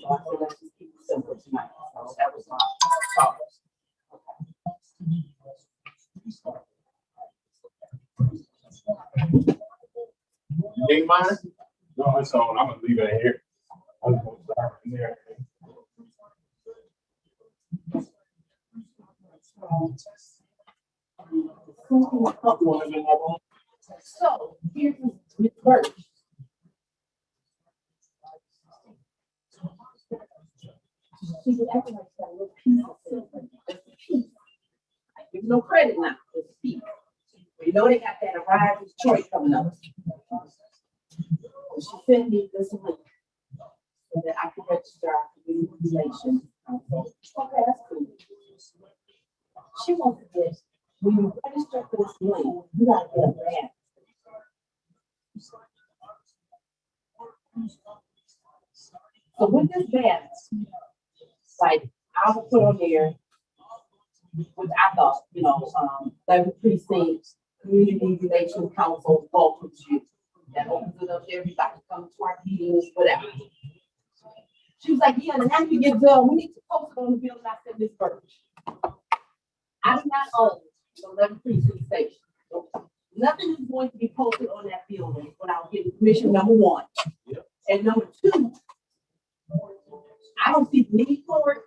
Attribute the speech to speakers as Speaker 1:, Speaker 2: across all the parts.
Speaker 1: So I said, let's just keep it simple tonight. So that was my thought.
Speaker 2: Ain't mine? No, it's on. I'm gonna leave it here. I'm gonna start in there.
Speaker 1: So here's Miss Birch. She was acting like that little piece of piece. I give no credit now. It's a piece. You know they got that Arrive Detroit coming up. She sent me this link so that I can register our community relations. Okay, that's cool. She wants to get, when you register for this link, you gotta get a grant. So with this banner, like I will put on there, which I thought, 11th Precinct, Community Relations Council welcomes you. That opens it up to everybody to come to our meetings, whatever. She was like, yeah, and after we get done, we need to post it on the building. I said, Miss Birch, I do not own the 11th Precinct station. Nothing is going to be posted on that building without getting permission, number one. Yep. And number two, I don't see the need for it.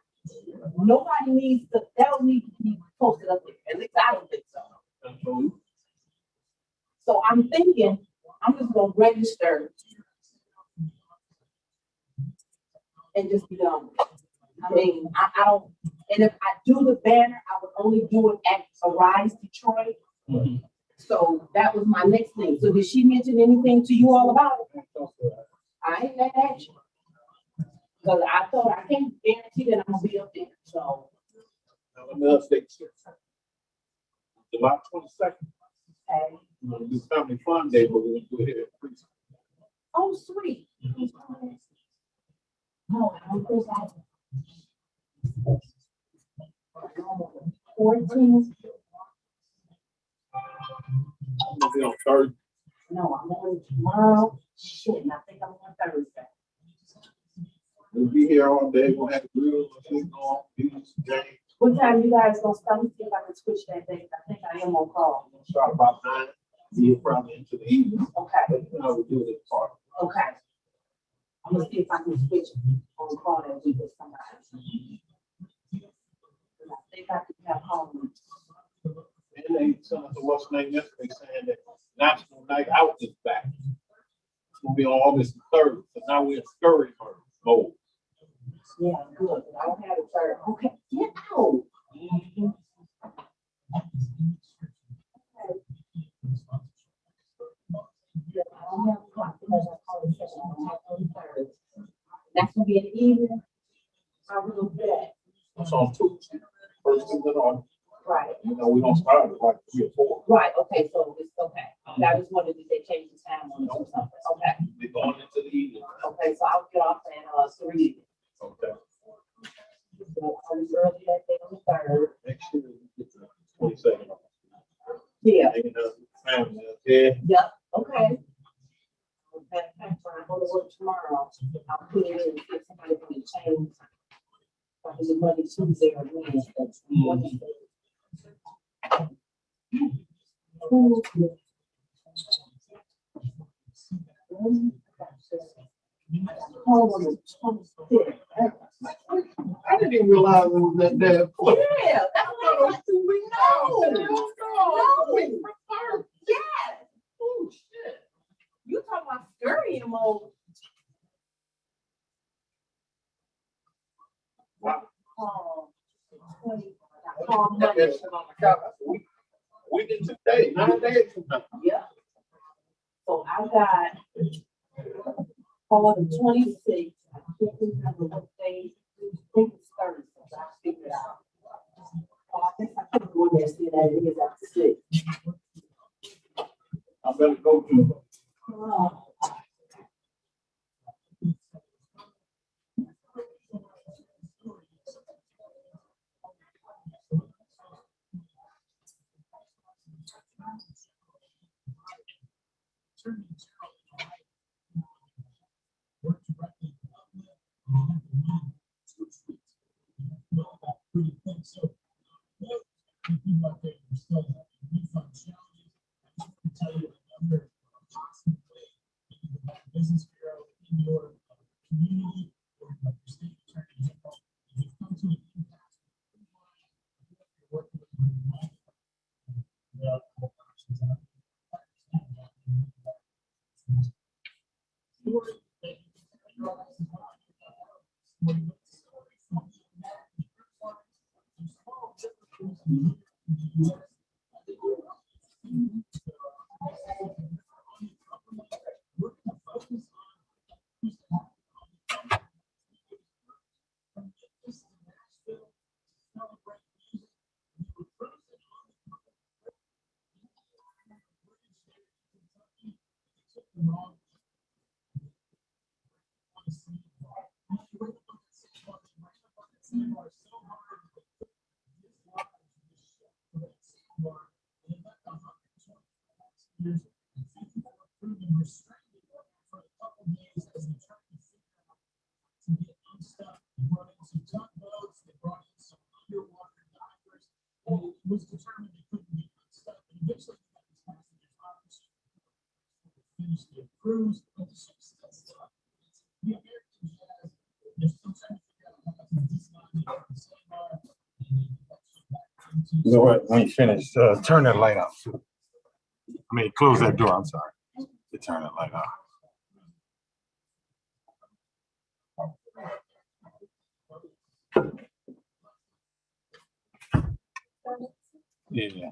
Speaker 1: Nobody needs to, that don't need to be posted up there. At least I don't think so. So I'm thinking, I'm just gonna register and just be done. I mean, I don't, and if I do the banner, I would only do it at Arise Detroit. Mm-hmm. So that was my next thing. So did she mention anything to you all about it? I ain't mad at you. Because I thought I can't guarantee that I'm gonna be up there. So
Speaker 2: now let me update you. July 22nd.
Speaker 1: Okay.
Speaker 2: We're gonna do family fun day, but we're gonna do it here at Precinct.
Speaker 1: Oh, sweet. No, I don't think I. 14.
Speaker 2: I'm gonna be on Thursday.
Speaker 1: No, I'm on tomorrow. Shit, and I think I'm on Thursday.
Speaker 2: We'll be here all day. We'll have the grill, on, beans, James.
Speaker 1: What time you guys gonna start? Let me see if I can switch that day. I think I am on call.
Speaker 2: We'll start about 9. You're probably into the evening.
Speaker 1: Okay.
Speaker 2: But you know, we'll do this part.
Speaker 1: Okay. I'm gonna see if I can switch on call that week with somebody. I think I can have home.
Speaker 2: And they sent us a what's name yesterday saying that National Night Out is back. It's gonna be on August 3rd. So now we're in scurry mode.
Speaker 1: Yeah, good. I don't have a third. Okay, get out. Mm-hmm. I don't have a clock because I call it session on third. That's gonna be an evening. I will do that.
Speaker 2: It's on Tuesday. First thing in on.
Speaker 1: Right.
Speaker 2: You know, we don't start at like 3 or 4.
Speaker 1: Right, okay, so it's okay. I just wanted to change the time on it or something. Okay.
Speaker 2: We're going into the evening.
Speaker 1: Okay, so I'll get off at 3.
Speaker 2: Okay.
Speaker 1: So I'll be early that day on the 3rd.
Speaker 2: Make sure you get the 22nd.
Speaker 1: Yeah.
Speaker 2: Family, okay.
Speaker 1: Yep, okay. When I go to work tomorrow, I'll put it in and see if somebody can change. Probably the Monday, Tuesday, or Wednesday.
Speaker 2: I didn't even realize it was that damn quick.
Speaker 1: Yeah, that's what we know. Yes. Oh shit. You talking about scurrying mode?
Speaker 2: Wow.
Speaker 1: Oh, 20.
Speaker 2: That's on the couch. We did today, 9 days from now.
Speaker 1: Yeah. So I got for the 26th. I can't remember what day. I think it's Thursday. So I'll figure it out. Oh, I think I could go there and see that it is after 6.
Speaker 2: I better go to.
Speaker 1: Oh.
Speaker 3: You know what? When you finish, turn that light off. I mean, close that door. I'm sorry. You turn that light off. Yeah.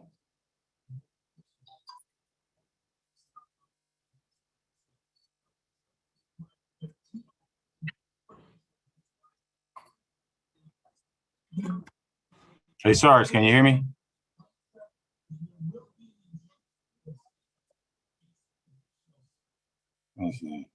Speaker 3: Hey, Sarge, can you hear me? Let me see.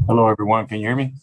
Speaker 3: Hello, everyone. Can you hear me?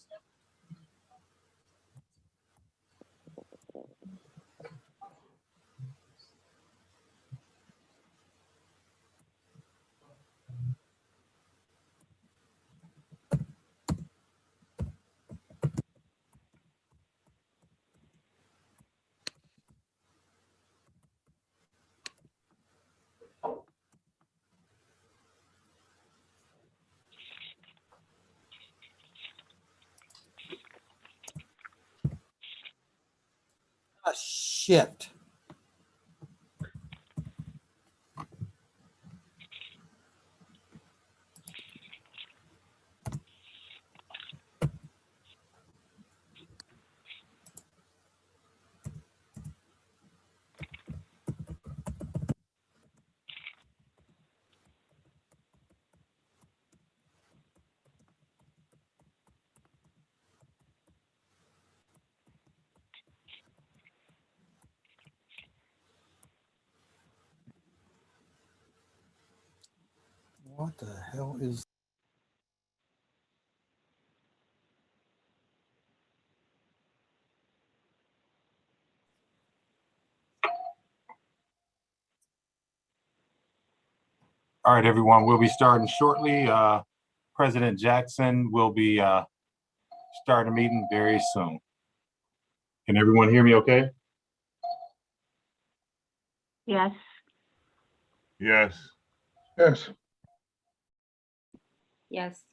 Speaker 4: Ah, shit.
Speaker 3: What the hell is? All right, everyone, we'll be starting shortly. President Jackson will be starting a meeting very soon. Can everyone hear me okay?
Speaker 4: Yes.
Speaker 3: Yes. Yes.
Speaker 4: Yes.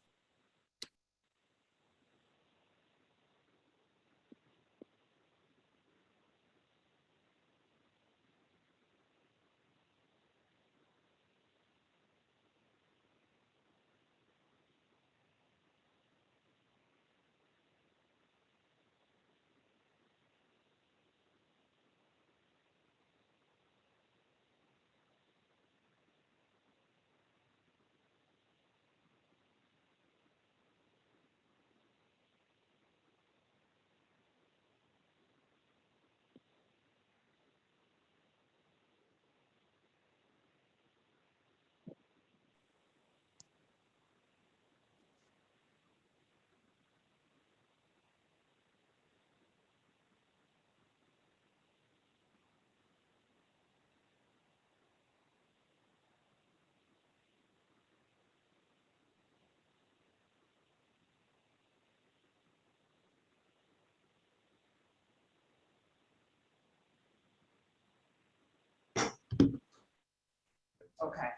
Speaker 1: Okay.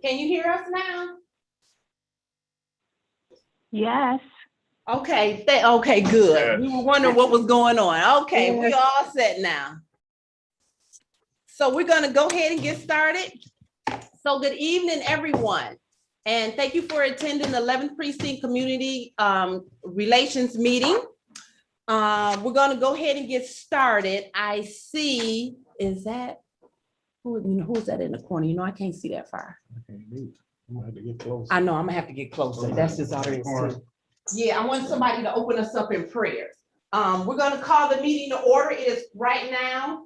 Speaker 1: Can you hear us now?
Speaker 4: Yes.
Speaker 1: Okay, okay, good. We were wondering what was going on. Okay, we all set now. So we're gonna go ahead and get started. So good evening, everyone. And thank you for attending the 11th Precinct Community Relations Meeting. We're gonna go ahead and get started. I see, is that, who's that in the corner? You know, I can't see that far. I know, I'm gonna have to get closer. That's just all there is to it. Yeah, I want somebody to open us up in prayer. We're gonna call the meeting to order. It is right now.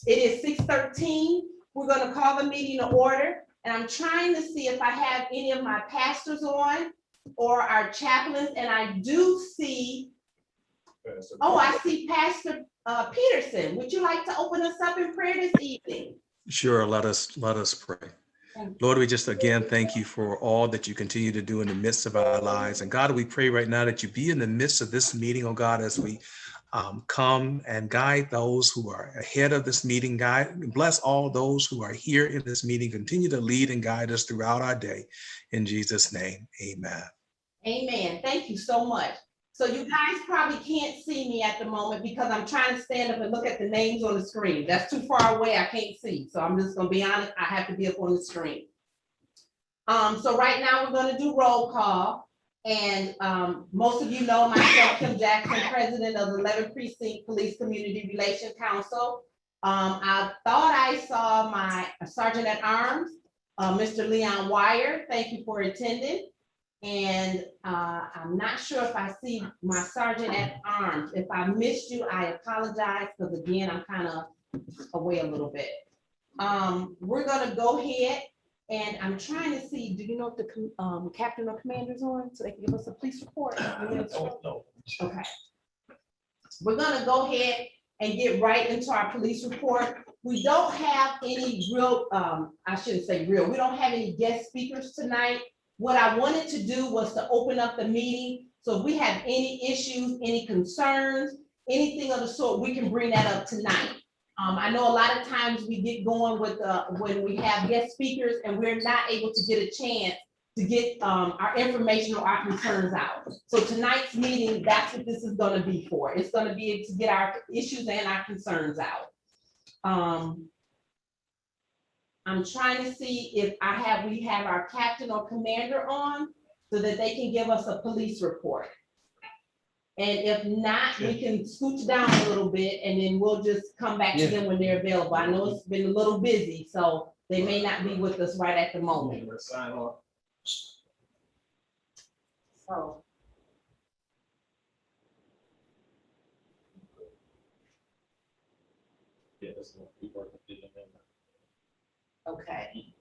Speaker 1: It is 6:13. We're gonna call the meeting to order. And I'm trying to see if I have any of my pastors on or our chaplains. And I do see, oh, I see Pastor Peterson. Would you like to open us up in prayer this evening?
Speaker 5: Sure, let us pray. Lord, we just again thank you for all that you continue to do in the midst of our lives. And God, we pray right now that you be in the midst of this meeting, oh God, as we come and guide those who are ahead of this meeting. Guide, bless all those who are here in this meeting. Continue to lead and guide us throughout our day. In Jesus' name, amen.
Speaker 1: Amen. Thank you so much. So you guys probably can't see me at the moment because I'm trying to stand up and look at the names on the screen. That's too far away. I can't see. So I'm just gonna be honest. I have to be up on the screen. So right now we're gonna do roll call. And most of you know myself, Kim Jackson, president of the 11th Precinct Police Community Relations Council. I thought I saw my Sergeant at Arms, Mr. Leon Wire. Thank you for attending. And I'm not sure if I see my Sergeant at Arms. If I missed you, I apologize, because again, I'm kind of away a little bit. We're gonna go ahead and I'm trying to see, do you know if the captain or commander's on so they can give us a police report?
Speaker 2: No.
Speaker 1: Okay. We're gonna go ahead and get right into our police report. We don't have any real, I shouldn't say real, we don't have any guest speakers tonight. What I wanted to do was to open up the meeting. So if we have any issues, any concerns, anything of the sort, we can bring that up tonight. I know a lot of times we get going with when we have guest speakers and we're not able to get a chance to get our information or our concerns out. So tonight's meeting, that's what this is gonna be for. It's gonna be to get our issues and our concerns out. I'm trying to see if we have our captain or commander on so that they can give us a police report. And if not, we can scooch down a little bit and then we'll just come back to them when they're available. I know it's been a little busy, so they may not be with us right at the moment. So. Okay.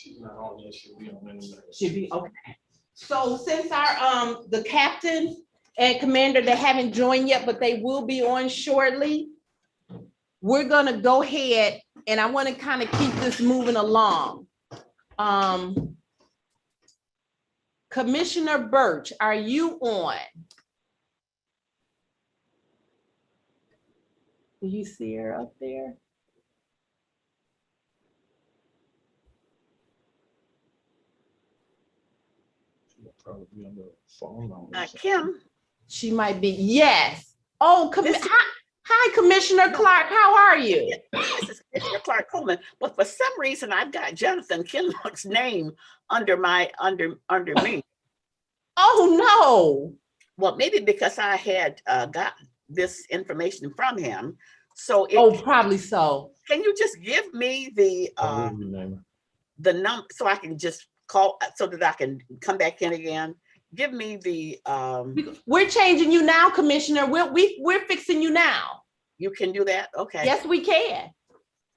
Speaker 2: She's not on yet, she'll be on in a minute.
Speaker 1: Should be, okay. So since our, the captain and commander, they haven't joined yet, but they will be on shortly. We're gonna go ahead and I want to kind of keep this moving along. Commissioner Birch, are you on? Do you see her up there?
Speaker 2: She'll probably be on the phone.
Speaker 6: Kim,
Speaker 1: She might be, yes. Oh,
Speaker 6: This-
Speaker 1: hi, Commissioner Clark, how are you?
Speaker 6: this is Commissioner Clark Coleman, but for some reason I've got Jonathan Kinlock's name under me.
Speaker 1: Oh,
Speaker 6: Well, maybe because I had gotten this information from him. So
Speaker 1: no. Oh, probably so.
Speaker 6: can you just give me the number so I can just call so that I can come back in again? Give me the
Speaker 1: We're changing you now, Commissioner. We're fixing you now.
Speaker 6: you can do that? Okay.
Speaker 1: Yes, we can.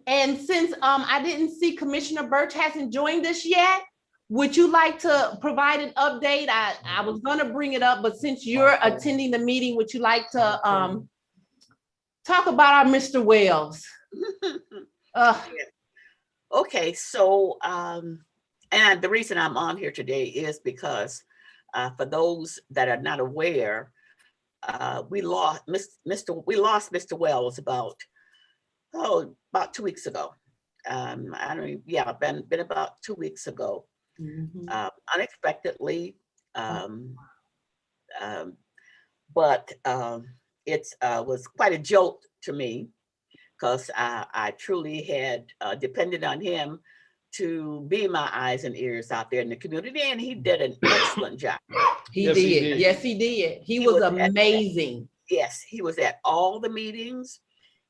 Speaker 1: And since I didn't see Commissioner Birch hasn't joined us yet, would you like to provide an update? I was gonna bring it up, but since you're attending the meeting, would you like to talk about our Mr. Wells?
Speaker 6: Okay, so and the reason I'm on here today is because for those that are not aware, we lost Mr. Wells about 2 weeks ago. I don't even, yeah, been about 2 weeks ago. Unexpectedly, but it was quite a jolt to me because I truly had depended on him to be my eyes and ears out there in the community, and he did an excellent job.
Speaker 2: Yes, he did.
Speaker 1: Yes, he did. He
Speaker 6: He
Speaker 1: was
Speaker 6: was
Speaker 1: amazing.
Speaker 6: Yes, he was at all the meetings,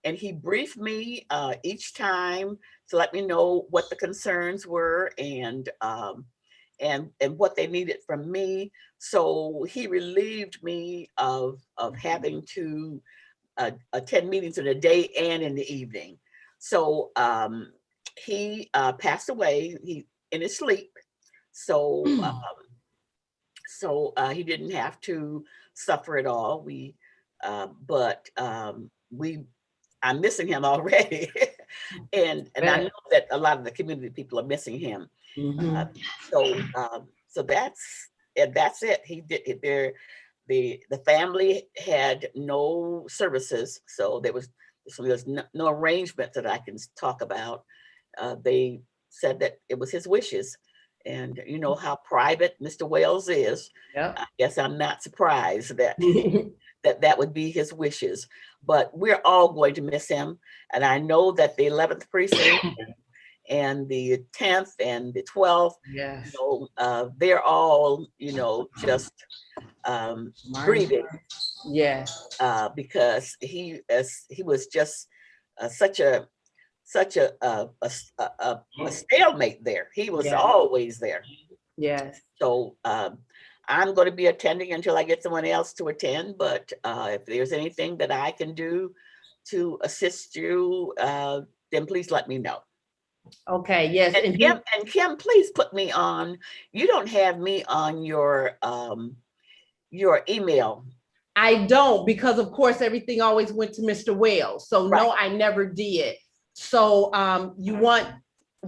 Speaker 6: and he briefed me each time to let me know what the concerns were and what they needed from me. So he relieved me of having to attend meetings in the day and in the evening. So he passed away in his sleep. So he didn't have to suffer at all. I'm missing him already. and I know that a lot of the community people are missing him. So that's it. He did the family had no services, so there was no arrangement that I can talk about. They said that it was his wishes, and you know how private Mr. Wells is.
Speaker 1: Yep.
Speaker 6: I guess I'm not surprised that that would be his wishes, but we're all going to miss him. And I know that the 11th Precinct and the 10th and the 12th,
Speaker 1: Yes.
Speaker 6: they're all, just grieving.
Speaker 1: Yes.
Speaker 6: Because he was just such a stalemate there. He was
Speaker 1: Yeah.
Speaker 6: always there.
Speaker 1: Yes.
Speaker 6: So I'm going to be attending until I get someone else to attend. But if there's anything that I can do to assist you, then please let me know.
Speaker 1: Okay. Yes.
Speaker 6: And Kim, please put me on. You don't have me on your email.
Speaker 1: I don't, because of course everything always went to Mr. Wells. So no,
Speaker 6: Right.
Speaker 1: I never did. So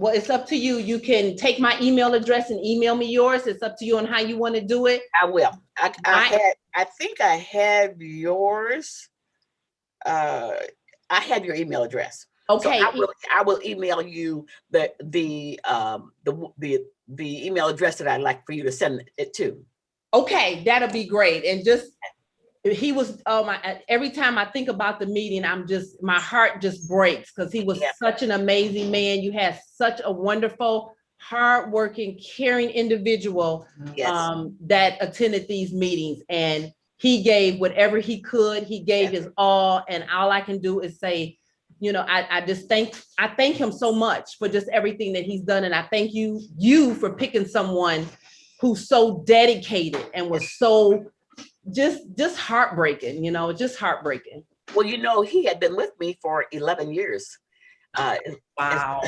Speaker 1: well, it's up to you. You can take my email address and email me yours. It's up to you on how you want to do it.
Speaker 6: I will. I think I have yours. I have your email address.
Speaker 1: Okay.
Speaker 6: So I will email you the email address that I'd like for you to send it to.
Speaker 1: Okay, that'll be great. And just, he was, every time I think about the meeting, my heart just breaks because he was such an amazing man. You had such a wonderful, hardworking, caring individual that attended these meetings. And he gave whatever he could. He gave his all. And all I can do is say, I thank him so much for just everything that he's done. And I thank you for picking someone who's so dedicated and was so just heartbreaking, just heartbreaking.
Speaker 6: Well, he had been with me for 11 years.
Speaker 1: Wow.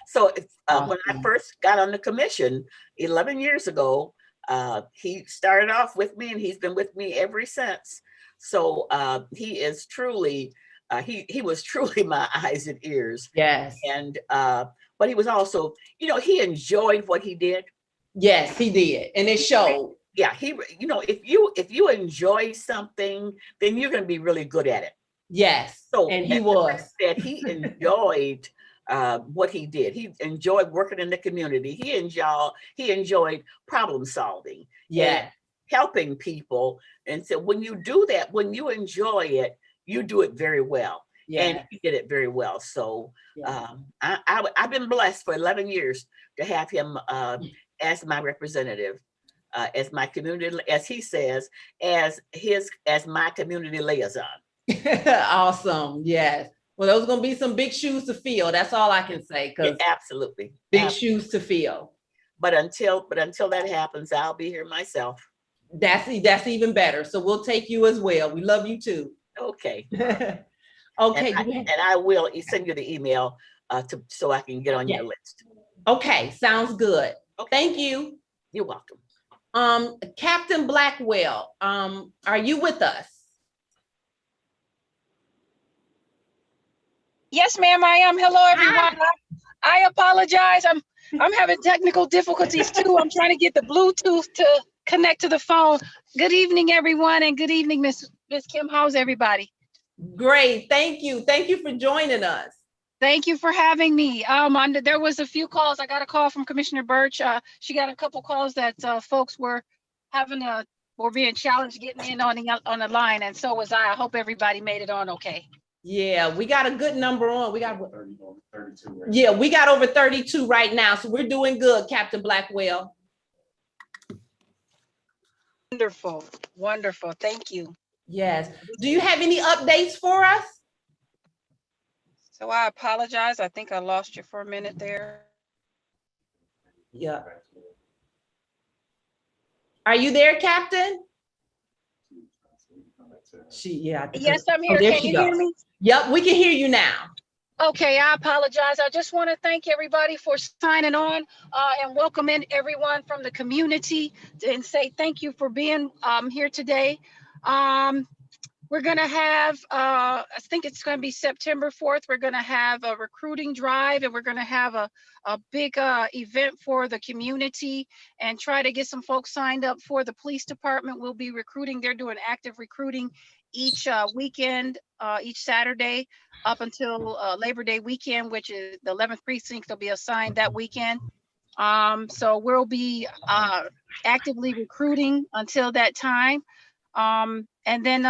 Speaker 6: So when I
Speaker 1: Awesome.
Speaker 6: first got on the commission 11 years ago, he started off with me and he's been with me ever since. So he is truly, he was truly my eyes and ears.
Speaker 1: Yes.
Speaker 6: And, but he was also, he enjoyed what he did.
Speaker 1: Yes, he did. And it showed.
Speaker 6: Yeah, if you enjoy something, then you're going to be really good at it.
Speaker 1: Yes.
Speaker 6: So
Speaker 1: And he
Speaker 6: the
Speaker 1: was.
Speaker 6: fact that he enjoyed what he did. He enjoyed working in the community. He enjoyed problem solving.
Speaker 1: Yeah.
Speaker 6: And helping people. And so when you do that, when you enjoy it, you do it very well.
Speaker 1: Yeah.
Speaker 6: And he did it very well. So
Speaker 1: Yeah.
Speaker 6: I've been blessed for 11 years to have him as my representative, as my community, as he says, as my community liaison.
Speaker 1: Awesome. Yes. Well, those are going to be some big shoes to fill. That's all I can say.
Speaker 6: Yeah,
Speaker 1: Because
Speaker 6: absolutely.
Speaker 1: big shoes to fill.
Speaker 6: But until that happens, I'll be here myself.
Speaker 1: That's even better. So we'll take you as well. We love you too.
Speaker 6: Okay.
Speaker 1: Okay.
Speaker 6: And I will send you the email so I can get on your list.
Speaker 1: Okay. Sounds good.
Speaker 6: Okay.
Speaker 1: Thank you.
Speaker 6: You're welcome.
Speaker 1: Captain Blackwell, are you with us?
Speaker 7: Yes, ma'am, I am. Hello, everyone. I apologize. I'm having technical difficulties too. I'm trying to get the Bluetooth to connect to the phone. Good evening, everyone, and good evening, Miss Kim. How's everybody?
Speaker 1: Great. Thank you. Thank you for joining us.
Speaker 7: Thank you for having me. There was a few calls. I got a call from Commissioner Birch. She got a couple calls that folks were being challenged getting in on the line, and so was I. I hope everybody made it on okay.
Speaker 1: Yeah, we got a good number on. We got 32. Right? Yeah, we got over 32 right now. So we're doing good, Captain Blackwell.
Speaker 7: Wonderful. Wonderful. Thank you.
Speaker 1: Yes. Do you have any updates for us?
Speaker 7: So I apologize. I think I lost you for a minute there.
Speaker 1: Yeah. Are you there, Captain?
Speaker 7: Yes, I'm here. Can you hear me?
Speaker 1: Yep, we can hear you now.
Speaker 7: Okay, I apologize. I just want to thank everybody for signing on and welcoming everyone from the community and say thank you for being here today. We're going to have, I think it's going to be September 4th, we're going to have a recruiting drive, and we're going to have a big event for the community and try to get some folks signed up for the police department. We'll be recruiting. They're doing active recruiting each weekend, each Saturday up until Labor Day weekend, which is the 11th Precinct. They'll be assigned that weekend. So we'll be actively recruiting until that time. And then,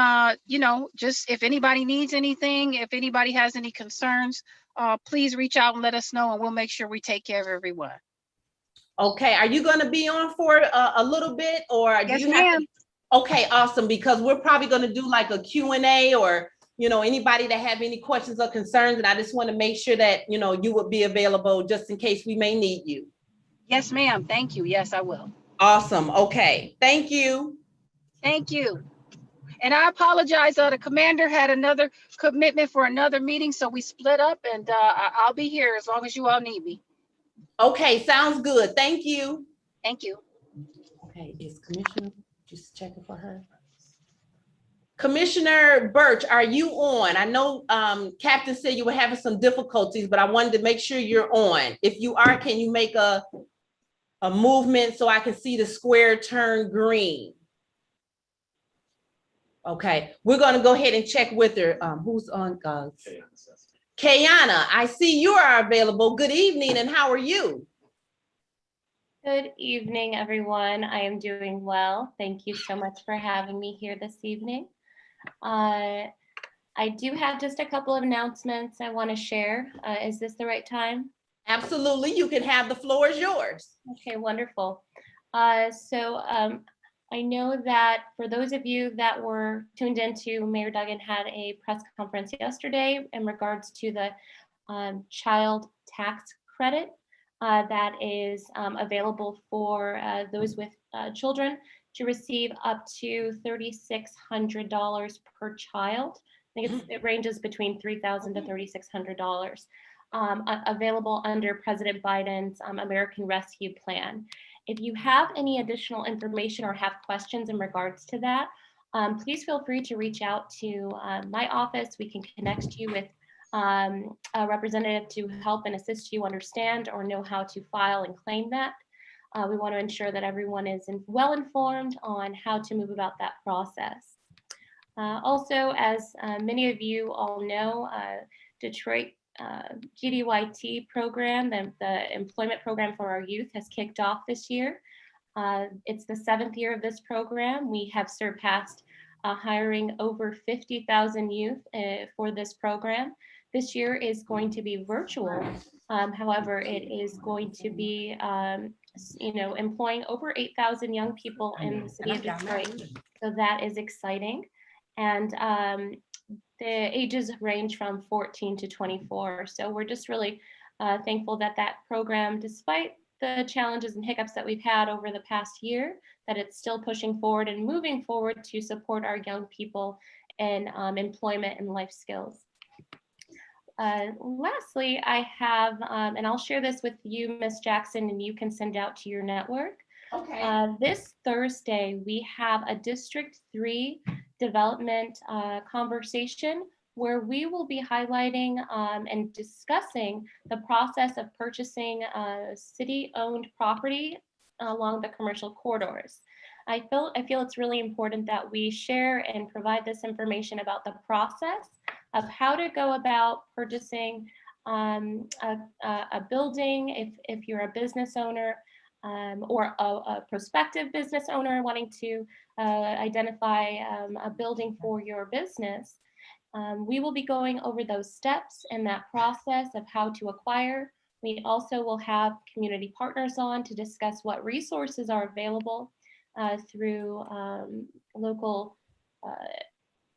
Speaker 7: just if anybody needs anything, if anybody has any concerns, please reach out and let us know, and we'll make sure we take care of everyone.
Speaker 1: Okay, are you going to be on for a little bit, or
Speaker 7: yes,
Speaker 1: do you have
Speaker 7: ma'am.
Speaker 1: Okay, awesome, because we're probably going to do like a Q&A, or anybody that have any questions or concerns, and I just want to make sure that you would be available just in case we may need you.
Speaker 7: Yes, ma'am. Thank you. Yes, I will.
Speaker 1: Awesome. Okay, thank you.
Speaker 7: Thank you. And I apologize. The commander had another commitment for another meeting, so we split up, and I'll be here as long as you all need me.
Speaker 1: Okay, sounds good. Thank you.
Speaker 7: Thank you.
Speaker 1: Okay, is Commissioner just checking for her? Commissioner Birch, are you on? I know Captain said you were having some difficulties, but I wanted to make sure you're on. If you are, can you make a movement so I can see the square turn green? Okay, we're going to go ahead and check with her. Who's on? Kayana, I see you are available. Good evening, and how are you?
Speaker 8: Good evening, everyone. I am doing well. Thank you so much for having me here this evening. I do have just a couple of announcements I want to share. Is this the right time?
Speaker 1: Absolutely. You can have the floor is yours.
Speaker 8: Okay, wonderful. I know that for those of you that were tuned into, Mayor Duggan had a press conference yesterday in regards to the child tax credit that is available for those with children to receive up to $3,600 per child. I think it ranges between $3,000 to $3,600. available under President Biden's American Rescue Plan. If you have any additional information or have questions in regards to that, please feel free to reach out to my office. We can connect you with a representative to help and assist you understand or know how to file and claim that. We want to ensure that everyone is well informed on how to move about that process. Also, as many of you all know, Detroit GDYT program, the employment program for our youth, has kicked off this year. It's the 7th year of this program. We have surpassed hiring over 50,000 youth for this program. This year is going to be virtual. However, it is going to be, employing over 8,000 young people in the city of Detroit. So that is exciting. And the ages range from 14 to 24. So we're just really thankful that that program, despite the challenges and hiccups that we've had over the past year, that it's still pushing forward and moving forward to support our young people in employment and life skills. Lastly, I have, and I'll share this with you, Ms. Jackson, and you can send out to your network.
Speaker 1: Okay.
Speaker 8: This Thursday, we have a District 3 development conversation where we will be highlighting and discussing the process of purchasing city-owned property along the commercial corridors. I feel it's really important that we share and provide this information about the process of how to go about purchasing a building if you're a business owner, or a prospective business owner wanting to identify a building for your business. We will be going over those steps and that process of how to acquire. We also will have community partners on to discuss what resources are available through local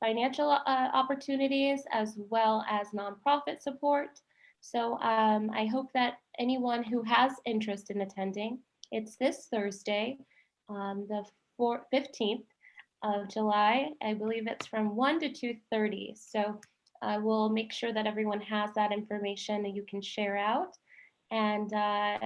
Speaker 8: financial opportunities as well as nonprofit support. So I hope that anyone who has interest in attending, it's this Thursday, the 15th of July. I believe it's from 1 to 2:30. So we'll make sure that everyone has that information that you can share out. And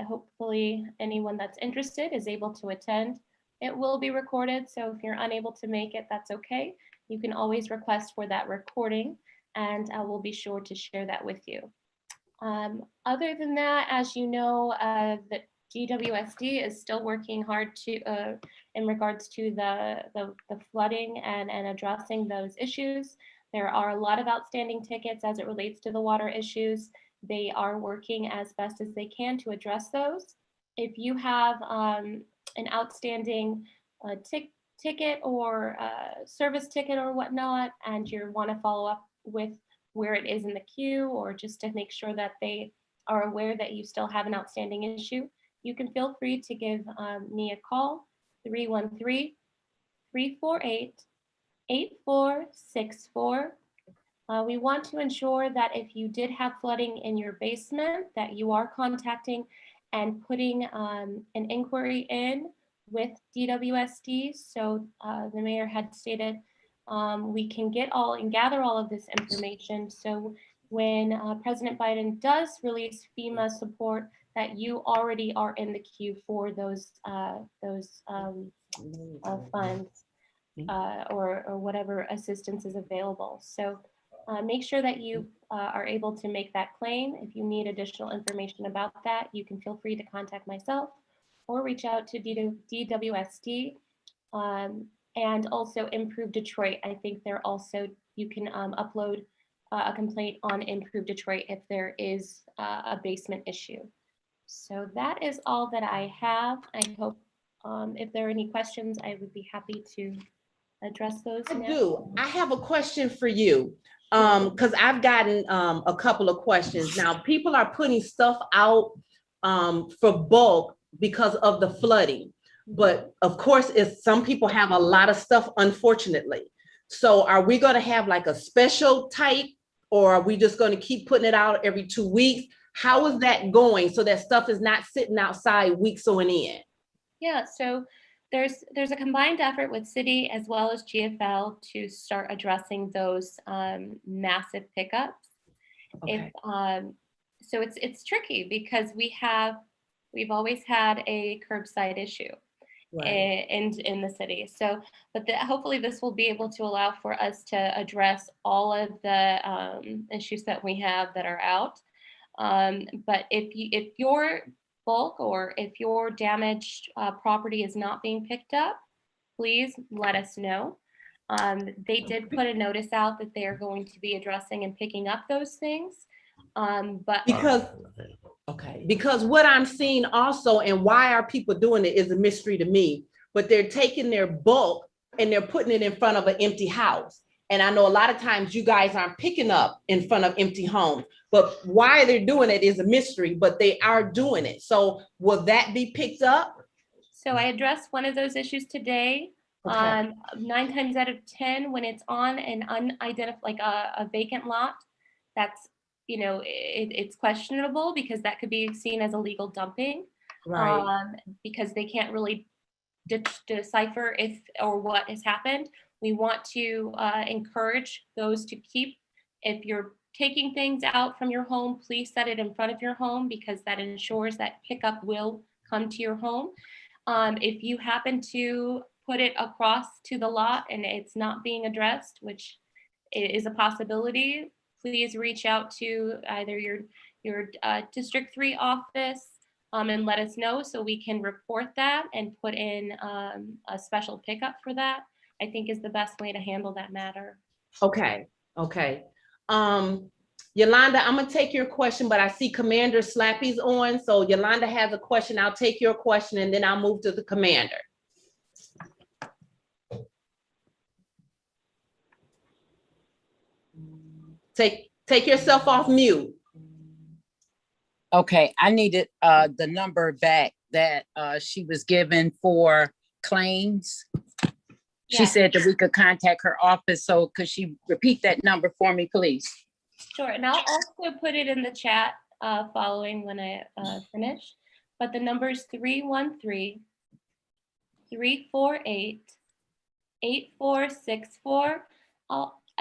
Speaker 8: hopefully anyone that's interested is able to attend. It will be recorded, so if you're unable to make it, that's okay. You can always request for that recording, and we'll be sure to share that with you. Other than that, as you know, the GWSD is still working hard to in regards to the flooding and addressing those issues. There are a lot of outstanding tickets as it relates to the water issues. They are working as best as they can to address those. If you have an outstanding ticket or service ticket or whatnot, and you want to follow up with where it is in the queue, or just to make sure that they are aware that you still have an outstanding issue, you can feel free to give me a call, 313-348-8464. We want to ensure that if you did have flooding in your basement, that you are contacting and putting an inquiry in with DWSD. So the mayor had stated we can get all and gather all of this information. So when President Biden does release FEMA support, that you already are in the queue for those funds or whatever assistance is available. So make sure that you are able to make that claim. If you need additional information about that, you can feel free to contact myself or reach out to DWSD. And also Improve Detroit. I think they're also, you can upload a complaint on Improve Detroit if there is a basement issue. So that is all that I have. I hope if there are any questions, I would be happy to address those.
Speaker 1: I do. I have a question for you because I've gotten a couple of questions. Now, people are putting stuff out for bulk because of the flooding. But of course, if some people have a lot of stuff, unfortunately. So are we going to have like a special type, or are we just going to keep putting it out every 2 weeks? How is that going so that stuff is not sitting outside weeks on end?
Speaker 8: Yeah, so there's a combined effort with city as well as GFL to start addressing those massive pickups.
Speaker 1: Okay.
Speaker 8: so it's tricky because we've always had a curbside issue in the city. So, but hopefully this will be able to allow for us to address all of the issues that we have that are out. But if your bulk or if your damaged property is not being picked up, please let us know. They did put a notice out that they are going to be addressing and picking up those things. But
Speaker 1: because what I'm seeing also, and why are people doing it, is a mystery to me. But they're taking their bulk and they're putting it in front of an empty house. And I know a lot of times you guys aren't picking up in front of empty homes, but why they're doing it is a mystery, but they are doing it. So will that be picked up?
Speaker 8: So I addressed one of those issues today.
Speaker 1: Okay.
Speaker 8: 9 times out of 10, when it's on an unidentified, like a vacant lot, that's, it's questionable because that could be seen as illegal dumping.
Speaker 1: Right.
Speaker 8: Because they can't really decipher if or what has happened. We want to encourage those to keep, if you're taking things out from your home, please set it in front of your home because that ensures that pickup will come to your home. If you happen to put it across to the lot and it's not being addressed, which is a possibility, please reach out to either your District 3 office and let us know so we can report that and put in a special pickup for that, I think is the best way to handle that matter.
Speaker 1: Okay. Yolanda, I'm gonna take your question, but I see Commander Slappy's on. So Yolanda has a question. I'll take your question and then I'll move to the commander. Take yourself off mute.
Speaker 9: Okay, I needed the number back that she was given for claims. She said that we could contact her office. So could she repeat that number for me, please?
Speaker 8: Sure, and I'll also put it in the chat following when I finish. But the number is 313-348-8464.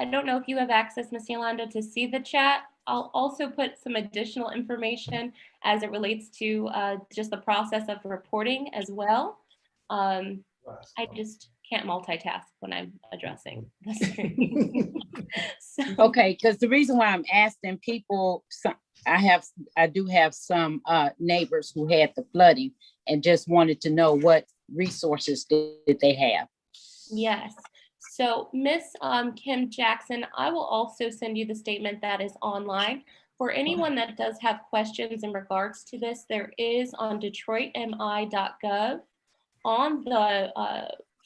Speaker 8: I don't know if you have access, Ms. Yolanda, to see the chat. I'll also put some additional information as it relates to just the process of reporting as well. I just can't multitask when I'm addressing the screen. So.
Speaker 9: Okay, because the reason why I'm asking people, I do have some neighbors who had the flooding and just wanted to know what resources did they have.
Speaker 8: Yes. So Miss Kim Jackson, I will also send you the statement that is online. For anyone that does have questions in regards to this, there is on detroitmi.gov on the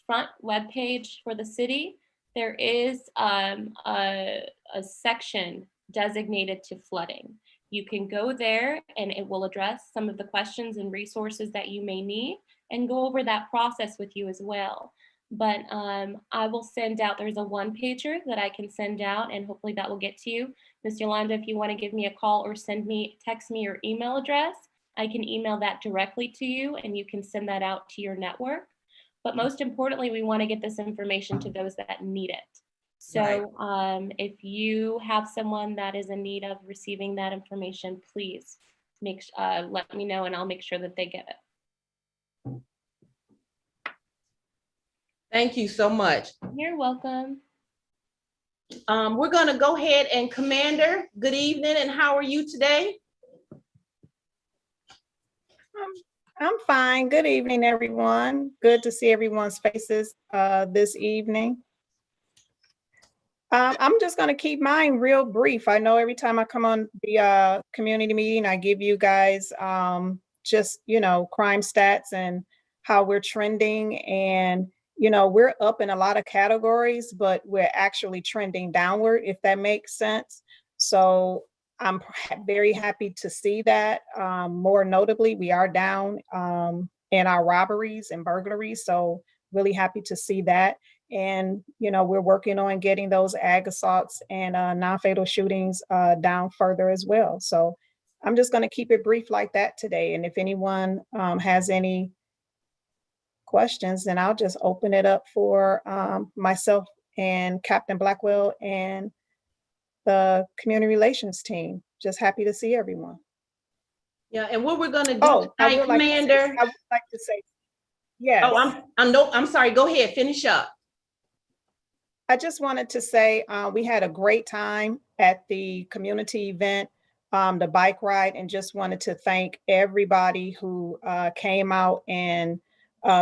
Speaker 8: front webpage for the city, there is a section designated to flooding. You can go there and it will address some of the questions and resources that you may need and go over that process with you as well. But I will send out, there's a one-pager that I can send out and hopefully that will get to you. Ms. Yolanda, if you want to give me a call or text me your email address, I can email that directly to you and you can send that out to your network. But most importantly, we want to get this information to those that need it. So if you have someone that is in need of receiving that information, please let me know and I'll make sure that they get it.
Speaker 1: Thank you so much.
Speaker 8: You're welcome.
Speaker 1: We're going to go ahead and Commander, good evening, and how are you today?
Speaker 10: I'm fine. Good evening, everyone. Good to see everyone's faces this evening. I'm just going to keep mine real brief. I know every time I come on the community meeting, I give you guys just, crime stats and how we're trending. And we're up in a lot of categories, but we're actually trending downward, if that makes sense. So I'm very happy to see that. More notably, we are down in our robberies and burglaries. So really happy to see that. And, we're working on getting those ag assaults and non-fatal shootings down further as well. So I'm just going to keep it brief like that today. And if anyone has any questions, then I'll just open it up for myself and Captain Blackwell and the community relations team. Just happy to see everyone.
Speaker 11: Yeah, and what we're gonna do
Speaker 10: Oh, I
Speaker 11: tonight,
Speaker 10: would like to say,
Speaker 11: Commander.
Speaker 10: I would like to say, yes.
Speaker 11: Oh, I'm sorry. Go ahead, finish up.
Speaker 10: I just wanted to say, we had a great time at the community event, the bike ride, and just wanted to thank everybody who came out and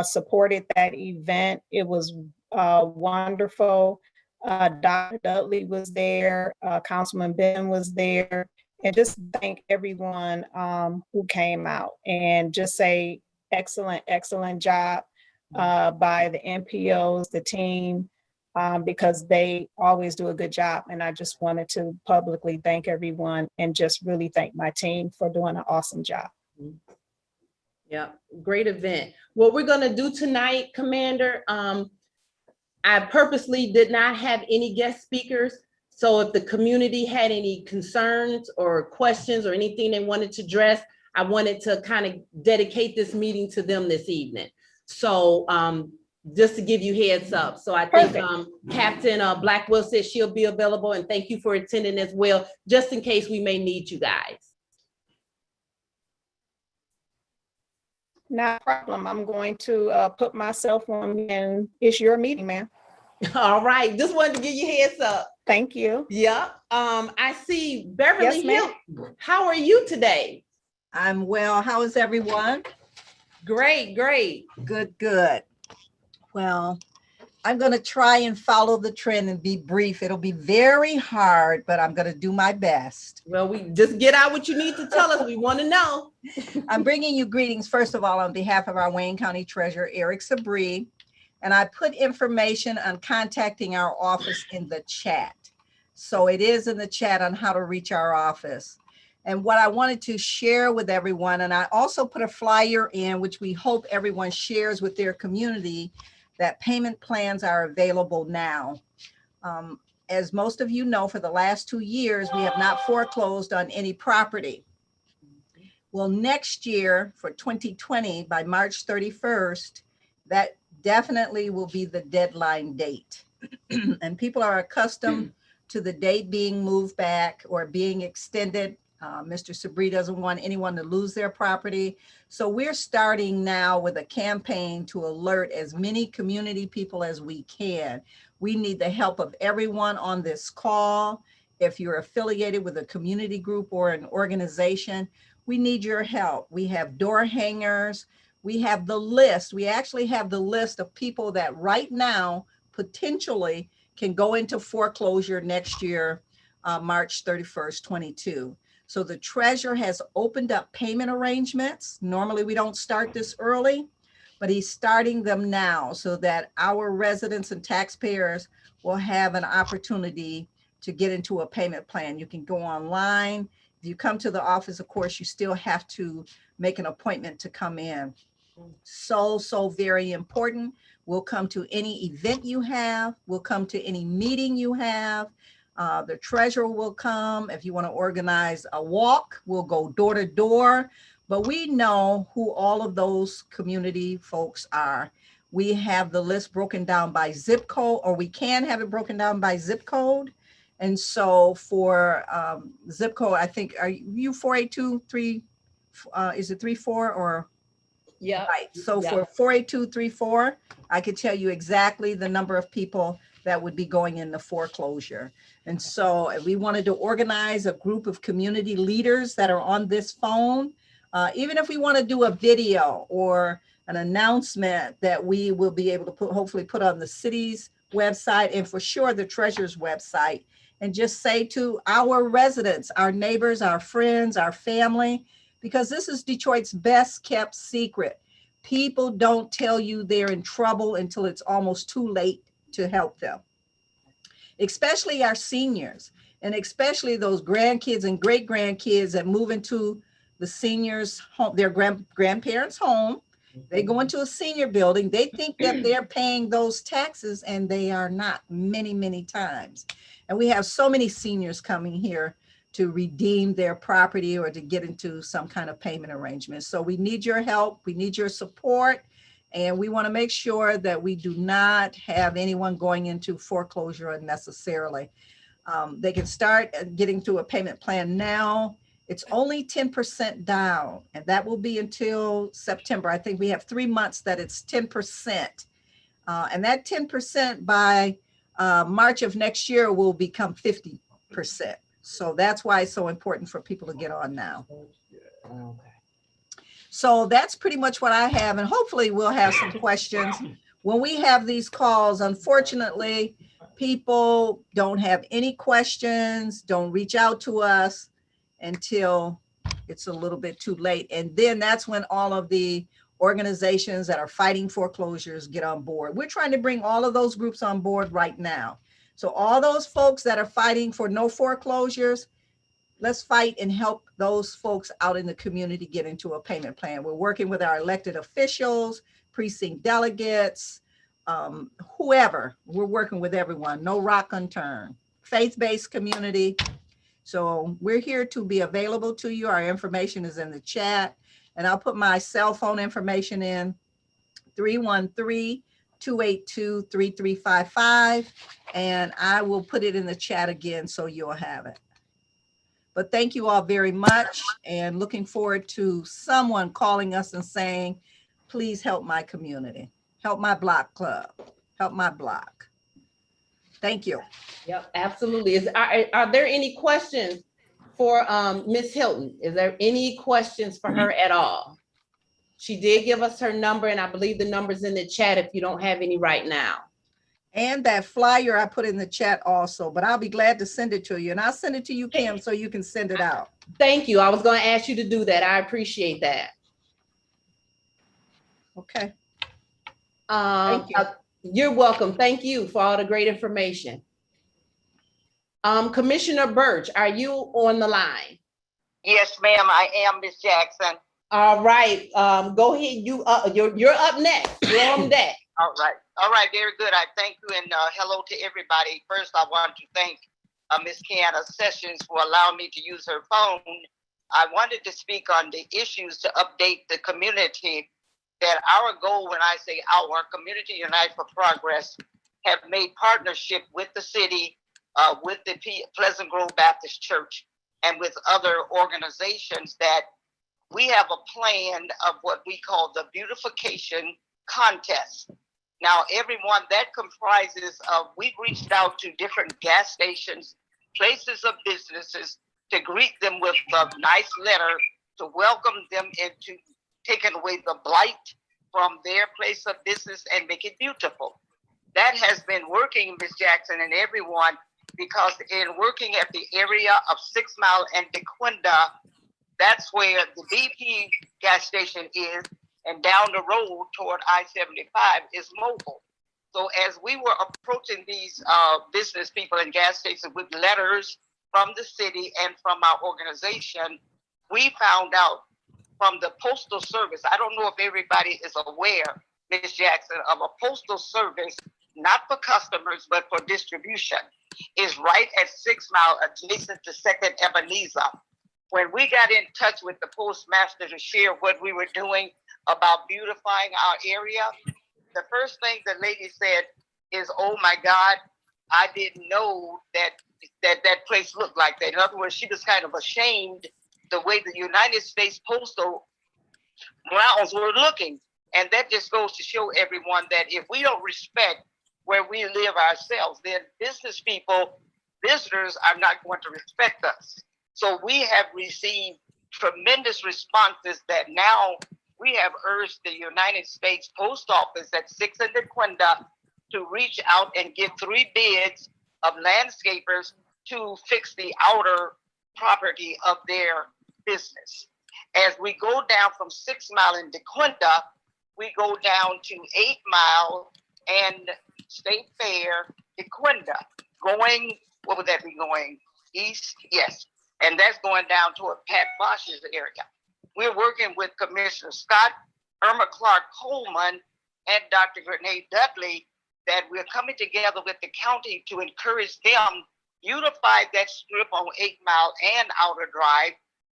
Speaker 10: supported that event. It was wonderful. Dr. Dudley was there, Councilman Ben was there, and just thank everyone who came out and just say excellent, excellent job by the NPOs, the team, because they always do a good job. And I just wanted to publicly thank everyone and just really thank my team for doing an awesome job.
Speaker 11: Yeah, great event. What we're gonna do tonight, Commander, I purposely did not have any guest speakers. So if the community had any concerns or questions or anything they wanted to address, I wanted to kind of dedicate this meeting to them this evening. So just to give you heads up. So I think Captain Blackwell said she'll be available, and thank you for attending as well, just in case we may need you guys.
Speaker 10: Not a problem. I'm going to put myself on, and it's your meeting, ma'am.
Speaker 11: All right, just wanted to give you heads up.
Speaker 10: Thank you.
Speaker 11: Yeah, I see Beverly
Speaker 10: Yes,
Speaker 11: Hill. How are you today?
Speaker 12: I'm well. How is everyone?
Speaker 11: Great, great.
Speaker 12: Good, good. Well, I'm going to try and follow the trend and be brief. It'll be very hard, but I'm going to do my best.
Speaker 11: Well, we just get out what you need to tell us. We want to know.
Speaker 12: I'm bringing you greetings, first of all, on behalf of our Wayne County Treasurer, Eric Sabri. And I put information on contacting our office in the chat. So it is in the chat on how to reach our office. And what I wanted to share with everyone, and I also put a flyer in, which we hope everyone shares with their community, that payment plans are available now. As most of you know, for the last 2 years, we have not foreclosed on any property. Well, next year for 2020, by March 31st, that definitely will be the deadline date. And people are accustomed to the date being moved back or being extended. Mr. Sabri doesn't want anyone to lose their property. So we're starting now with a campaign to alert as many community people as we can. We need the help of everyone on this call. If you're affiliated with a community group or an organization, we need your help. We have door hangers. We have the list. We actually have the list of people that right now potentially can go into foreclosure next year, March 31st, 22. So the treasurer has opened up payment arrangements. Normally we don't start this early, but he's starting them now so that our residents and taxpayers will have an opportunity to get into a payment plan. You can go online. If you come to the office, of course, you still have to make an appointment to come in. So very important. We'll come to any event you have. We'll come to any meeting you have. The treasurer will come. If you want to organize a walk, we'll go door to door. But we know who all of those community folks are. We have the list broken down by zip code, or we can have it broken down by zip code. And so for zip code, I think, are you 4823, is it 34 or?
Speaker 11: Yeah.
Speaker 12: Right. So for 48234, I could tell you exactly the number of people that would be going into foreclosure. And so we wanted to organize a group of community leaders that are on this phone. Even if we want to do a video or an announcement that we will be able to hopefully put on the city's website and for sure the treasurer's website, and just say to our residents, our neighbors, our friends, our family, because this is Detroit's best kept secret. People don't tell you they're in trouble until it's almost too late to help them, especially our seniors, and especially those grandkids and great grandkids that move into the seniors' home, their grandparents' home. They go into a senior building. They think that they're paying those taxes, and they are not many, many times. And we have so many seniors coming here to redeem their property or to get into some kind of payment arrangement. So we need your help. We need your support. And we want to make sure that we do not have anyone going into foreclosure unnecessarily. They can start getting to a payment plan now. It's only 10% down, and that will be until September. I think we have 3 months that it's 10%. And that 10% by March of next year will become 50%. So that's why it's so important for people to get on now. So that's pretty much what I have, and hopefully we'll have some questions. When we have these calls, unfortunately, people don't have any questions, don't reach out to us until it's a little bit too late. And then that's when all of the organizations that are fighting foreclosures get on board. We're trying to bring all of those groups on board right now. So all those folks that are fighting for no foreclosures, let's fight and help those folks out in the community get into a payment plan. We're working with our elected officials, precinct delegates, whoever. We're working with everyone, no rock unturned, faith-based community. So we're here to be available to you. Our information is in the chat, and I'll put my cell phone information in, 313-282-3355, and I will put it in the chat again so you'll have it. But thank you all very much, and looking forward to someone calling us and saying, please help my community, help my block club, help my block. Thank you.
Speaker 11: Yep, absolutely. Are there any questions for Ms. Hilton? Is there any questions for her at all? She did give us her number, and I believe the number's in the chat if you don't have any right now.
Speaker 12: And that flyer I put in the chat also, but I'll be glad to send it to you. And I'll send it to you, Kim, so you can send it out.
Speaker 11: Thank you. I was going to ask you to do that. I appreciate that.
Speaker 12: Okay.
Speaker 11: Thank you. You're welcome. Thank you for all the great information. Commissioner Birch, are you on the line?
Speaker 13: Yes, ma'am, I am, Ms. Jackson.
Speaker 11: All right. Go ahead. You're up next. You're on deck.
Speaker 13: All right, very good. I thank you, and hello to everybody. First, I want to thank Ms. Kiana Sessions for allowing me to use her phone. I wanted to speak on the issues to update the community. That our goal, when I say our Community Unite for Progress, have made partnership with the city, with the Pleasant Grove Baptist Church, and with other organizations, that we have a plan of what we call the beautification contest. Now, everyone that comprises of, we've reached out to different gas stations, places of businesses, to greet them with a nice letter to welcome them into taking away the blight from their place of business and make it beautiful. That has been working, Ms. Jackson, and everyone, because in working at the area of 6 Mile and DeQuinda, that's where the BP gas station is, and down the road toward I-75 is Mobile. So as we were approaching these business people and gas stations with letters from the city and from our organization, we found out from the Postal Service, I don't know if everybody is aware, Ms. Jackson, of a postal service, not for customers, but for distribution, is right at 6 Mile, adjacent to 2nd Ebenezer. When we got in touch with the postmaster to share what we were doing about beautifying our area, the first thing the lady said is, oh my God, I didn't know that place looked like that. In other words, she was kind of ashamed the way the United States postal grounds were looking. And that just goes to show everyone that if we don't respect where we live ourselves, then business people, visitors are not going to respect us. So we have received tremendous responses that now we have urged the United States Post Office at 6 and DeQuinda to reach out and give 3 bids of landscapers to fix the outer property of their business. As we go down from 6 Mile in DeQuinda, we go down to 8 Mile and State Fair, DeQuinda, going, what would that be going? East? Yes. And that's going down toward Pat Bosch's area. We're working with Commissioner Scott, Irma Clark Coleman, and Dr. Grenade Dudley, that we're coming together with the county to encourage them unify that strip on 8 Mile and Outer Drive,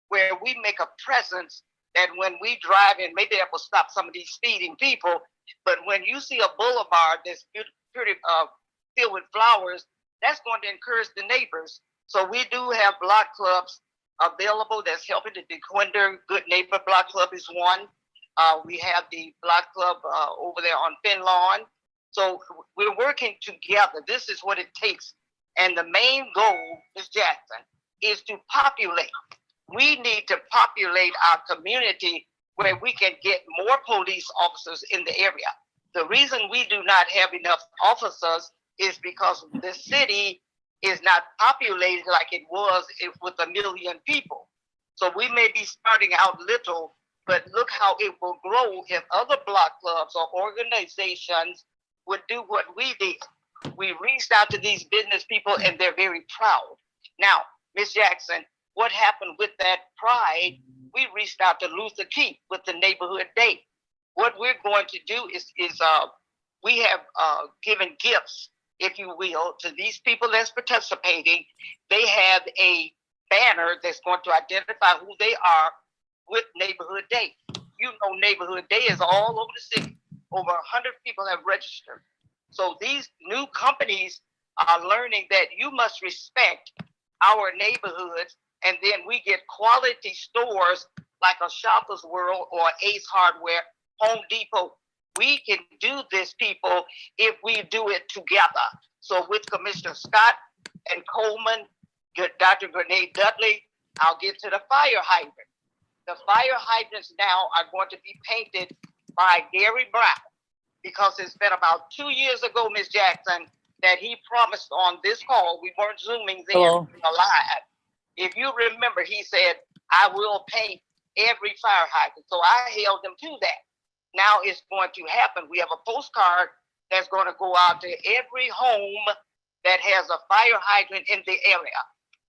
Speaker 13: where we make a presence that when we drive in, maybe that will stop some of these speeding people, but when you see a boulevard that's pretty filled with flowers, that's going to encourage the neighbors. So we do have block clubs available that's helping. The DeQuinder Good Neighbor Block Club is one. We have the block club over there on Finlawn. So we're working together. This is what it takes. And the main goal, Ms. Jackson, is to populate. We need to populate our community where we can get more police officers in the area. The reason we do not have enough officers is because the city is not populated like it was with 1 million people. So we may be starting out little, but look how it will grow if other block clubs or organizations would do what we did. We reached out to these business people and they're very proud. Now, Ms. Jackson, what happened with that pride? We reached out to Luther Keith with the neighborhood day. What we're going to do is we have given gifts, if you will, to these people that's participating. They have a banner that's going to identify who they are with Neighborhood Day. You know, Neighborhood Day is all over the city. Over 100 people have registered. So these new companies are learning that you must respect our neighborhoods, and then we get quality stores like a Shoppers World or Ace Hardware, Home Depot. We can do this, people, if we do it together. So with Commissioner Scott and Coleman, Dr. Grenade Dudley, I'll get to the fire hydrant. The fire hydrants now are going to be painted by Gary Brown, because it's been about 2 years ago, Ms. Jackson, that he promised on this call. We weren't Zooming then, live. If you remember, he said, I will paint every fire hydrant. So I held him to that. Now it's going to happen. We have a postcard that's going to go out to every home that has a fire hydrant in the area.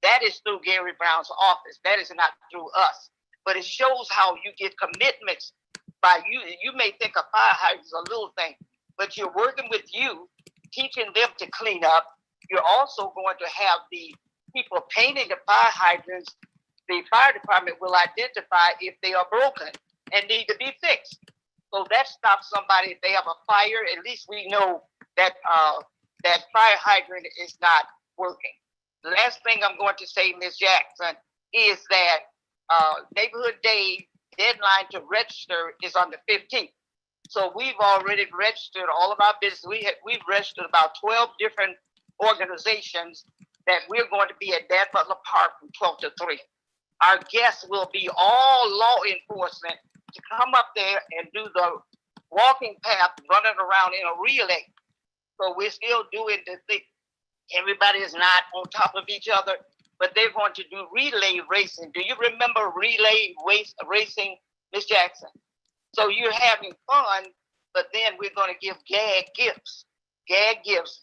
Speaker 13: That is through Gary Brown's office. That is not through us. But it shows how you get commitments by you. You may think a fire hydrant is a little thing, but you're working with you, teaching them to clean up. You're also going to have the people painting the fire hydrants. The fire department will identify if they are broken and need to be fixed. So that stops somebody. If they have a fire, at least we know that that fire hydrant is not working. The last thing I'm going to say, Ms. Jackson, is that Neighborhood Day deadline to register is on the 15th. So we've already registered all of our business. We've registered about 12 different organizations that we're going to be at Dad Butler Park from 12 to 3. Our guests will be all law enforcement to come up there and do the walking path, running around in a relay. So we're still doing the thing. Everybody is not on top of each other, but they're going to do relay racing. Do you remember relay racing, Ms. Jackson? So you're having fun, but then we're going to give gag gifts.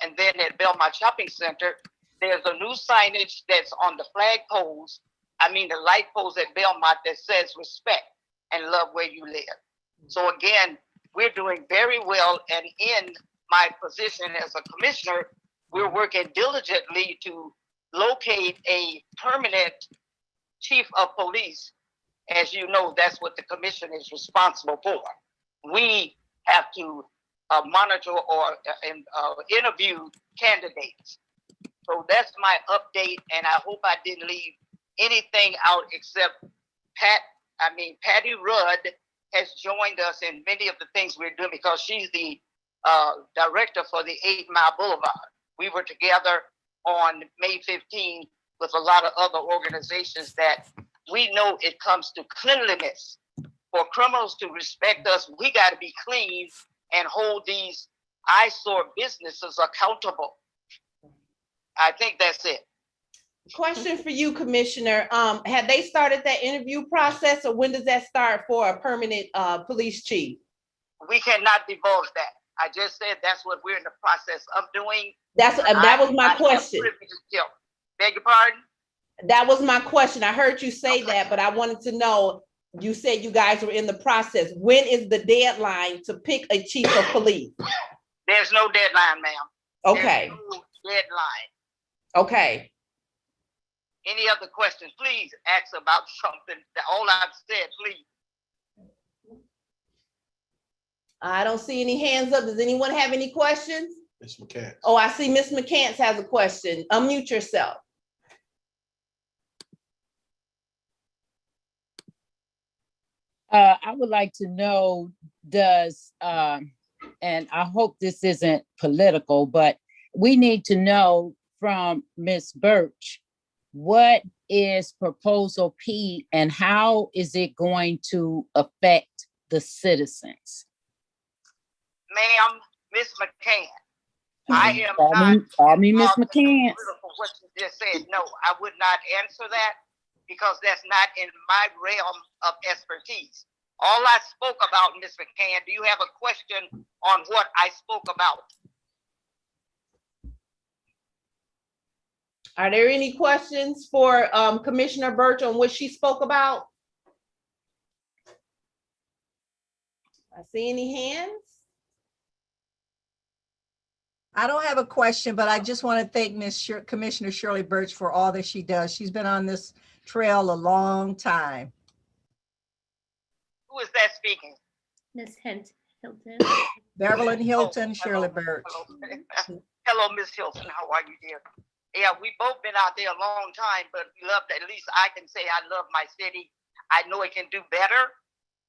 Speaker 13: And then at Belmont Shopping Center, there's a new signage that's on the flagpoles. The light poles at Belmont that says respect and love where you live. So again, we're doing very well. And in my position as a commissioner, we're working diligently to locate a permanent chief of police. As you know, that's what the commission is responsible for. We have to monitor or interview candidates. So that's my update, and I hope I didn't leave anything out except Patty Rudd has joined us in many of the things we're doing because she's the director for the 8 Mile Boulevard. We were together on May 15 with a lot of other organizations that we know it comes to cleanliness. For criminals to respect us, we got to be clean and hold these eyesore businesses accountable. I think that's it.
Speaker 11: Question for you, Commissioner. Have they started that interview process, or when does that start for a permanent police chief?
Speaker 13: We cannot divulge that. I just said that's what we're in the process of doing.
Speaker 11: That was my question.
Speaker 13: Beg your pardon?
Speaker 11: That was my question. I heard you say that, but I wanted to know, you said you guys were in the process. When is the deadline to pick a chief of police?
Speaker 13: There's no deadline, ma'am.
Speaker 11: Okay.
Speaker 13: There's no deadline.
Speaker 11: Okay.
Speaker 13: Any other questions? Please ask about something. All I've said, please.
Speaker 11: I don't see any hands up. Does anyone have any questions?
Speaker 2: Ms. McCants.
Speaker 11: Oh, I see Ms. McCants has a question. Unmute yourself.
Speaker 9: I would like to know, does, and I hope this isn't political, but we need to know from Ms. Birch, what is Proposal P and how is it going to affect the citizens?
Speaker 13: Ma'am, Ms. McCann, I am not
Speaker 9: Call me Ms.
Speaker 13: involved in
Speaker 9: McCants.
Speaker 13: political, what you just said. No, I would not answer that because that's not in my realm of expertise. All I spoke about, Ms. McCann, do you have a question on what I spoke about?
Speaker 11: Are there any questions for Commissioner Birch on what she spoke about? I see any hands?
Speaker 12: I don't have a question, but I just want to thank Commissioner Shirley Birch for all that she does. She's been on this trail a long time.
Speaker 13: Who is that speaking?
Speaker 8: Ms. Hilton.
Speaker 12: Beverly Hilton,
Speaker 13: Oh,
Speaker 12: Shirley
Speaker 13: hello,
Speaker 12: Birch.
Speaker 13: hello. Hello, Ms. Hilton. How are you, dear? Yeah, we've both been out there a long time, but we love that. At least I can say I love my city. I know it can do better.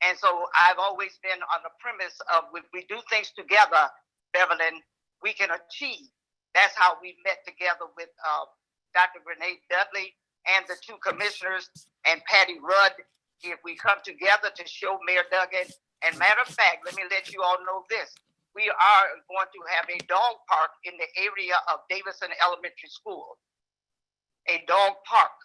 Speaker 13: And so I've always been on the premise of if we do things together, Beverly, we can achieve. That's how we met together with Dr. Renee Dudley and the two commissioners and Patty Rudd. If we come together to show Mayor Duggan, and matter of fact, let me let you all know this. We are going to have a dog park in the area of Davidson Elementary School. A dog park.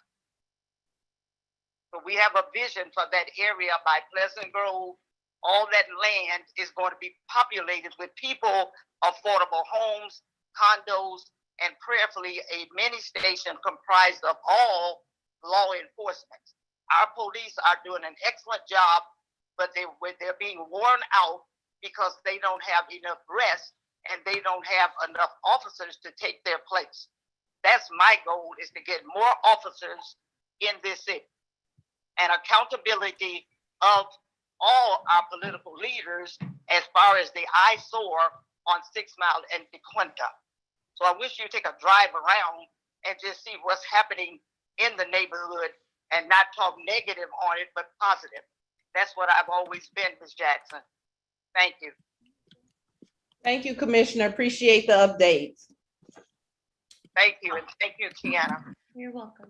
Speaker 13: So we have a vision for that area by Pleasant Grove. All that land is going to be populated with people, affordable homes, condos, and prayerfully a mini station comprised of all law enforcement. Our police are doing an excellent job, but they're being worn out because they don't have enough rest and they don't have enough officers to take their place. That's my goal, is to get more officers in this city and accountability of all our political leaders as far as the eyesore on 6 Mile and DeQuinta. So I wish you'd take a drive around and just see what's happening in the neighborhood and not talk negative on it, but positive. That's what I've always been, Ms. Jackson. Thank you.
Speaker 11: Thank you, Commissioner. Appreciate the updates.
Speaker 13: Thank you, and thank you, Tiana.
Speaker 8: You're welcome.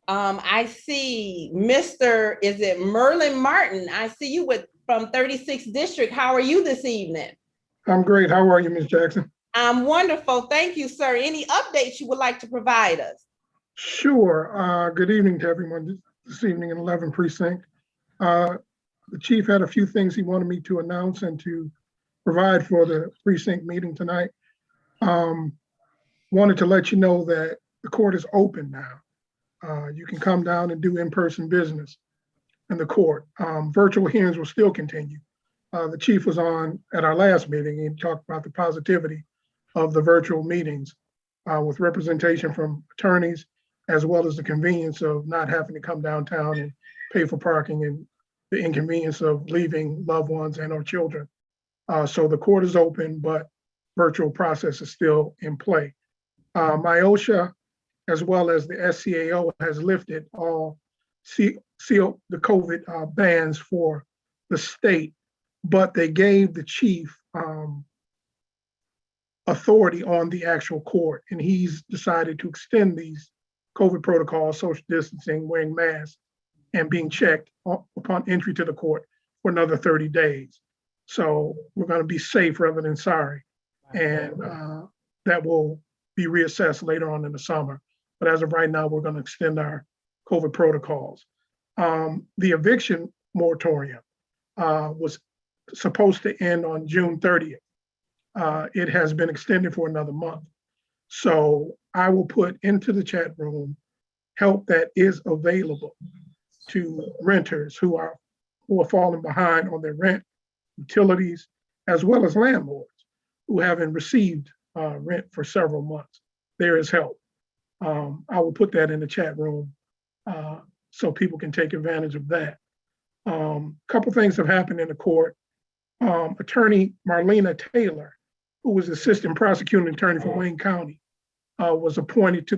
Speaker 11: I see Mr. Is it Merlin Martin? I see you from 36th District. How are you this evening?
Speaker 14: I'm great. How are you, Ms. Jackson?
Speaker 11: I'm wonderful. Thank you, sir. Any updates you would like to provide us?
Speaker 14: Sure. Good evening to everyone this evening in 11th Precinct. The chief had a few things he wanted me to announce and to provide for the precinct meeting tonight. Wanted to let you know that the court is open now. You can come down and do in-person business in the court. Virtual hearings will still continue. The chief was on at our last meeting and talked about the positivity of the virtual meetings with representation from attorneys, as well as the convenience of not having to come downtown and pay for parking and the inconvenience of leaving loved ones and or children. So the court is open, but virtual process is still in play. MIOSHA, as well as the SCAO, has lifted all the COVID bans for the state, but they gave the chief authority on the actual court, and he's decided to extend these COVID protocols, social distancing, wearing masks, and being checked upon entry to the court for another 30 days. So we're going to be safe rather than sorry, and that will be reassessed later on in the summer. But as of right now, we're going to extend our COVID protocols. The eviction moratorium was supposed to end on June 30th. It has been extended for another month. So I will put into the chat room help that is available to renters who are falling behind on their rent, utilities, as well as landlords who haven't received rent for several months. There is help. I will put that in the chat room so people can take advantage of that. A couple things have happened in the court. Attorney Marlena Taylor who was assistant prosecuting attorney for Wayne County, was appointed to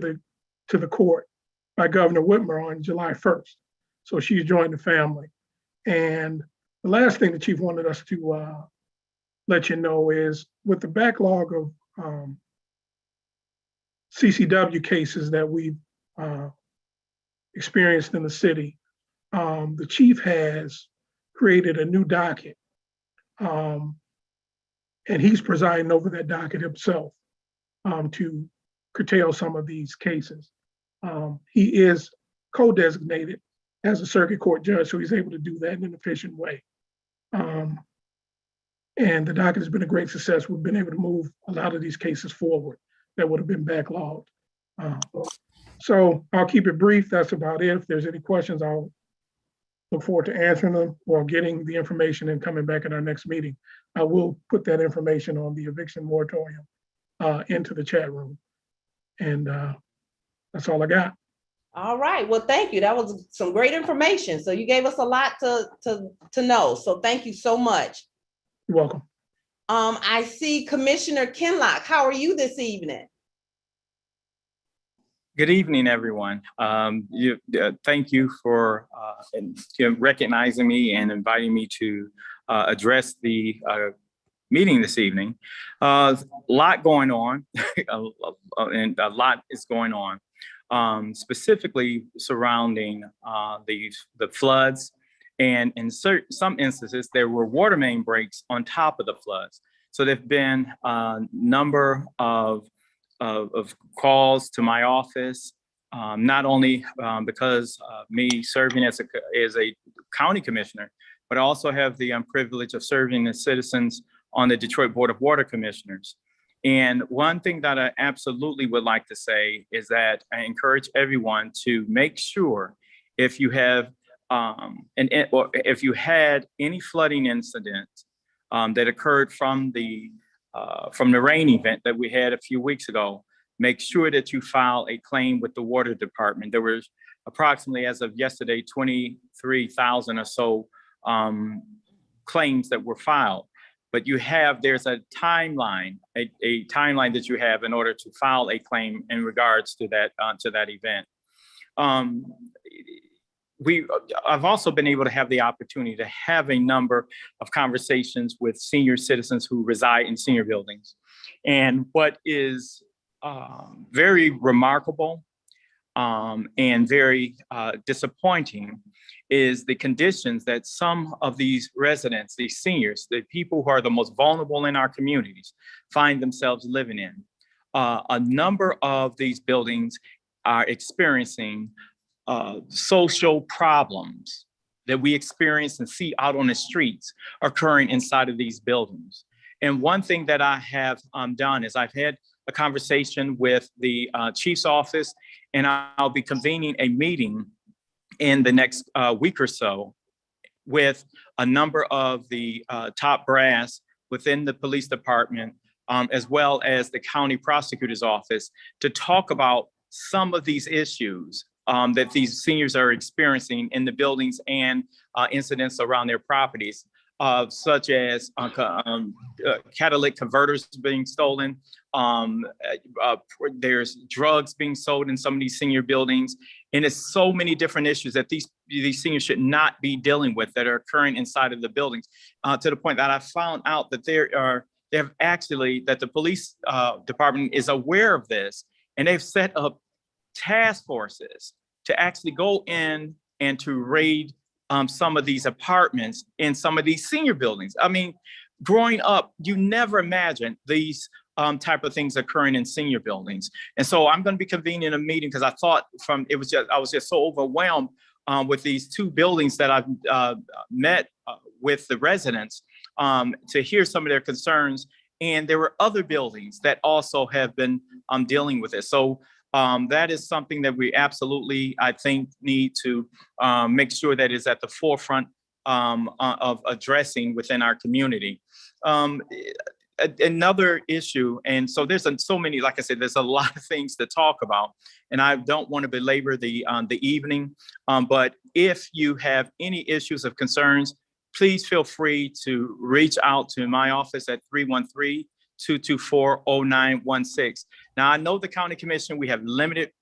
Speaker 14: the court by Governor Whitmer on July 1st. So she's joined the family. And the last thing the chief wanted us to let you know is with the backlog of CCW cases that we've experienced in the city, the chief has created a new docket, and he's presiding over that docket himself to curtail some of these cases. He is co-designated as a circuit court judge, so he's able to do that in an efficient way. And the docket has been a great success. We've been able to move a lot of these cases forward that would have been backlogged. So I'll keep it brief. That's about it. If there's any questions, I'll look forward to answering them or getting the information and coming back at our next meeting. I will put that information on the eviction moratorium into the chat room. And that's all I got.
Speaker 11: All right, well, thank you. That was some great information. So you gave us a lot to know. So thank you so much.
Speaker 14: You're welcome.
Speaker 11: I see Commissioner Kinlock. How are you this evening?
Speaker 15: Good evening, everyone. Thank you for recognizing me and inviting me to address the meeting this evening. A lot going on, and a lot is going on, specifically surrounding the floods. And in some instances, there were water main breaks on top of the floods. So there've been a number of calls to my office, not only because of me serving as a county commissioner, but I also have the privilege of serving as citizens on the Detroit Board of Water Commissioners. And one thing that I absolutely would like to say is that I encourage everyone to make sure if you have or if you had any flooding incident that occurred from the rain event that we had a few weeks ago, make sure that you file a claim with the water department. There was approximately, as of yesterday, 23,000 or so claims that were filed. But there's a timeline, a timeline that you have in order to file a claim in regards to that event. I've also been able to have the opportunity to have a number of conversations with senior citizens who reside in senior buildings. And what is very remarkable and very disappointing is the conditions that some of these residents, these seniors, the people who are the most vulnerable in our communities, find themselves living in. A number of these buildings are experiencing social problems that we experience and see out on the streets occurring inside of these buildings. And one thing that I have done is I've had a conversation with the chief's office, and I'll be convening a meeting in the next week or so with a number of the top brass within the police department, as well as the county prosecutor's office, to talk about some of these issues that these seniors are experiencing in the buildings and incidents around their properties, such as catalytic converters being stolen. There's drugs being sold in some of these senior buildings. And it's so many different issues that these seniors should not be dealing with that are occurring inside of the buildings, to the point that I found out that that the police department is aware of this, and they've set up task forces to actually go in and to raid some of these apartments in some of these senior buildings. I mean, growing up, you never imagined these type of things occurring in senior buildings. And so I'm going to be convening a meeting because I thought I was just so overwhelmed with these two buildings that I've met with the residents to hear some of their concerns. And there were other buildings that also have been dealing with it. So that is something that we absolutely, I think, need to make sure that is at the forefront of addressing within our community. Another issue, and so there's so many, like I said, there's a lot of things to talk about, and I don't want to belabor the evening, but if you have any issues of concerns, please feel free to reach out to my office at 224-0916. Now, I know the county commission, we have limited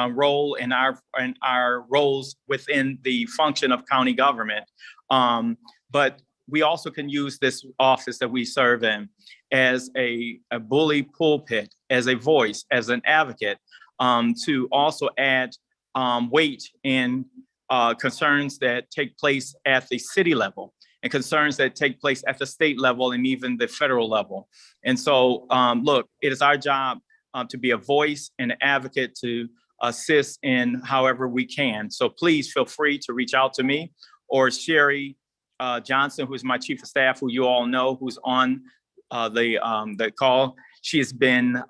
Speaker 15: role in our roles within the function of county government. But we also can use this office that we serve in as a bully pulpit, as a voice, as an advocate, to also add weight in concerns that take place at the city level and concerns that take place at the state level and even the federal level. And so, look, it is our job to be a voice and an advocate to assist in however we can. So please feel free to reach out to me or Sherry Johnson, who is my chief of staff, who you all know, who's on the call. She has been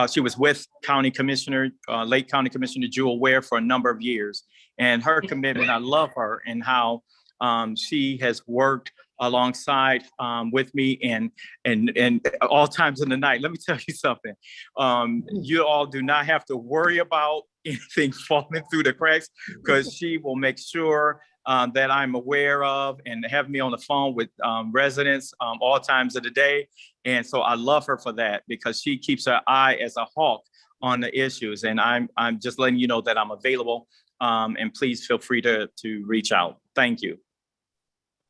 Speaker 15: she was with County Commissioner, late County Commissioner Jewel Ware for a number of years. And her commitment, I love her and how she has worked alongside with me and all times in the night. Let me tell you something. You all do not have to worry about anything falling through the cracks, because she will make sure that I'm aware of and have me on the phone with residents all times of the day. And so I love her for that, because she keeps her eye as a hawk on the issues. And I'm just letting you know that I'm available, and please feel free to reach out. Thank you.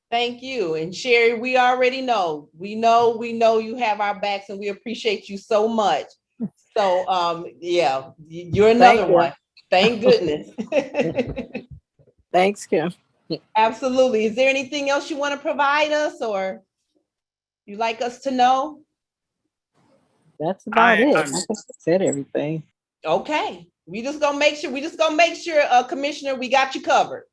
Speaker 11: Thank you. And Sherry, we already know, we know you have our backs, and we appreciate you so much. So yeah, you're another one. Thank goodness.
Speaker 16: Thanks, Kim.
Speaker 11: Absolutely. Is there anything else you want to provide us, or you'd like us to know?
Speaker 16: That's about it. I think I said everything.
Speaker 11: Okay. We just gonna make sure, Commissioner, we got you covered.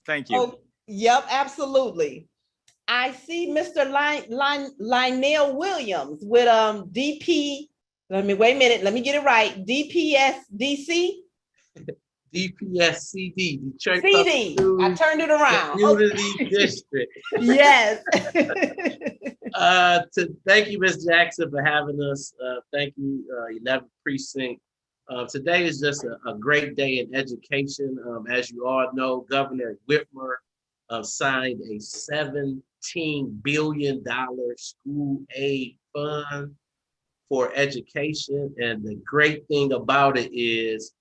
Speaker 15: Thank you.
Speaker 11: Oh, yep, absolutely. I see Mr. Lionel Williams with DP. Wait a minute. Let me get it right. DPSDC.
Speaker 17: DPSCD, Detroit
Speaker 11: CD. I turned it around.
Speaker 17: Community District.
Speaker 11: Yes.
Speaker 17: Thank you, Ms. Jackson, for having us. Thank you, 11th Precinct. Today is just a great day in education. As you all know, Governor Whitmer signed a $17 billion school aid fund for education. And the great thing about it is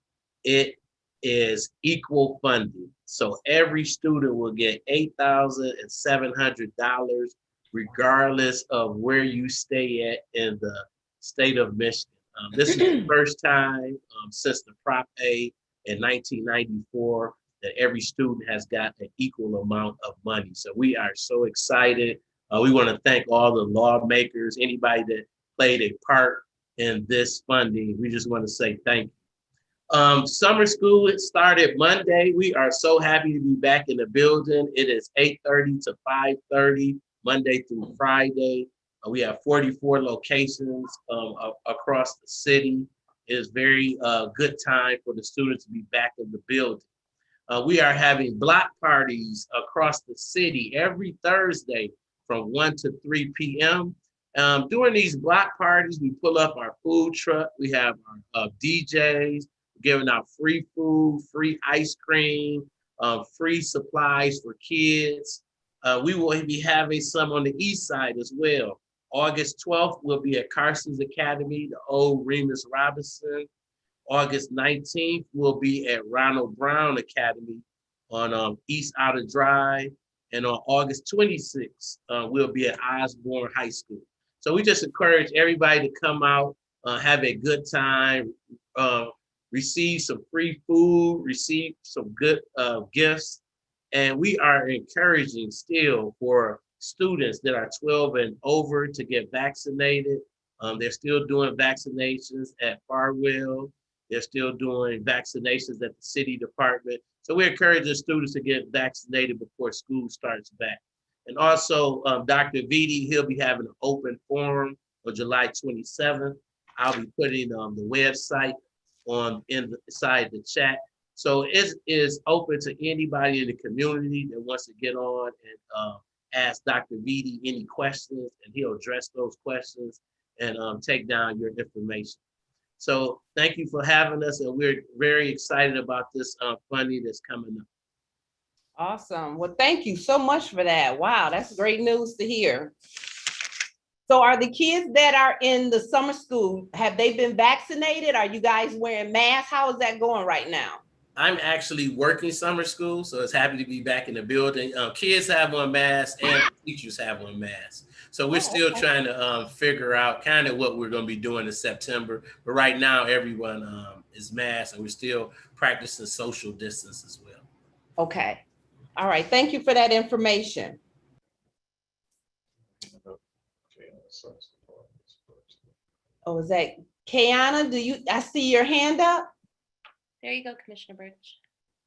Speaker 17: equal funding. So every student will get $8,700 regardless of where you stay at in the state of Michigan. This is the first time since the Prop A in 1994 that every student has got an equal amount of money. So we are so excited. We want to thank all the lawmakers, anybody that played a part in this funding. We just want to say thank you. Summer school, it started Monday. We are so happy to be back in the building. It is 8:30 to 5:30, Monday through Friday. We have 44 locations across the city. It is very good time for the students to be back in the building. We are having block parties across the city every Thursday from 1 to 3 p.m. During these block parties, we pull up our food truck. We have our DJs giving out free food, free ice cream, free supplies for kids. We will be having some on the east side as well. August 12th will be at Carson's Academy, the old Remus Robinson. August 19th will be at Ronald Brown Academy on East Outer Drive. And on August 26th, we'll be at Osborne High School. So we just encourage everybody to come out, have a good time, receive some free food, receive some good gifts. And we are encouraging still for students that are 12 and over to get vaccinated. They're still doing vaccinations at Farwell. They're still doing vaccinations at the city department. So we encourage the students to get vaccinated before school starts back. And also Dr. Vitti, he'll be having an open forum on July 27th. I'll be putting the website inside the chat. So it is open to anybody in the community that wants to get on and ask Dr. Vitti any questions, and he'll address those questions and take down your information. So thank you for having us, and we're very excited about this funding that's coming up.
Speaker 11: Awesome. Well, thank you so much for that. Wow, that's great news to hear. So are the kids that are in the summer school, have they been vaccinated? Are you guys wearing masks? How is that going right now?
Speaker 17: I'm actually working summer school, so it's happy to be back in the building. Kids have on masks and teachers have on masks. So we're still trying to figure out kind of what we're going to be doing in September. But right now, everyone is masked, and we're still practicing social distance as well.
Speaker 11: Okay. All right. Thank you for that information. Oh, is that Kiana? I see your hand up?
Speaker 8: There you go, Commissioner Birch.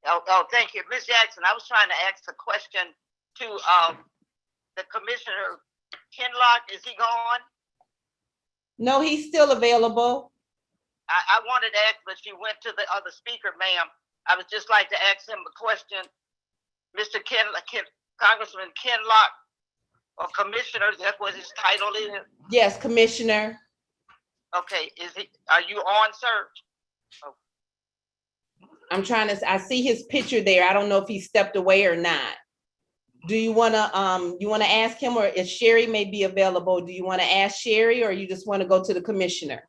Speaker 13: Oh, thank you. Ms. Jackson, I was trying to ask a question to the Commissioner Kinlock. Is he gone?
Speaker 11: No, he's still available.
Speaker 13: I wanted to ask, but you went to the other speaker, ma'am. I would just like to ask him a question. Mr. Congressman Kinlock, or Commissioner, that's what his title is?
Speaker 11: Yes, Commissioner.
Speaker 13: Okay, are you on, sir? Oh.
Speaker 11: I'm trying to, I see his picture there. I don't know if he stepped away or not. Do you wanna ask him, or if Sherry may be available, do you wanna ask Sherry, or you just wanna go to the Commissioner?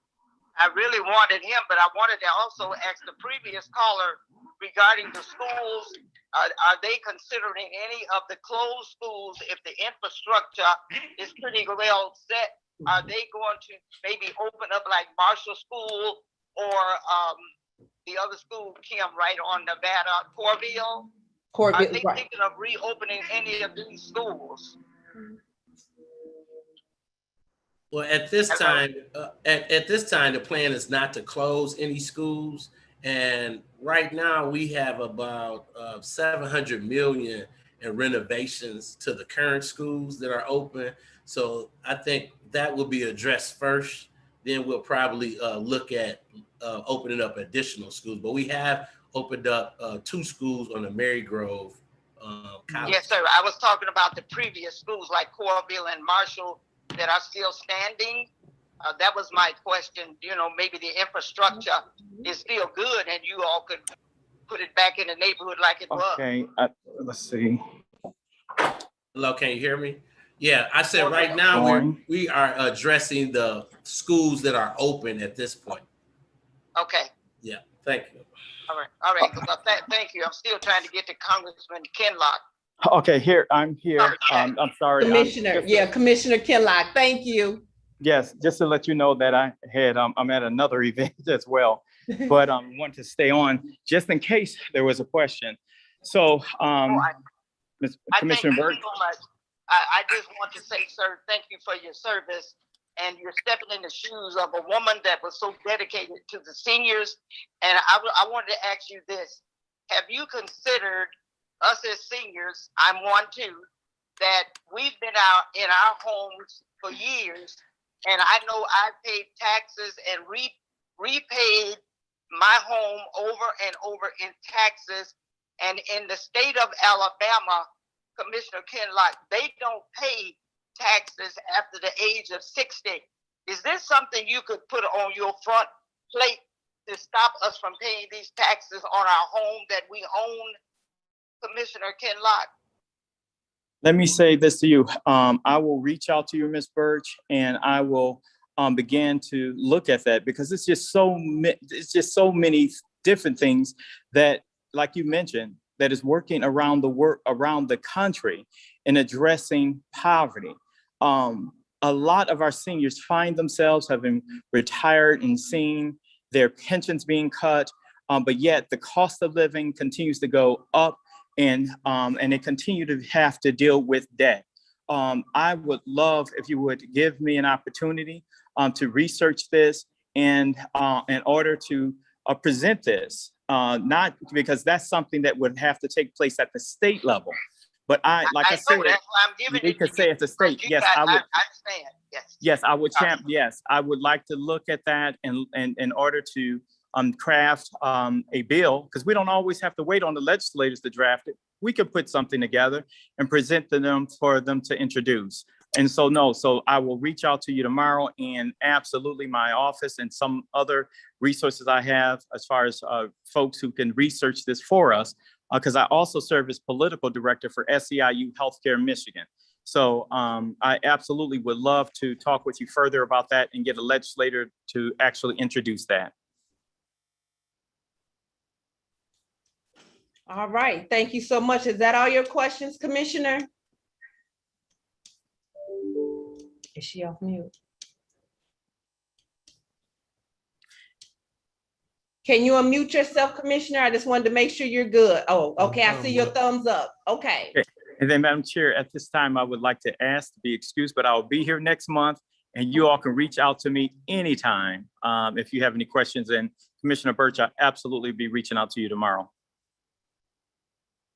Speaker 13: I really wanted him, but I wanted to also ask the previous caller regarding the schools. Are they considering any of the closed schools, if the infrastructure is pretty well set? Are they going to maybe open up like Marshall School or the other school, Kim, right on Nevada, Corville? Are they thinking of reopening any of these schools?
Speaker 17: Well, at this time, the plan is not to close any schools. And right now we have about 700 million in renovations to the current schools that are open. So I think that will be addressed first. Then we'll probably look at opening up additional schools. But we have opened up 2 schools on the Marygrove College.
Speaker 13: Yes, sir. I was talking about the previous schools like Corville and Marshall that are still standing. That was my question. You know, maybe the infrastructure is still good and you all could put it back in the neighborhood like it was.
Speaker 15: Okay, let's see.
Speaker 17: Hello, can you hear me? Yeah, I said right now we are addressing the schools that are open at this point.
Speaker 13: Okay.
Speaker 17: Yeah, thank you.
Speaker 13: All right. Well, thank you. I'm still trying to get to Congressman Kinlock.
Speaker 15: Okay, I'm here. I'm sorry.
Speaker 11: Commissioner, Commissioner Kinlock, thank you.
Speaker 15: Yes, just to let you know that I'm at another event as well, but wanted to stay on just in case there was a question. So, Commissioner Birch.
Speaker 13: So much. I just want to say, sir, thank you for your service, and you're stepping in the shoes of a woman that was so dedicated to the seniors. And I wanted to ask you this: have you considered us as seniors? I'm one too. That we've been out in our homes for years, and I know I've paid taxes and repaid my home over and over in taxes. And in the state of Alabama, Commissioner Kinlock, they don't pay taxes after the age of 60. Is this something you could put on your front plate to stop us from paying these taxes on our home that we own, Commissioner Kinlock?
Speaker 15: Let me say this to you. I will reach out to you, Ms. Birch, and I will begin to look at that, because it's just so many different things that, like you mentioned, that is working around the country in addressing poverty. A lot of our seniors find themselves having retired and seeing their pensions being cut, but yet the cost of living continues to go up, and they continue to have to deal with debt. I would love if you would give me an opportunity to research this and in order to present this, not because that's something that would have to take place at the state level. But I said, we could say at the state, yes, I would. I
Speaker 13: understand. Yes.
Speaker 15: Yes, I would yes, I would like to look at that and in order to craft a bill, because we don't always have to wait on the legislators to draft it. We could put something together and present to them for them to introduce. And so I will reach out to you tomorrow, and absolutely my office and some other resources I have as far as folks who can research this for us because I also serve as political director for SEIU Healthcare Michigan. So I absolutely would love to talk with you further about that and get a legislator to actually introduce that.
Speaker 11: All right, thank you so much. Is that all your questions, Commissioner? Is she off mute? Can you unmute yourself, Commissioner? I just wanted to make sure you're good. Oh, okay, I see your thumbs up. Okay.
Speaker 15: Okay. And then, Madam Chair, at this time, I would like to ask to be excused, but I will be here next month and you all can reach out to me anytime if you have any questions. And Commissioner Birch, I'll absolutely be reaching out to you tomorrow.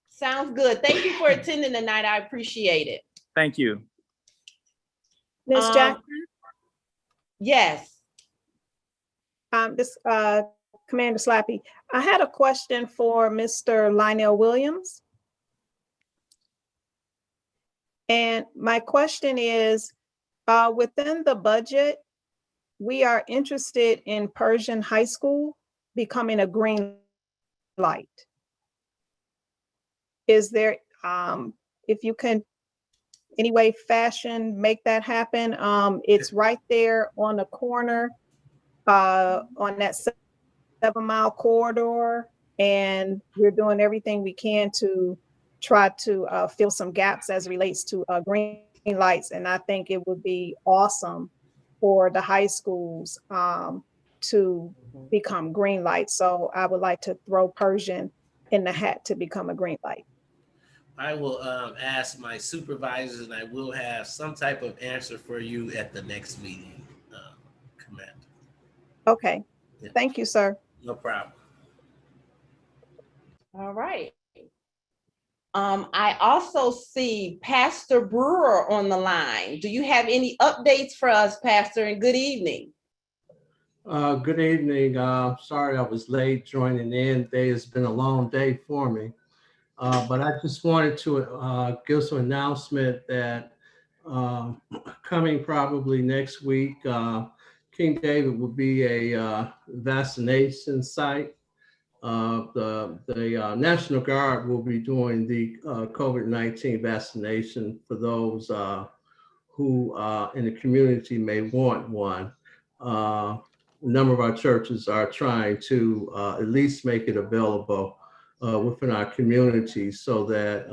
Speaker 11: Sounds good. Thank you for attending tonight. I appreciate it.
Speaker 15: Thank you.
Speaker 10: Ms. Jackson?
Speaker 11: Yes.
Speaker 10: Commander Slappy, I had a question for Mr. Lionel Williams. And my question is, within the budget, we are interested in Persian High School becoming a green light. Is there, if you can, any way, fashion, make that happen? It's right there on the corner, on that 7-mile corridor, and we're doing everything we can to try to fill some gaps as it relates to green lights. And I think it would be awesome for the high schools to become green lights. So I would like to throw Persian in the hat to become a green light.
Speaker 17: I will ask my supervisors, and I will have some type of answer for you at the next meeting, Commander.
Speaker 10: Okay,
Speaker 17: Yeah.
Speaker 10: Thank you, sir.
Speaker 17: No problem.
Speaker 11: All right. I also see Pastor Brewer on the line. Do you have any updates for us, Pastor? And good evening.
Speaker 18: Good evening. Sorry I was late joining in. Today has been a long day for me. But I just wanted to give some announcement that coming probably next week, King David will be a vaccination site. The National Guard will be doing the COVID-19 vaccination for those who in the community may want one. A number of our churches are trying to at least make it available within our community, so that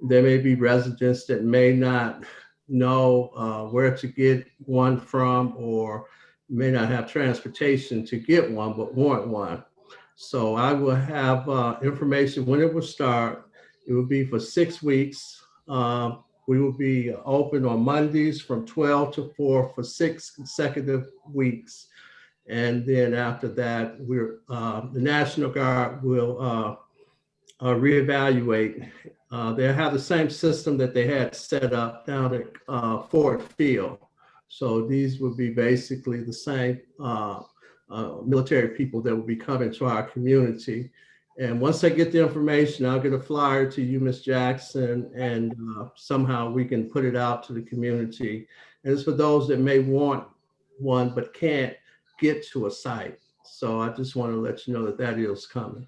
Speaker 18: there may be residents that may not know where to get one from, or may not have transportation to get one but want one. So I will have information when it will start. It will be for 6 weeks. We will be open on Mondays from 12 to 4 for 6 consecutive weeks. And then after that, the National Guard will reevaluate. They'll have the same system that they had set up down at Ford Field. So these will be basically the same military people that will be coming to our community. And once I get the information, I'll get a flyer to you, Ms. Jackson, and somehow we can put it out to the community. And it's for those that may want one but can't get to a site. So I just want to let you know that that is coming.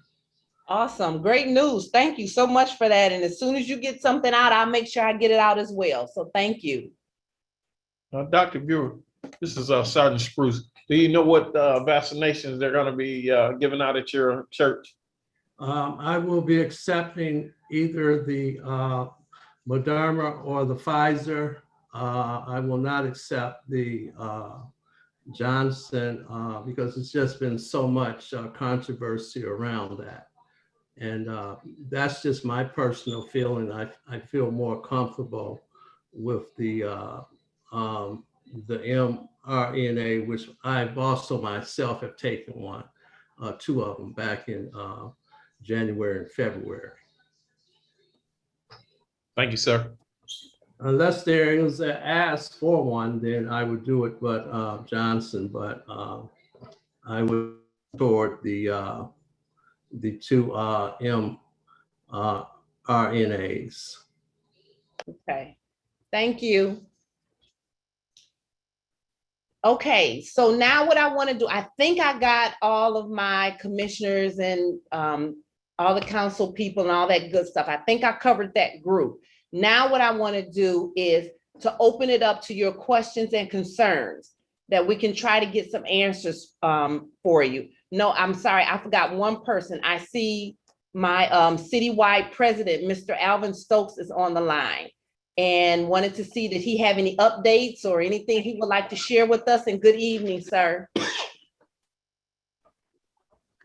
Speaker 11: Awesome. Great news. Thank you so much for that. And as soon as you get something out, I'll make sure I get it out as well. So thank you.
Speaker 2: Dr. Brewer, this is Sergeant Spruce. Do you know what vaccinations they're going to be giving out at your church?
Speaker 18: I will be accepting either the Moderna or the Pfizer. I will not accept the Johnson because it's just been so much controversy around that. And that's just my personal feeling. I feel more comfortable with the mRNA, which I've also myself have taken one, 2 of them back in January and February.
Speaker 2: Thank you, sir.
Speaker 18: Unless there is an ask for one, then I would do it, but Johnson, but I would toward the 2 mRNAs.
Speaker 11: Okay, thank you. Okay, so now what I want to do, I think I got all of my commissioners and all the council people and all that good stuff. I think I covered that group. Now what I want to do is to open it up to your questions and concerns that we can try to get some answers for you. No, I'm sorry, I forgot one person. I see my citywide president, Mr. Alvin Stokes, is on the line and wanted to see, did he have any updates or anything he would like to share with us? And good evening, sir.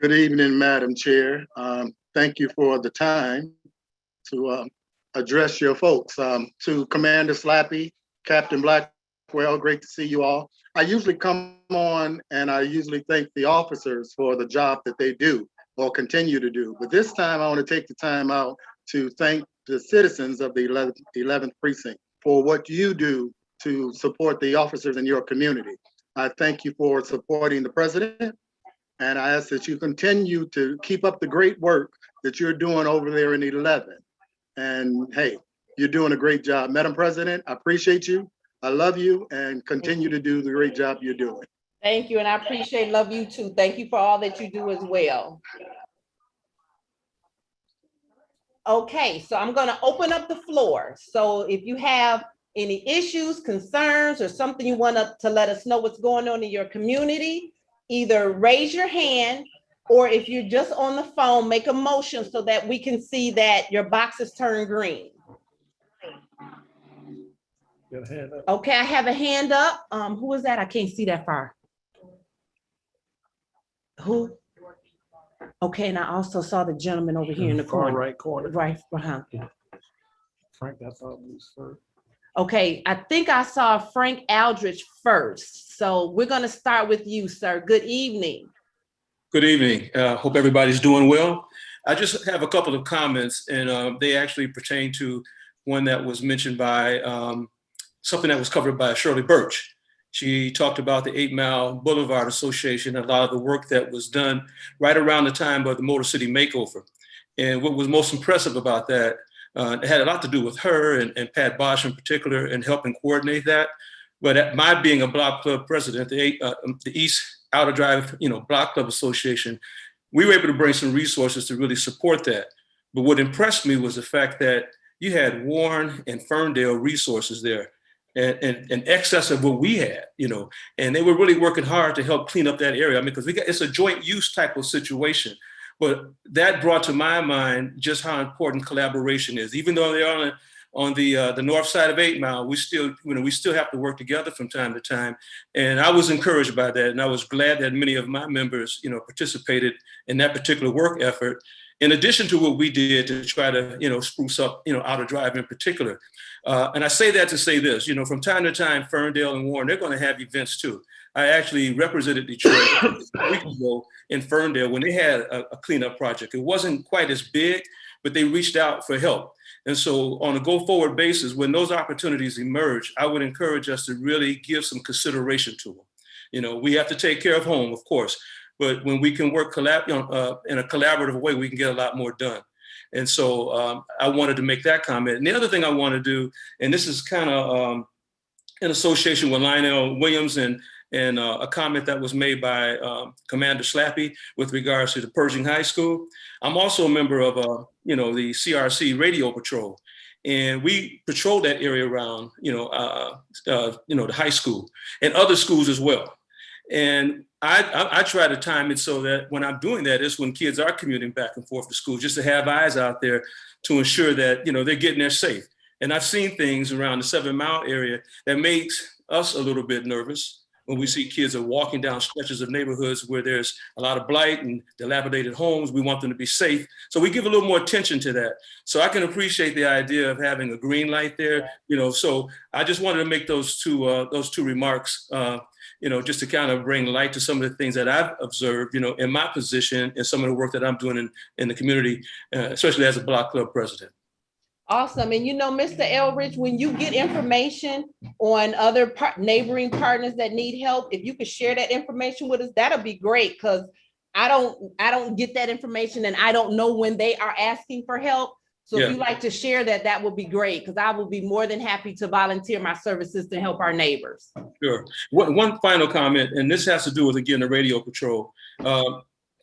Speaker 19: Good evening, Madam Chair. Thank you for the time to address your folks. To Commander Slappy, Captain Blackwell, great to see you all. I usually come on and I usually thank the officers for the job that they do or continue to do. But this time I want to take the time out to thank the citizens of the 11th Precinct for what you do to support the officers in your community. I thank you for supporting the president, and I ask that you continue to keep up the great work that you're doing over there in 11. And hey, you're doing a great job. Madam President, I appreciate you. I love you and continue to do the great job you're doing.
Speaker 11: Thank you, and I appreciate, love you too. Thank you for all that you do as well. Okay, so I'm gonna open up the floor. So if you have any issues, concerns, or something you want to let us know what's going on in your community, either raise your hand, or if you're just on the phone, make a motion so that we can see that your box is turned green. Okay, I have a hand up. Who is that? I can't see that far. Who? Okay, and I also saw the gentleman over here in the corner.
Speaker 20: Right corner.
Speaker 11: Right behind.
Speaker 20: Frank, I thought was first.
Speaker 11: Okay, I think I saw Frank Aldrich first. So we're gonna start with you, sir. Good evening.
Speaker 21: Good evening. Hope everybody's doing well. I just have a couple of comments, and they actually pertain to one that was mentioned by something that was covered by Shirley Birch. She talked about the 8 Mile Boulevard Association, a lot of the work that was done right around the time of the Motor City Makeover. And what was most impressive about that, it had a lot to do with her and Pat Bosch in particular and helping coordinate that. But at my being a block club president, the East Outer Drive, Block Club Association, we were able to bring some resources to really support that. But what impressed me was the fact that you had Warren and Ferndale resources there, and excess of what we had, and they were really working hard to help clean up that area. I mean, because it's a joint use type of situation. But that brought to my mind just how important collaboration is. Even though they're on the north side of 8 Mile, we still have to work together from time to time. And I was encouraged by that, and I was glad that many of my members, participated in that particular work effort. In addition to what we did to try to, spruce up, Outer Drive in particular. And I say that to say this, from time to time, Ferndale and Warren, they're going to have events too. I actually represented Detroit a week ago in Ferndale when they had a cleanup project. It wasn't quite as big, but they reached out for help. And so on a go-forward basis, when those opportunities emerge, I would encourage us to really give some consideration to them. We have to take care of home, of course, but when we can work in a collaborative way, we can get a lot more done. And so I wanted to make that comment. And the other thing I want to do, and this is kind of in association with Lionel Williams and a comment that was made by Commander Slappy with regards to the Pershing High School. I'm also a member of the CRC Radio Patrol, and we patrol that area around the high school and other schools as well. And I try to time it so that when I'm doing that is when kids are commuting back and forth to school, just to have eyes out there to ensure that they're getting there safe. And I've seen things around the 7 Mile area that makes us a little bit nervous when we see kids are walking down stretches of neighborhoods where there's a lot of blight and dilapidated homes. We want them to be safe. So we give a little more attention to that. So I can appreciate the idea of having a green light there, so I just wanted to make those two remarks, just to kind of bring light to some of the things that I've observed, in my position and some of the work that I'm doing in the community, especially as a block club president.
Speaker 11: Awesome. And Mr. Elrich, when you get information on other neighboring partners that need help, if you could share that information with us, that'll be great, because I don't get that information and I don't know when they are asking for help. So if you'd like to share that, that would be great, because I will be more than happy to volunteer my services to help our neighbors.
Speaker 21: Sure. One final comment, and this has to do with, again, the radio patrol.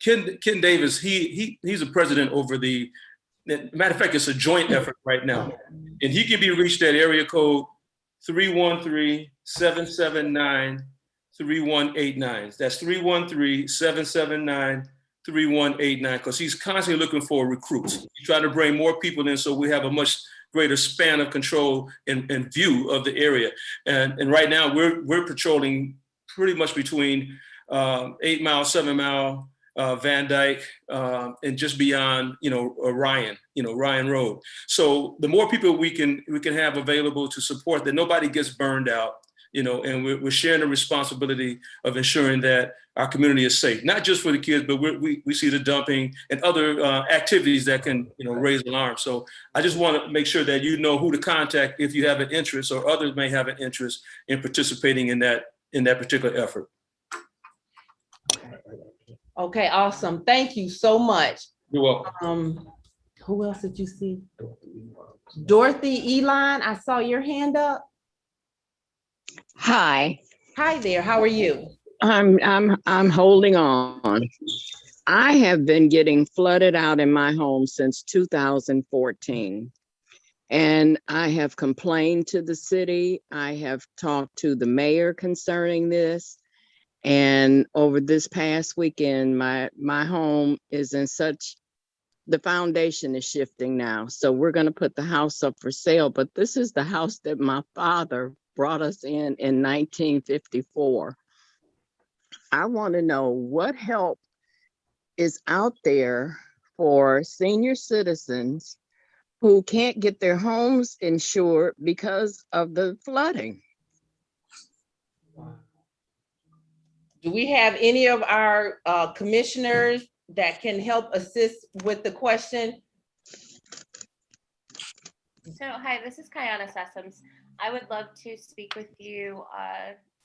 Speaker 21: Ken Davis, he's a president over the, matter of fact, it's a joint effort right now. And he can be reached at area code 313-779-3189. That's 313-779-3189, because he's constantly looking for recruits. He's trying to bring more people in so we have a much greater span of control and view of the area. And right now we're patrolling pretty much between 8 Mile, 7 Mile, Van Dyke, and just beyond, Ryan Road. So the more people we can have available to support, that nobody gets burned out, and we're sharing the responsibility of ensuring that our community is safe, not just for the kids, but we see the dumping and other activities that can, raise alarm. So I just want to make sure that you know who to contact if you have an interest, or others may have an interest in participating in that particular effort.
Speaker 11: Okay, awesome. Thank you so much.
Speaker 21: You're welcome.
Speaker 11: Who else did you see? Dorothy Elon, I saw your hand up.
Speaker 3: Hi,
Speaker 11: Hi there, how are you?
Speaker 3: I'm holding on. I have been getting flooded out in my home since 2014. And I have complained to the city. I have talked to the mayor concerning this. And over this past weekend, my home is in the foundation is shifting now. So we're going to put the house up for sale. But this is the house that my father brought us in 1954. I want to know what help is out there for senior citizens who can't get their homes insured because of the flooding.
Speaker 11: Do we have any of our commissioners that can help assist with the question?
Speaker 8: So, hi, this is Kayana Sessoms. I would love to speak with you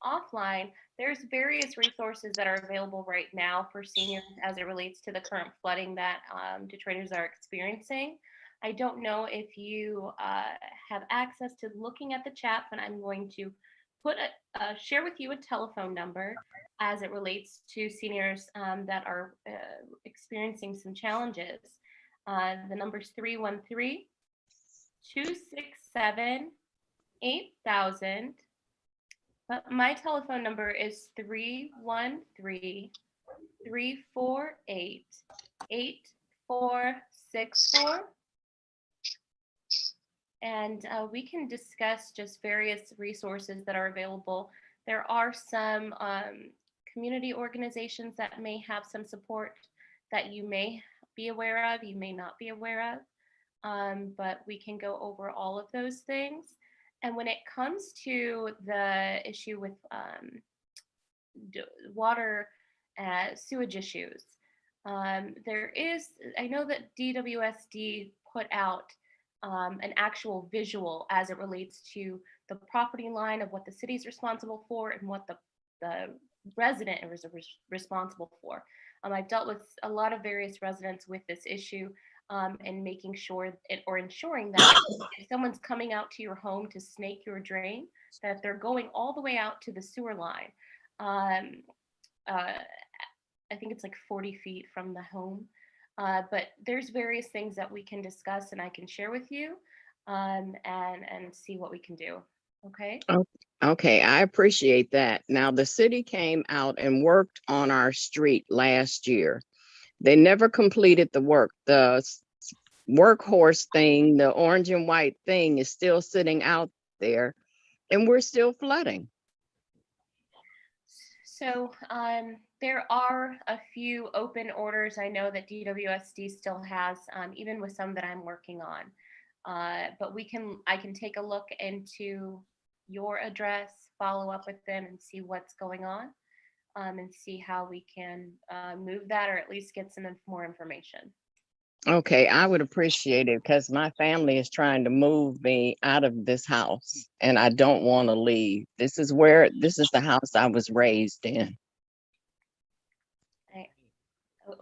Speaker 8: offline. There's various resources that are available right now for seniors as it relates to the current flooding that Detroiters are experiencing. I don't know if you have access to looking at the chat, but I'm going to share with you a telephone number as it relates to seniors that are experiencing some challenges. The number is 313-267-8000. But my telephone number is 313-348-8464. And we can discuss just various resources that are available. There are some community organizations that may have some support that you may be aware of, you may not be aware of, but we can go over all of those things. And when it comes to the issue with water, sewage issues, I know that DWSD put out an actual visual as it relates to the property line of what the city is responsible for and what the resident is responsible for. I've dealt with a lot of various residents with this issue and making sure or ensuring that if someone's coming out to your home to snake your drain, that they're going all the way out to the sewer line. I think it's like 40 feet from the home. But there's various things that we can discuss and I can share with you and see what we can do. Okay.
Speaker 3: Okay, I appreciate that. Now, the city came out and worked on our street last year. They never completed the work. The workhorse thing, the orange and white thing is still sitting out there and we're still flooding.
Speaker 8: So there are a few open orders I know that DWSD still has, even with some that I'm working on. But I can take a look into your address, follow up with them and see what's going on and see how we can move that or at least get some more information.
Speaker 3: Okay, I would appreciate it because my family is trying to move me out of this house and I don't want to leave. This is the house I was raised in.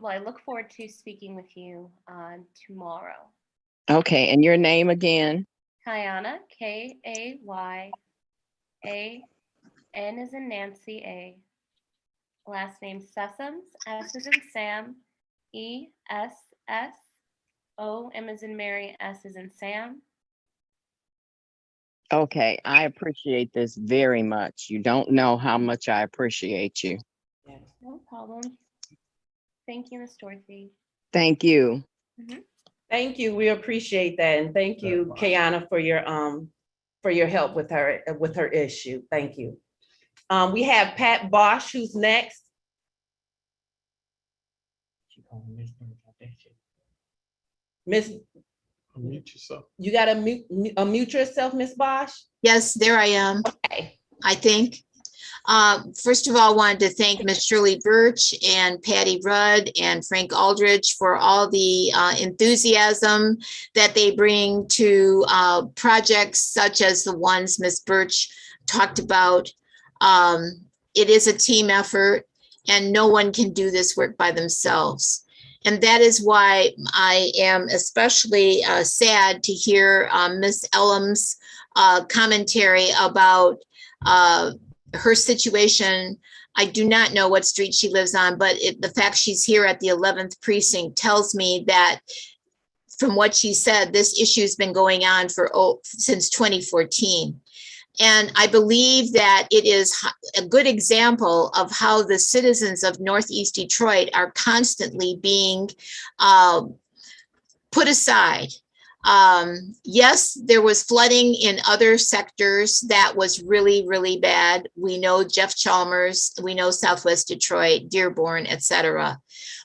Speaker 8: Well, I look forward to speaking with you tomorrow.
Speaker 3: Okay, and your name again?
Speaker 8: Kayana, Kayana, N as in Nancy, A. last name Sessoms, S as in Sam, E-S-S, O, M as in Mary, S as in Sam.
Speaker 3: Okay, I appreciate this very much. You don't know how much I appreciate you.
Speaker 8: No problem. Thank you, Ms. Dorothy.
Speaker 3: Thank you.
Speaker 11: Thank you. We appreciate that. And thank you, Kiana, for your help with her issue. Thank you. We have Pat Bosch, who's next. Miss,
Speaker 2: Unmute yourself.
Speaker 11: you gotta unmute yourself, Miss Bosch.
Speaker 4: Yes, there I am.
Speaker 11: Okay.
Speaker 4: I think. First of all, I wanted to thank Ms. Shirley Birch and Patty Rudd and Frank Aldridge for all the enthusiasm that they bring to projects such as the ones Ms. Birch talked about. It is a team effort and no one can do this work by themselves. And that is why I am especially sad to hear Ms. Ellam's commentary about her situation. I do not know what street she lives on, but the fact she's here at the 11th Precinct tells me that from what she said, this issue has been going on since 2014. And I believe that it is a good example of how the citizens of Northeast Detroit are constantly being put aside. Yes, there was flooding in other sectors that was really, really bad. We know Jeff Chalmers, we know Southwest Detroit, Dearborn, etc.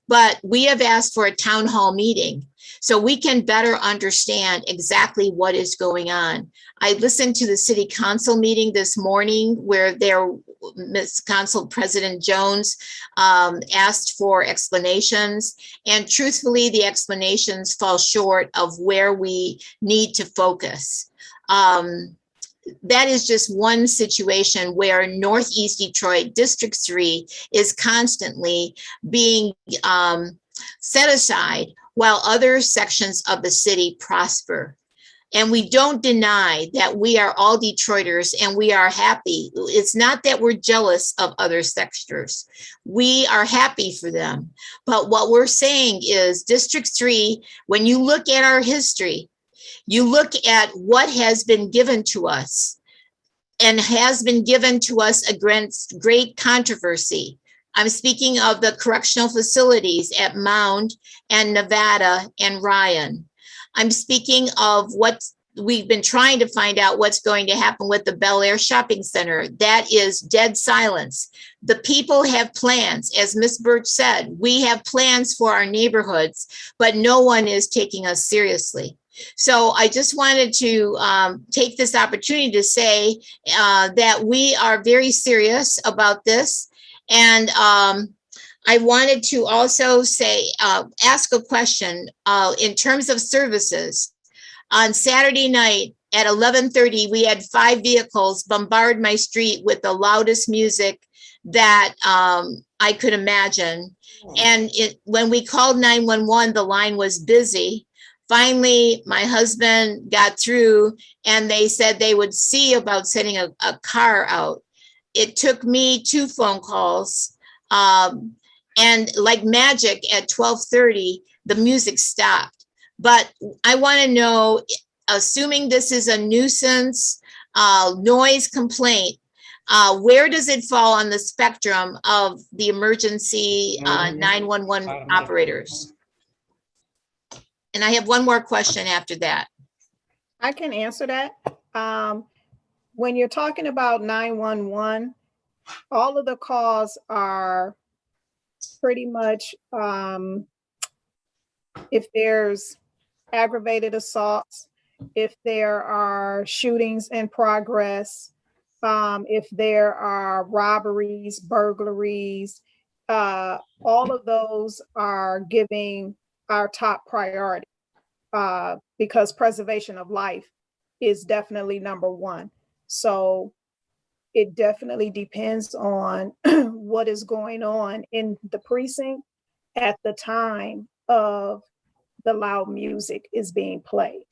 Speaker 4: But we have asked for a town hall meeting so we can better understand exactly what is going on. I listened to the city council meeting this morning where Ms. Council President Jones asked for explanations, and truthfully, the explanations fall short of where we need to focus. That is just one situation where Northeast Detroit District 3 is constantly being set aside while other sections of the city prosper. And we don't deny that we are all Detroiters and we are happy. It's not that we're jealous of other sectors. We are happy for them. But what we're saying is District 3, when you look at our history, you look at what has been given to us and has been given to us against great controversy. I'm speaking of the correctional facilities at Mound and Nevada and Ryan. I'm speaking of what we've been trying to find out what's going to happen with the Bel Air Shopping Center. That is dead silence. The people have plans. As Ms. Birch said, we have plans for our neighborhoods, but no one is taking us seriously. So I just wanted to take this opportunity to say that we are very serious about this. And I wanted to also say, ask a question in terms of services. On Saturday night at 11:30, we had 5 vehicles bombard my street with the loudest music that I could imagine. And when we called 911, the line was busy. Finally, my husband got through and they said they would see about sending a car out. It took me 2 phone calls. And like magic at 12:30, the music stopped. But I want to know, assuming this is a nuisance noise complaint, where does it fall on the spectrum of the emergency 911 operators? And I have one more question after that.
Speaker 10: I can answer that. When you're talking about 911, all of the calls are pretty much if there's aggravated assaults, if there are shootings in progress, if there are robberies, burglaries, all of those are giving our top priority because preservation of life is definitely number one. So it definitely depends on what is going on in the precinct at the time of the loud music is being played.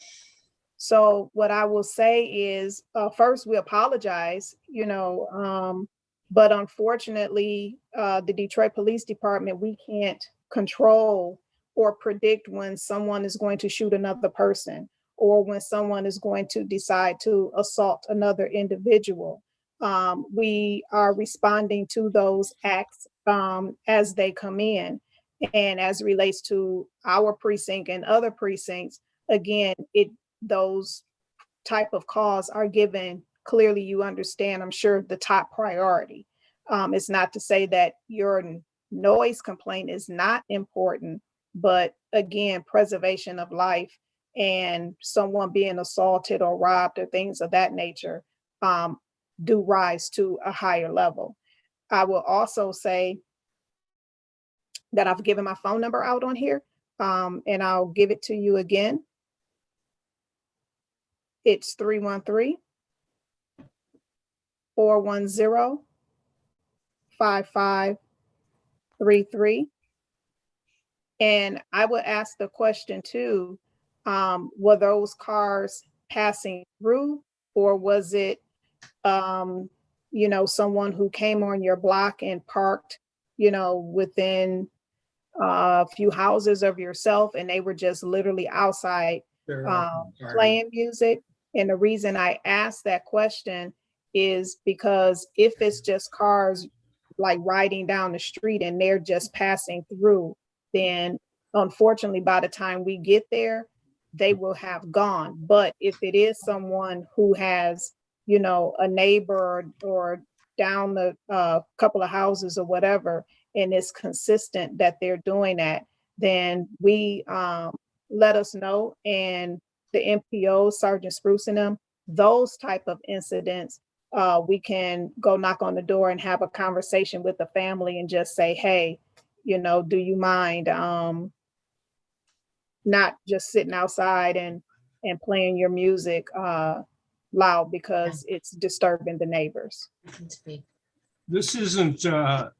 Speaker 10: So what I will say is, first, we apologize. But unfortunately, the Detroit Police Department, we can't control or predict when someone is going to shoot another person or when someone is going to decide to assault another individual. We are responding to those acts as they come in. And as it relates to our precinct and other precincts, again, those type of calls are given, clearly you understand, I'm sure, the top priority. It's not to say that your noise complaint is not important, but again, preservation of life and someone being assaulted or robbed or things of that nature do rise to a higher level. I will also say that I've given my phone number out on here, and I'll give it to you again. It's 313-410-5533. And I would ask the question too, were those cars passing through, or was it, someone who came on your block and parked, within a few houses of yourself, and they were just literally outside playing music? And the reason I asked that question is because if it's just cars like riding down the street and they're just passing through, then unfortunately, by the time we get there, they will have gone. But if it is someone who has, a neighbor or down the couple of houses or whatever, and it's consistent that they're doing that, then we let us know. And the MPO, Sergeant Spruce and them, those type of incidents, we can go knock on the door and have a conversation with the family and just say, hey, do you mind not just sitting outside and playing your music loud because it's disturbing the neighbors?
Speaker 5: This isn't the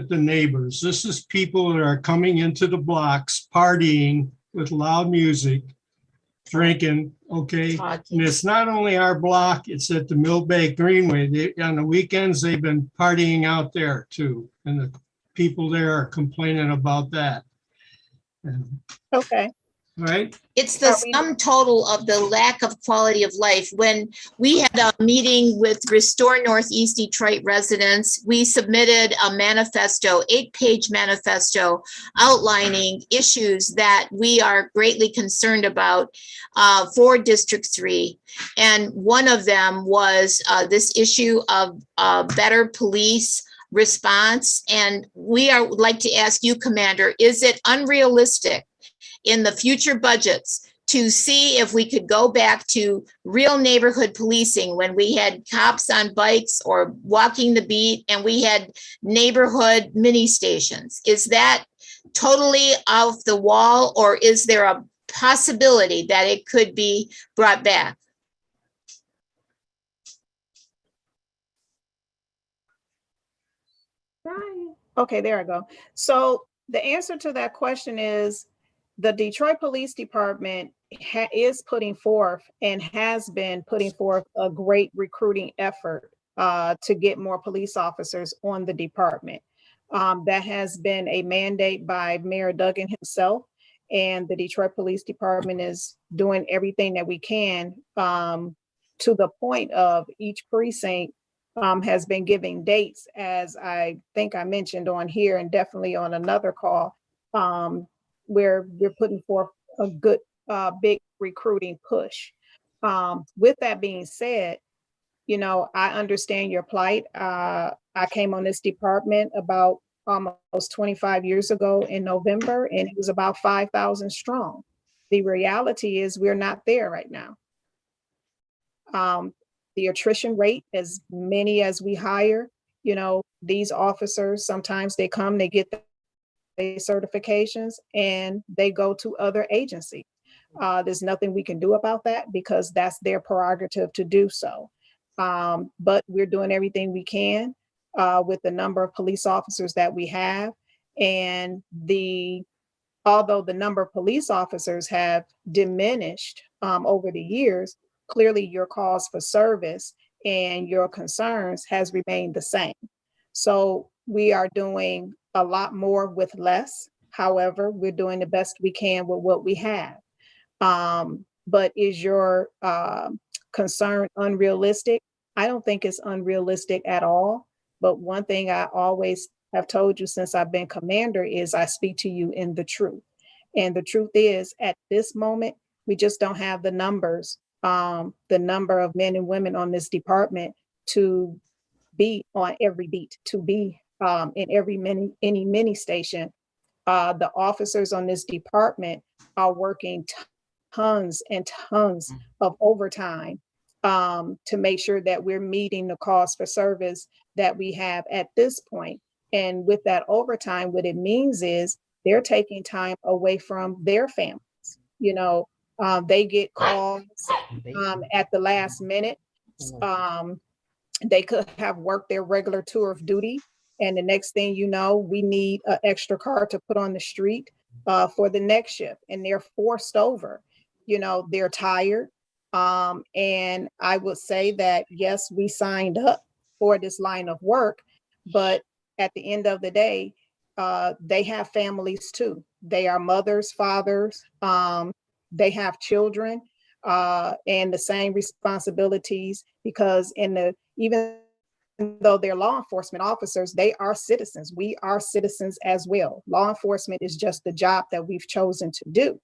Speaker 5: neighbors. This is people that are coming into the blocks, partying with loud music, drinking, okay? And it's not only our block, it's at the Millbank Greenway. On the weekends, they've been partying out there too. And the people there are complaining about that.
Speaker 10: Okay.
Speaker 5: Right?
Speaker 4: It's the sum total of the lack of quality of life. When we had a meeting with Restore Northeast Detroit residents, we submitted a manifesto, 8-page manifesto outlining issues that we are greatly concerned about for District 3. And one of them was this issue of better police response. And we would like to ask you, Commander, is it unrealistic in the future budgets to see if we could go back to real neighborhood policing when we had cops on bikes or walking the beat and we had neighborhood mini stations? Is that totally off the wall, or is there a possibility that it could be brought back?
Speaker 10: Okay, there I go. So the answer to that question is the Detroit Police Department is putting forth and has been putting forth a great recruiting effort to get more police officers on the department. That has been a mandate by Mayor Duggan himself, and the Detroit Police Department is doing everything that we can to the point of each precinct has been giving dates, as I think I mentioned on here and definitely on another call, where we're putting forth a good big recruiting push. With that being said, I understand your plight. I came on this department about almost 25 years ago in November, and it was about 5,000 strong. The reality is we're not there right now. The attrition rate, as many as we hire, these officers, sometimes they come, they get their certifications and they go to other agencies. There's nothing we can do about that because that's their prerogative to do so. But we're doing everything we can with the number of police officers that we have. And although the number of police officers have diminished over the years, clearly your calls for service and your concerns has remained the same. So we are doing a lot more with less. However, we're doing the best we can with what we have. But is your concern unrealistic? I don't think it's unrealistic at all. But one thing I always have told you since I've been commander is I speak to you in the truth. And the truth is, at this moment, we just don't have the numbers, the number of men and women on this department to be on every beat, to be in any mini station. The officers on this department are working tons and tons of overtime to make sure that we're meeting the cost for service that we have at this point. And with that overtime, what it means is they're taking time away from their families. You know, they get calls at the last minute. They could have worked their regular tour of duty, and the next thing you know, we need an extra car to put on the street for the next shift, and they're forced over. You know, they're tired. And I would say that, yes, we signed up for this line of work, but at the end of the day, they have families too. They are mothers, fathers, they have children, and the same responsibilities, because even though they're law enforcement officers, they are citizens. We are citizens as well. Law enforcement is just the job that we've chosen to do.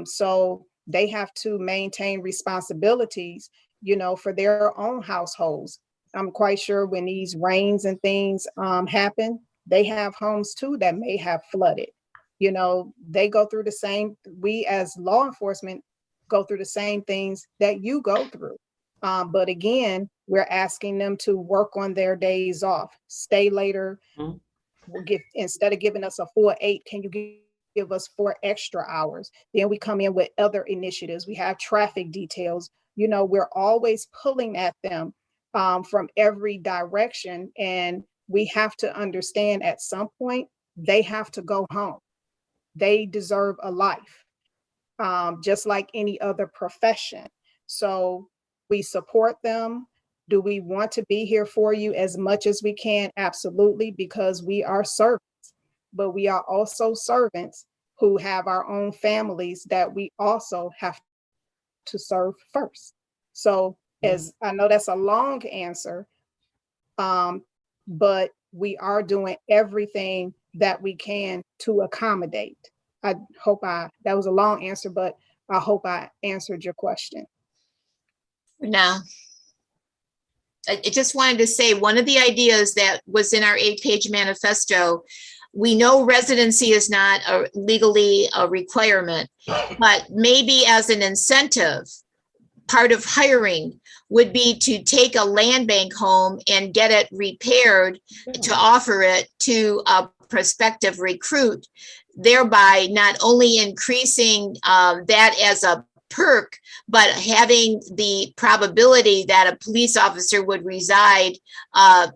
Speaker 10: So they have to maintain responsibilities, you know, for their own households. I'm quite sure when these rains and things happen, they have homes too that may have flooded. You know, they go through the same, we as law enforcement go through the same things that you go through. But again, we're asking them to work on their days off, stay later. We'll instead of giving us a full 8, can you give us 4 extra hours? Then we come in with other initiatives. We have traffic details. You know, we're always pulling at them from every direction. And we have to understand at some point, they have to go home. They deserve a life, just like any other profession. So we support them. Do we want to be here for you as much as we can? Absolutely, because we are servants, but we are also servants who have our own families that we also have to serve first. So as I know that's a long answer, but we are doing everything that we can to accommodate. I hope that was a long answer, but I hope I answered your question.
Speaker 4: No. I just wanted to say one of the ideas that was in our 8-page manifesto, we know residency is not legally a requirement, but maybe as an incentive, part of hiring would be to take a land bank home and get it repaired to offer it to a prospective recruit, thereby not only increasing that as a perk, but having the probability that a police officer would reside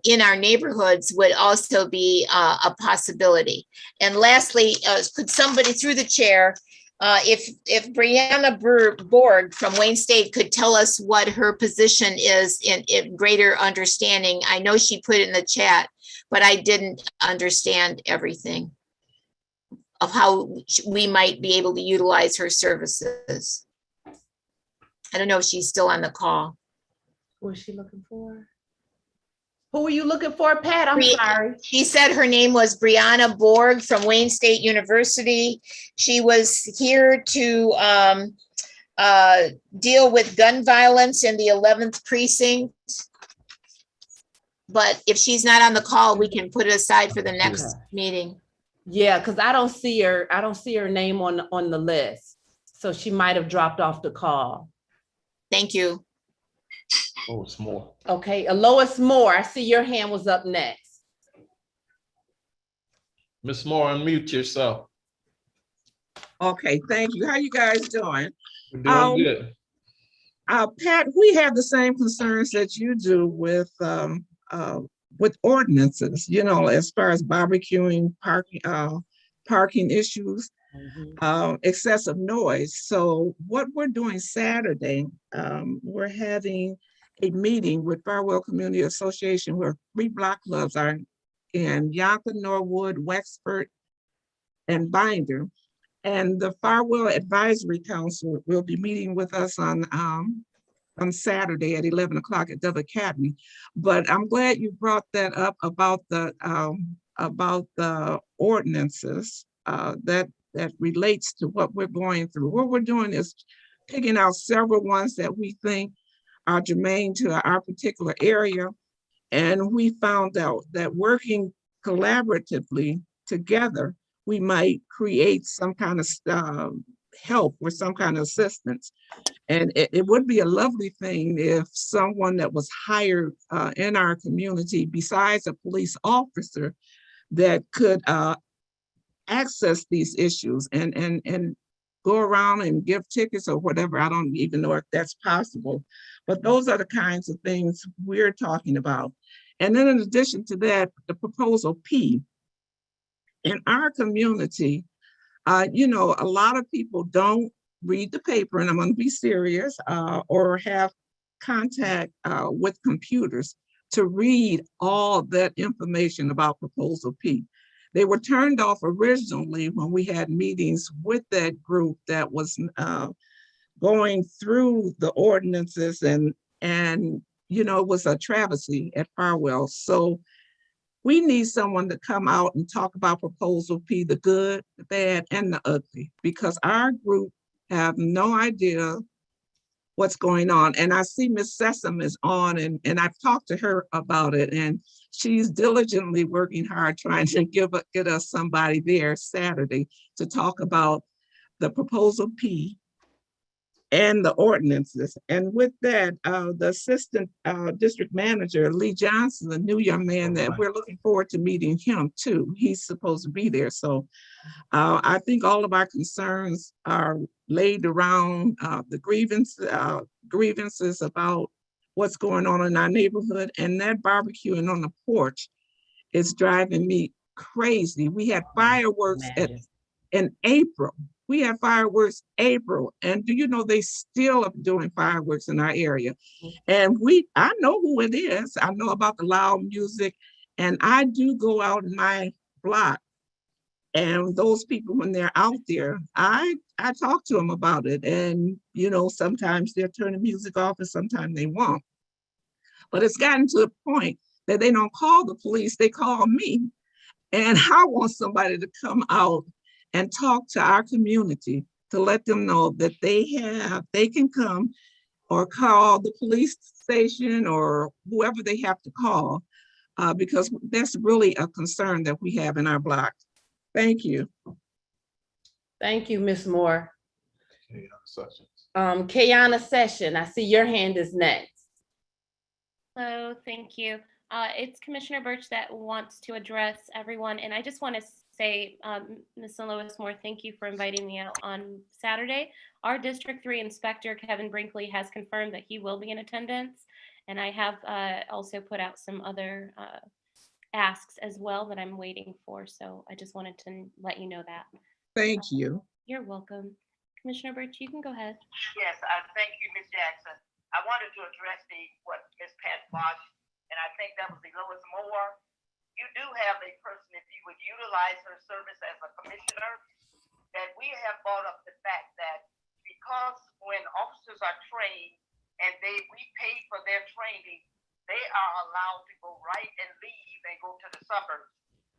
Speaker 4: in our neighborhoods would also be a possibility. And lastly, could somebody through the chair, if Brianna Borg from Wayne State could tell us what her position is in greater understanding. I know she put it in the chat, but I didn't understand everything of how we might be able to utilize her services. I don't know if she's still on the call.
Speaker 11: What is she looking for? Who are you looking for, Pat? I'm sorry.
Speaker 4: She said her name was Brianna Borg from Wayne State University. She was here to deal with gun violence in the 11th Precinct. But if she's not on the call, we can put it aside for the next meeting.
Speaker 11: Yeah, because I don't see her. I don't see her name on the list. So she might have dropped off the call.
Speaker 4: Thank you.
Speaker 20: Lois Moore.
Speaker 11: Okay, Lois Moore, I see your hand was up next.
Speaker 20: Miss Moore, unmute yourself.
Speaker 6: Okay, thank you. How you guys doing?
Speaker 20: We're doing good.
Speaker 6: Pat, we have the same concerns that you do with ordinances, you know, as far as barbecuing, parking issues. Excessive noise. So what we're doing Saturday, we're having a meeting with Farwell Community Association where 3 block clubs are in Yonkers, Norwood, Wexford, and Binder. And the Farwell Advisory Council will be meeting with us on Saturday at 11 o'clock at Dove Academy. But I'm glad you brought that up about the ordinances that relates to what we're going through. What we're doing is picking out several ones that we think are germane to our particular area. And we found out that working collaboratively together, we might create some kind of help or some kind of assistance. And it would be a lovely thing if someone that was hired in our community, besides a police officer, that could access these issues and go around and give tickets or whatever. I don't even know if that's possible, but those are the kinds of things we're talking about. And then in addition to that, the proposal P. In our community, you know, a lot of people don't read the paper, and I'm going to be serious, or have contact with computers to read all that information about Proposal P. They were turned off originally when we had meetings with that group that was going through the ordinances, and you know, it was a travesty at Farwell. So we need someone to come out and talk about Proposal P, the good, the bad, and the ugly, because our group have no idea what's going on. And I see Miss Sessom is on, and I've talked to her about it, and she's diligently working hard trying to get us somebody there Saturday to talk about the Proposal P and the ordinances. And with that, the assistant district manager, Lee Johnson, a new young man that we're looking forward to meeting him too. He's supposed to be there. So I think all of our concerns are laid around the grievances about what's going on in our neighborhood, and that barbecuing on the porch is driving me crazy. We had fireworks in April. We had fireworks April, and do you know they still are doing fireworks in our area? And I know who it is. I know about the loud music, and I do go out in my block. And those people, when they're out there, I talk to them about it. And, you know, sometimes they'll turn the music off and sometimes they won't. But it's gotten to the point that they don't call the police, they call me. And I want somebody to come out and talk to our community to let them know that they can come or call the police station or whoever they have to call, because that's really a concern that we have in our block. Thank you.
Speaker 11: Thank you, Ms. Moore. Kayana Session, I see your hand is next.
Speaker 8: Hello, thank you. It's Commissioner Birch that wants to address everyone, and I just want to say, Ms. Lewis Moore, thank you for inviting me out on Saturday. Our District 3 Inspector, Kevin Brinkley, has confirmed that he will be in attendance, and I have also put out some other asks as well that I'm waiting for, so I just wanted to let you know that.
Speaker 6: Thank you.
Speaker 8: You're welcome. Commissioner Birch, you can go ahead.
Speaker 13: Yes, thank you, Ms. Jackson. I wanted to address what Ms. Pat Bosch, and I think that was the Lois Moore. You do have a person, if you would utilize her service as a commissioner, that we have brought up the fact that because when officers are trained and we pay for their training, they are allowed to go right and leave and go to the suburbs.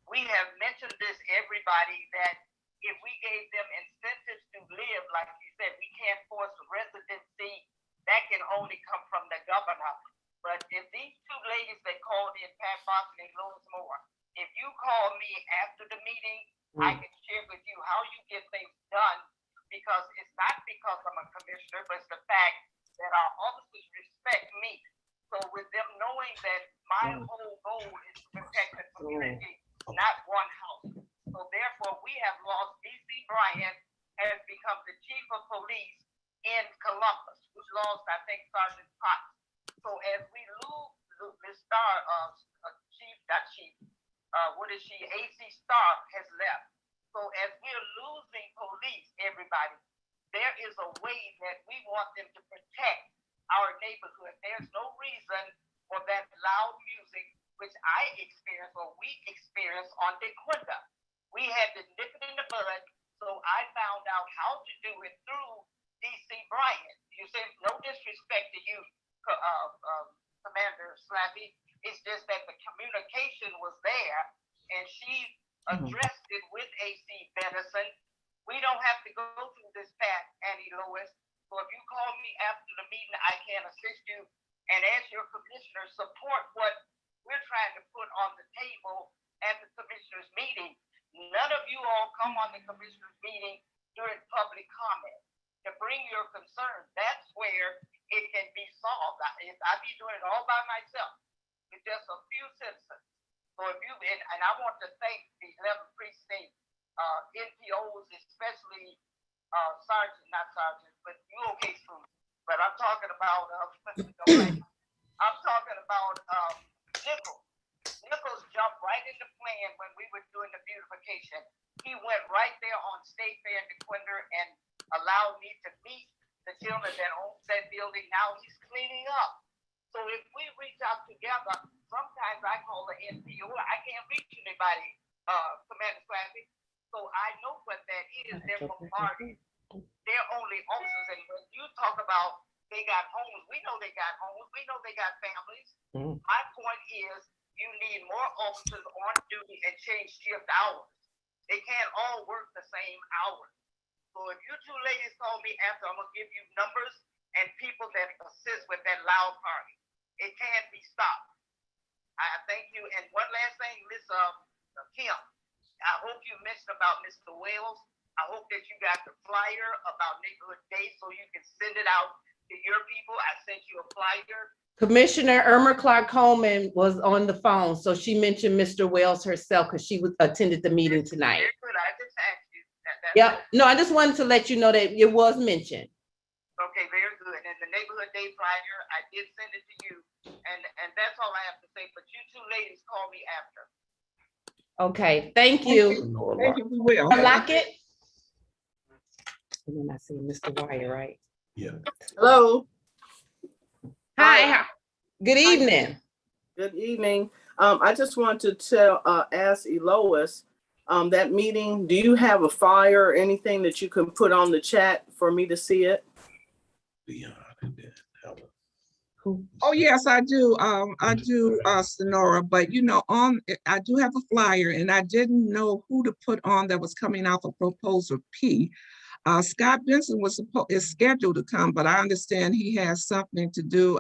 Speaker 13: We have mentioned this, everybody, that if we gave them incentives to live, like you said, we can't force residency. That can only come from the governor. But if these two ladies that called in, Pat Bosch and Lois Moore, if you call me after the meeting, I can share with you how you get things done, because it's not because I'm a commissioner, but it's the fact that our officers respect me. So with them knowing that my whole goal is to protect the community, not one house. So therefore, we have lost D.C. Bryant has become the chief of police in Columbus, which lost, I think, Sergeant Potts. So as we lose Ms. Star, AC Star has left. So as we're losing police, everybody, there is a way that we want them to protect our neighborhood. There's no reason for that loud music, which I experienced or we experienced on DeQuinta. We had to nip it in the bud, so I found out how to do it through DC Bryant. You say no disrespect to you, Commander Slappy. It's just that the communication was there, and she addressed it with AC Benison. We don't have to go through this path, Annie Lewis. So if you call me after the meeting, I can assist you. And as your commissioner, support what we're trying to put on the table at the commissioners' meeting. None of you all come on the commissioners' meeting during public comment to bring your concerns. That's where it can be solved. I'd be doing it all by myself with just a few citizens. So if you, and I want to thank the 11th Precinct NPOs, especially not Sergeant, but you okay, Sue? But I'm talking about, I'm talking about Nichols. Nichols jumped right in the plan when we were doing the beautification. He went right there on State Fair in DeQuinta and allowed me to meet the gentleman that owns that building. Now he's cleaning up. So if we reach out together, sometimes I call the NPO. I can't reach anybody, Commander Slappy. So I know what that is. They're bombarded. They're only officers. And when you talk about they got homes, we know they got homes. We know they got families. My point is you need more officers on duty and change shift hours. They can't all work the same hours. So if you two ladies call me after, I'm going to give you numbers and people that assist with that loud party. It can't be stopped. I thank you. And one last thing, Miss Kim, I hope you mentioned about Mr. Wells. I hope that you got the flyer about Neighborhood Day so you can send it out to your people. I sent you a flyer.
Speaker 11: Commissioner Irma Clark Coleman was on the phone, so she mentioned Mr. Wells herself because she attended the meeting tonight.
Speaker 13: Very good. I just asked you.
Speaker 11: Yep. No, I just wanted to let you know that it was mentioned.
Speaker 13: Okay, very good. And the Neighborhood Day flyer, I did send it to you. And that's all I have to say. But you two ladies call me after.
Speaker 11: Okay, thank you.
Speaker 6: Thank you, we will.
Speaker 11: Lockett. And then I see Mr. Wire, right?
Speaker 20: Yeah.
Speaker 11: Hello. Hi. Good evening.
Speaker 7: Good evening. I just want to ask Elois, that meeting, do you have a flyer or anything that you can put on the chat for me to see it?
Speaker 6: Oh, yes, I do. Sonora, but I do have a flyer and I didn't know who to put on that was coming off of proposal P. Scott Benson is scheduled to come, but I understand he has something to do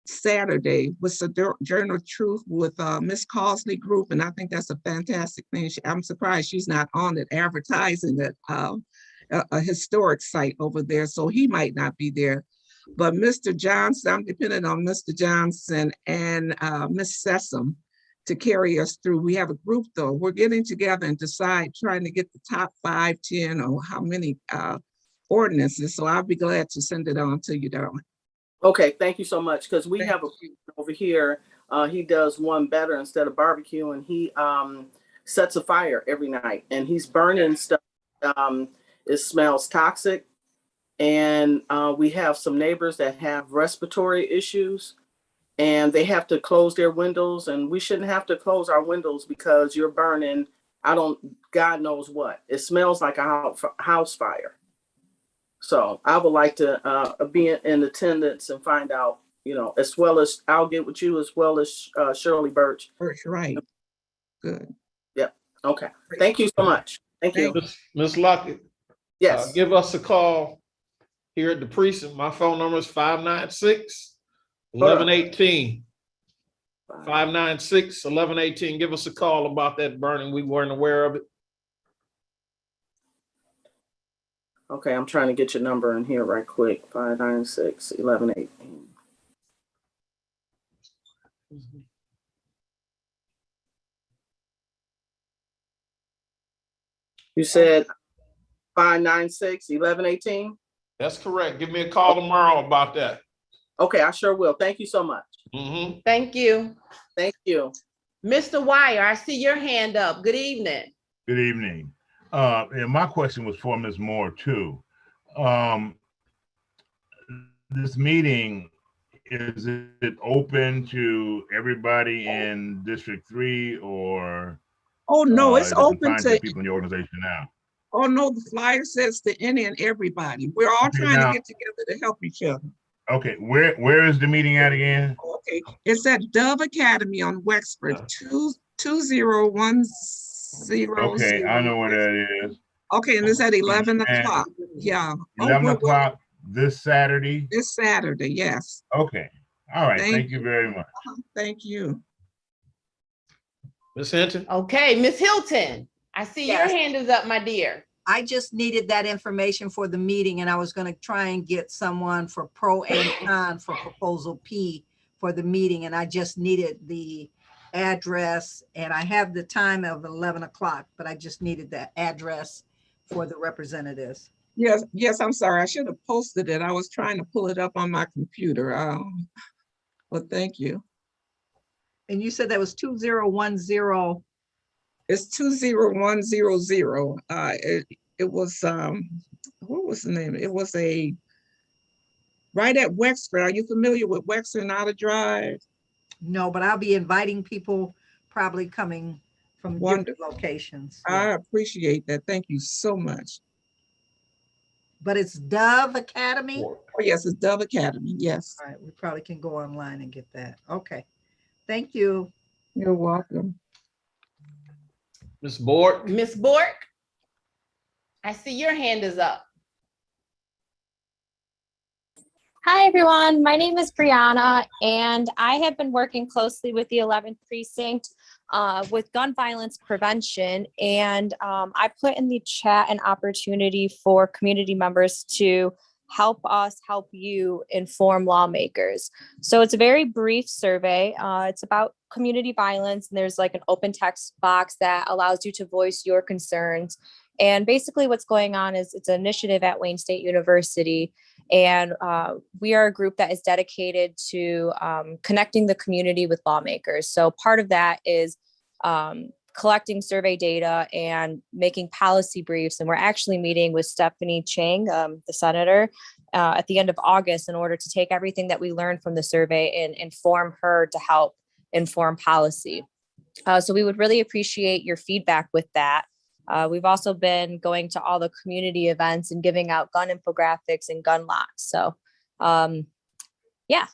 Speaker 6: Saturday with Sojourner of Truth with Miss Causley Group, and I think that's a fantastic thing. I'm surprised she's not on it advertising that a historic site over there, so he might not be there. But Mr. Johnson, I'm depending on Mr. Johnson and Miss Sessom to carry us through. We have a group though. We're getting together and trying to get the top 5, 10, or how many ordinances. So I'll be glad to send it on to you, darling.
Speaker 7: Okay, thank you so much. Because we have a over here. He does one better instead of barbecue, and he sets a fire every night, and he's burning stuff. It smells toxic, and we have some neighbors that have respiratory issues. And they have to close their windows, and we shouldn't have to close our windows because you're burning, God knows what. It smells like a house fire. So I would like to be in attendance and find out, as well as I'll get with you as well as Shirley Birch.
Speaker 6: Right. Good.
Speaker 7: Yep. Okay. Thank you so much. Thank you.
Speaker 20: Ms. Lockett.
Speaker 7: Yes.
Speaker 20: Give us a call here at the precinct. My phone number is 596-1118. 596-1118. Give us a call about that burning. We weren't aware of it.
Speaker 7: Okay, I'm trying to get your number in here right quick. 596-1118. You said 596-1118?
Speaker 20: That's correct. Give me a call tomorrow about that.
Speaker 7: Okay, I sure will. Thank you so much.
Speaker 11: Thank you.
Speaker 7: Thank you.
Speaker 11: Mr. Wire, I see your hand up. Good evening.
Speaker 22: Good evening. And my question was for Ms. Moore too.
Speaker 1: this meeting, is it open to everybody in District 3 or
Speaker 6: Oh, no, it's
Speaker 1: is it
Speaker 6: open
Speaker 1: confined to
Speaker 6: to,
Speaker 1: people in the organization now?
Speaker 6: oh, no, the flyer says to any and everybody. We're all
Speaker 1: Okay,
Speaker 6: trying to
Speaker 1: now,
Speaker 6: get together to help each other.
Speaker 1: okay, where is the meeting at again?
Speaker 6: Okay, it's at Dove Academy on Wexford, 20100.
Speaker 1: Okay, I know where that is.
Speaker 6: Okay, and it's at 11
Speaker 1: And
Speaker 6: o'clock. Yeah. Oh,
Speaker 1: 11
Speaker 6: we're
Speaker 1: o'clock this Saturday?
Speaker 6: this Saturday, yes.
Speaker 1: Okay, all right,
Speaker 6: Thank
Speaker 1: thank you very much.
Speaker 6: Thank you.
Speaker 20: Ms. Hinton?
Speaker 11: Okay, Ms. Hilton, I see your
Speaker 12: Yes.
Speaker 11: hand is up, my dear.
Speaker 12: I just needed that information for the meeting, and I was going to try and get someone for pro and con for proposal P for the meeting, and I just needed the address, and I have the time of 11 o'clock, but I just needed the address for the representatives.
Speaker 6: Yes, I'm sorry. I should have posted it. I was trying to pull it up on my computer. But thank you.
Speaker 12: And you said that was 2010.
Speaker 6: It's 20100. It was what was the name? It was right at Wexford. Are you familiar with Wexford and Outer Drive?
Speaker 12: No, but I'll be inviting people probably coming from different locations.
Speaker 6: I appreciate that. Thank you so much.
Speaker 12: But it's Dove Academy?
Speaker 6: Oh, yes, it's Dove Academy. Yes.
Speaker 12: All right, we probably can go online and get that. Okay. Thank you.
Speaker 6: You're welcome.
Speaker 20: Ms. Bork?
Speaker 11: Ms. Bork, I see your hand is up.
Speaker 8: Hi, everyone. My name is Brianna, and I have been working closely with the 11th Precinct with gun violence prevention. And I put in the chat an opportunity for community members to help us help you inform lawmakers. So it's a very brief survey. It's about community violence, and there's like an open text box that allows you to voice your concerns. And basically what's going on is it's an initiative at Wayne State University. And we are a group that is dedicated to connecting the community with lawmakers. So part of that is collecting survey data and making policy briefs. And we're actually meeting with Stephanie Chang, the senator, at the end of August in order to take everything that we learned from the survey and inform her to help inform policy. So we would really appreciate your feedback with that. We've also been going to all the community events and giving out gun infographics and gun locks. So, yeah.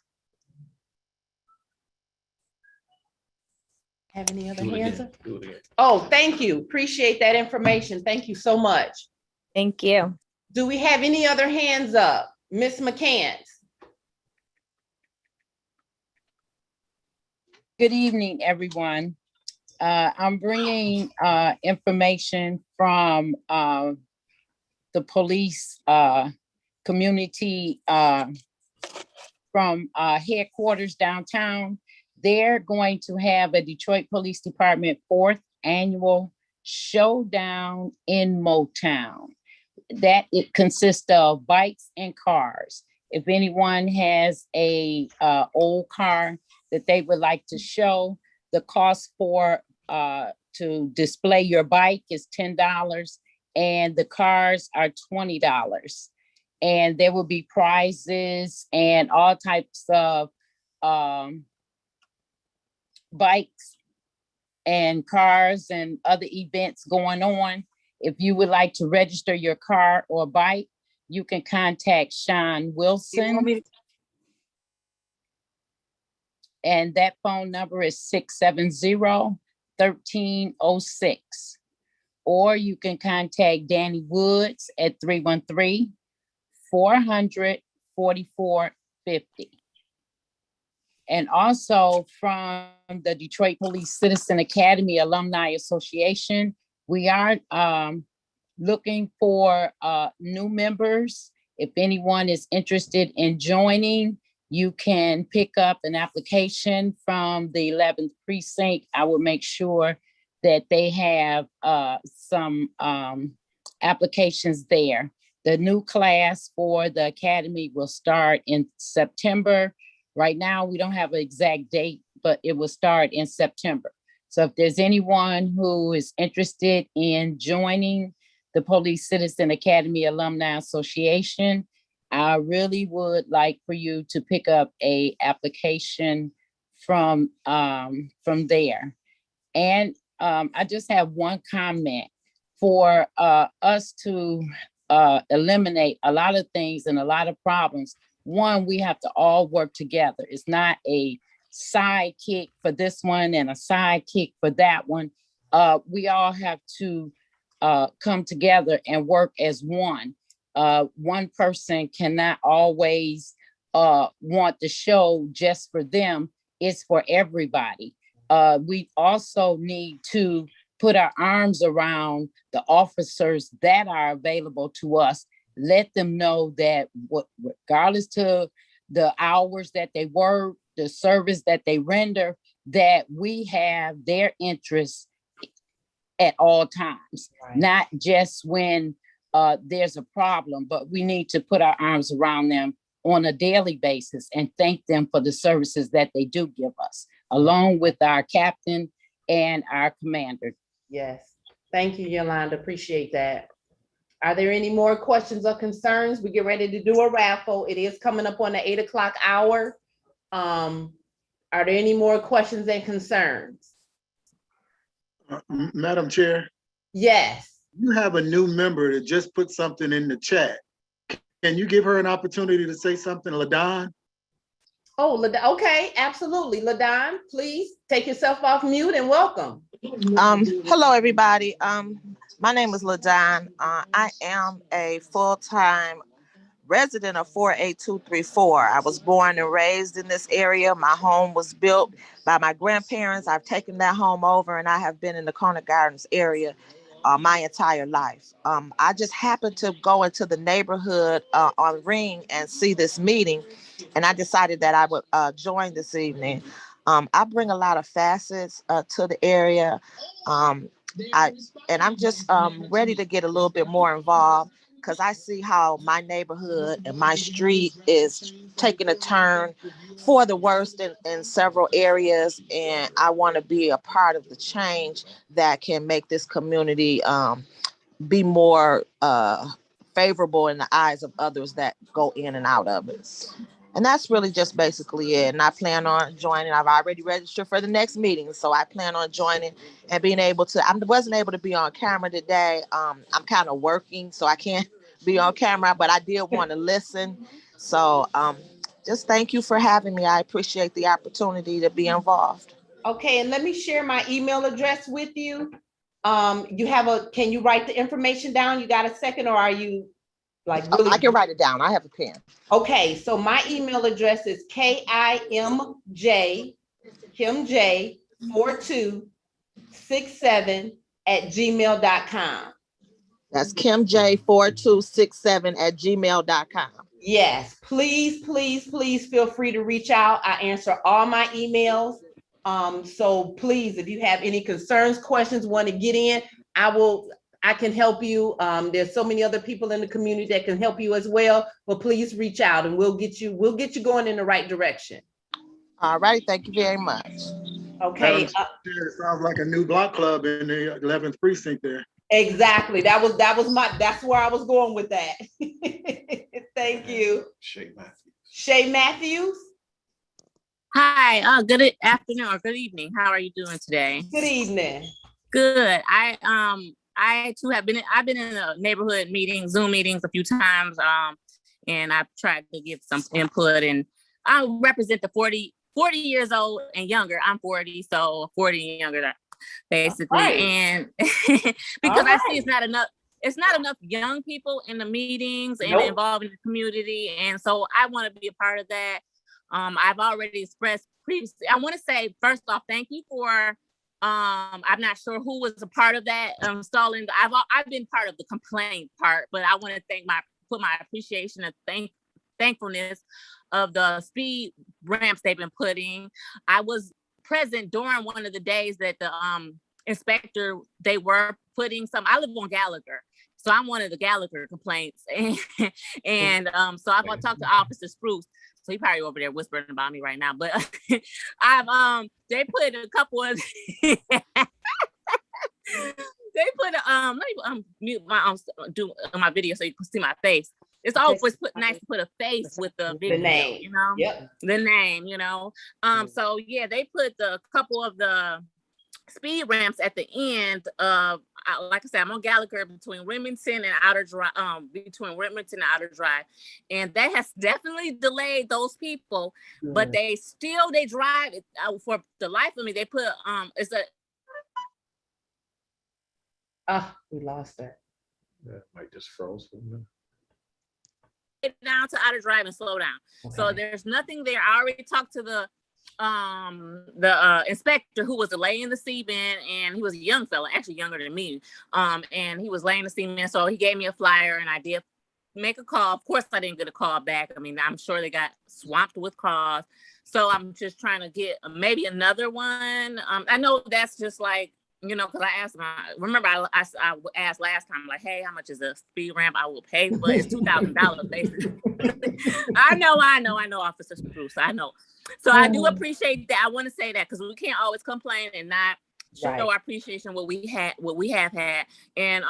Speaker 11: Have any other
Speaker 20: Do it
Speaker 11: hands
Speaker 20: again.
Speaker 11: up?
Speaker 20: Do it again.
Speaker 11: Oh, thank you. Appreciate that information. Thank you so much.
Speaker 8: Thank you.
Speaker 11: Do we have any other hands up? Ms. McCants?
Speaker 9: Good evening, everyone. I'm bringing information from the police community from headquarters downtown. They're going to have a Detroit Police Department 4th annual showdown in Motown. That it consists of bikes and cars. If anyone has a old car that they would like to show, the cost for to display your bike is $10 and the cars are $20. And there will be prizes and all types of bikes and cars and other events going on. If you would like to register your car or bike, you can contact Sean Wilson. And that phone number is 670-1306. Or you can contact Danny Woods at 313-400-4450. And also from the Detroit Police Citizen Academy Alumni Association, we are looking for new members. If anyone is interested in joining, you can pick up an application from the 11th Precinct. I will make sure that they have some applications there. The new class for the academy will start in September. Right now, we don't have an exact date, but it will start in September. So if there's anyone who is interested in joining the Police Citizen Academy Alumni Association, I really would like for you to pick up a application from there. And I just have one comment for us to eliminate a lot of things and a lot of problems. One, we have to all work together. It's not a sidekick for this one and a sidekick for that one. We all have to come together and work as one. One person cannot always want the show just for them. It's for everybody. We also need to put our arms around the officers that are available to us. Let them know that regardless to the hours that they work, the service that they render, that we have their interests at all times, not just when there's a problem, but we need to put our arms around them on a daily basis and thank them for the services that they do give us, along with our captain and our commander.
Speaker 11: Yes. Thank you, Yolanda. Appreciate that. Are there any more questions or concerns? We get ready to do a raffle. It is coming up on the 8 o'clock hour. Are there any more questions and concerns?
Speaker 19: Madam Chair?
Speaker 11: Yes.
Speaker 19: You have a new member that just put something in the chat. Can you give her an opportunity to say something, LaDon?
Speaker 11: Oh, okay, absolutely. LaDon, please take yourself off mute and welcome.
Speaker 14: Hello, everybody. My name is LaDon. I am a full-time resident of 48234. I was born and raised in this area. My home was built by my grandparents. I've taken that home over, and I have been in the Corner Gardens area my entire life. I just happened to go into the neighborhood on Ring and see this meeting, and I decided that I would join this evening. I bring a lot of facets to the area. I'm just ready to get a little bit more involved, because I see how my neighborhood and my street is taking a turn for the worst in several areas. And I want to be a part of the change that can make this community be more favorable in the eyes of others that go in and out of it. And that's really just basically it. And I plan on joining. I've already registered for the next meeting, so I plan on joining and being able to. I wasn't able to be on camera today. I'm kind of working, so I can't be on camera, but I did want to listen. So just thank you for having me. I appreciate the opportunity to be involved.
Speaker 11: Okay, and let me share my email address with you. Can you write the information down? You got a second, or are you like really?
Speaker 14: I can write it down. I have a pen.
Speaker 11: Okay, so my email address is KIMJ4267@gmail.com.
Speaker 14: That's KimJ4267@gmail.com.
Speaker 11: Yes, please, please, please feel free to reach out. I answer all my emails. So please, if you have any concerns, questions, want to get in, I can help you. There's so many other people in the community that can help you as well, but please reach out and we'll get you going in the right direction.
Speaker 14: All right, thank you very much.
Speaker 11: Okay.
Speaker 19: It sounds like a new block club in the 11th Precinct there.
Speaker 11: Exactly. That's where I was going with that. Thank you. Shay Matthews.
Speaker 22: Hi, good afternoon or good evening. How are you doing today?
Speaker 11: Good evening.
Speaker 22: Good. I too I've been in the neighborhood meetings, Zoom meetings a few times. And I've tried to give some input, and I represent the 40 years old and younger. I'm 40, so 40 and younger basically. Right. And because I see it's not enough young people in the meetings and involved in the community. And so I want to be a part of that. I've already expressed previously. I want to say, first off, thank you for, I'm not sure who was a part of that installing. I've been part of the complaint part, but I want to put my appreciation and thankfulness of the speed ramps they've been putting. I was present during one of the days that the inspector, they were putting some. I live on Gallagher, so I'm one of the Gallagher complaints, and so I've talked to Officer Spruce. So he probably over there whispering about me right now, but they put a couple of they put let me mute my do my video so you can see my face. it's always nice to put a face with the video,
Speaker 11: name.
Speaker 22: you know,
Speaker 11: Yep.
Speaker 22: the name, you know. So yeah, they put a couple of the speed ramps at the end of, like I said, I'm on Gallagher between Remington and Outer Drive, Outer Drive, and that has definitely delayed those people. But they drive it for the life of me. They put
Speaker 11: We lost her.
Speaker 20: That might just froze.
Speaker 22: Down to Outer Drive and slow down. Okay. So there's nothing there. I already talked to the inspector who was laying the cement, and he was a young fella, actually younger than me. And he was laying the cement, so he gave me a flyer, and I did make a call. Of course, I didn't get a call back. I mean, I'm sure they got swamped with calls. So I'm just trying to get maybe another one. I know that's just like, you know, because I asked remember I asked last time, like, hey, how much is a speed ramp I will pay? But it's $2,000 basically. I know, Officer Spruce, I know. So I do appreciate that. I want to say that because we can't always complain and not show our appreciation what we have had. And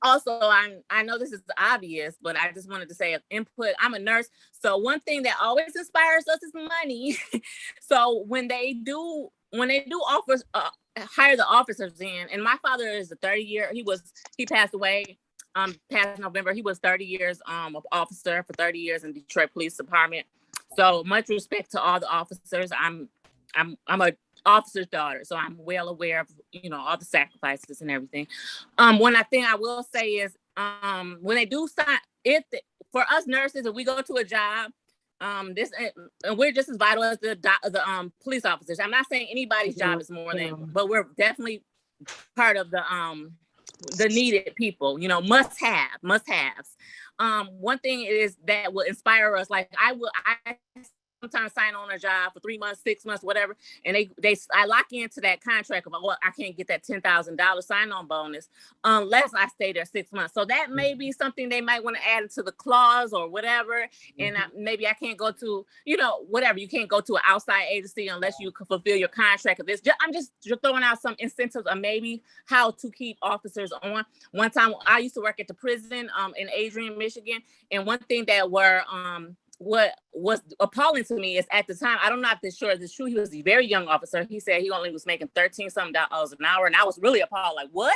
Speaker 22: also, I know this is obvious, but I just wanted to say input. I'm a nurse, so one thing that always inspires us is money. So when they do offers, hire the officers in, and my father is a 30-year. He passed away past November. He was 30 years of officer for 30 years in Detroit Police Department. So much respect to all the officers. I'm a officer's daughter, so I'm well aware of, you know, all the sacrifices and everything. One thing I will say is when they do sign it for us nurses, if we go to a job, we're just as vital as the police officers. I'm not saying anybody's job is more than, but we're definitely part of the needed people, you know, must-haves. One thing is that will inspire us. Like I sometimes sign on a job for 3 months, 6 months, whatever, and I lock into that contract of, well, I can't get that $10,000 sign-on bonus unless I stay there 6 months. So that may be something they might want to add to the clause or whatever. And maybe I can't go to, you know, whatever. You can't go to an outside agency unless you can fulfill your contract. I'm just throwing out some incentives of maybe how to keep officers on. One time I used to work at the prison in Adrian, Michigan, and one thing that what was appalling to me is at the time, I don't know if this sure it's true, he was a very young officer. He said he only was making $13-something an hour, and I was really appalled, like, what?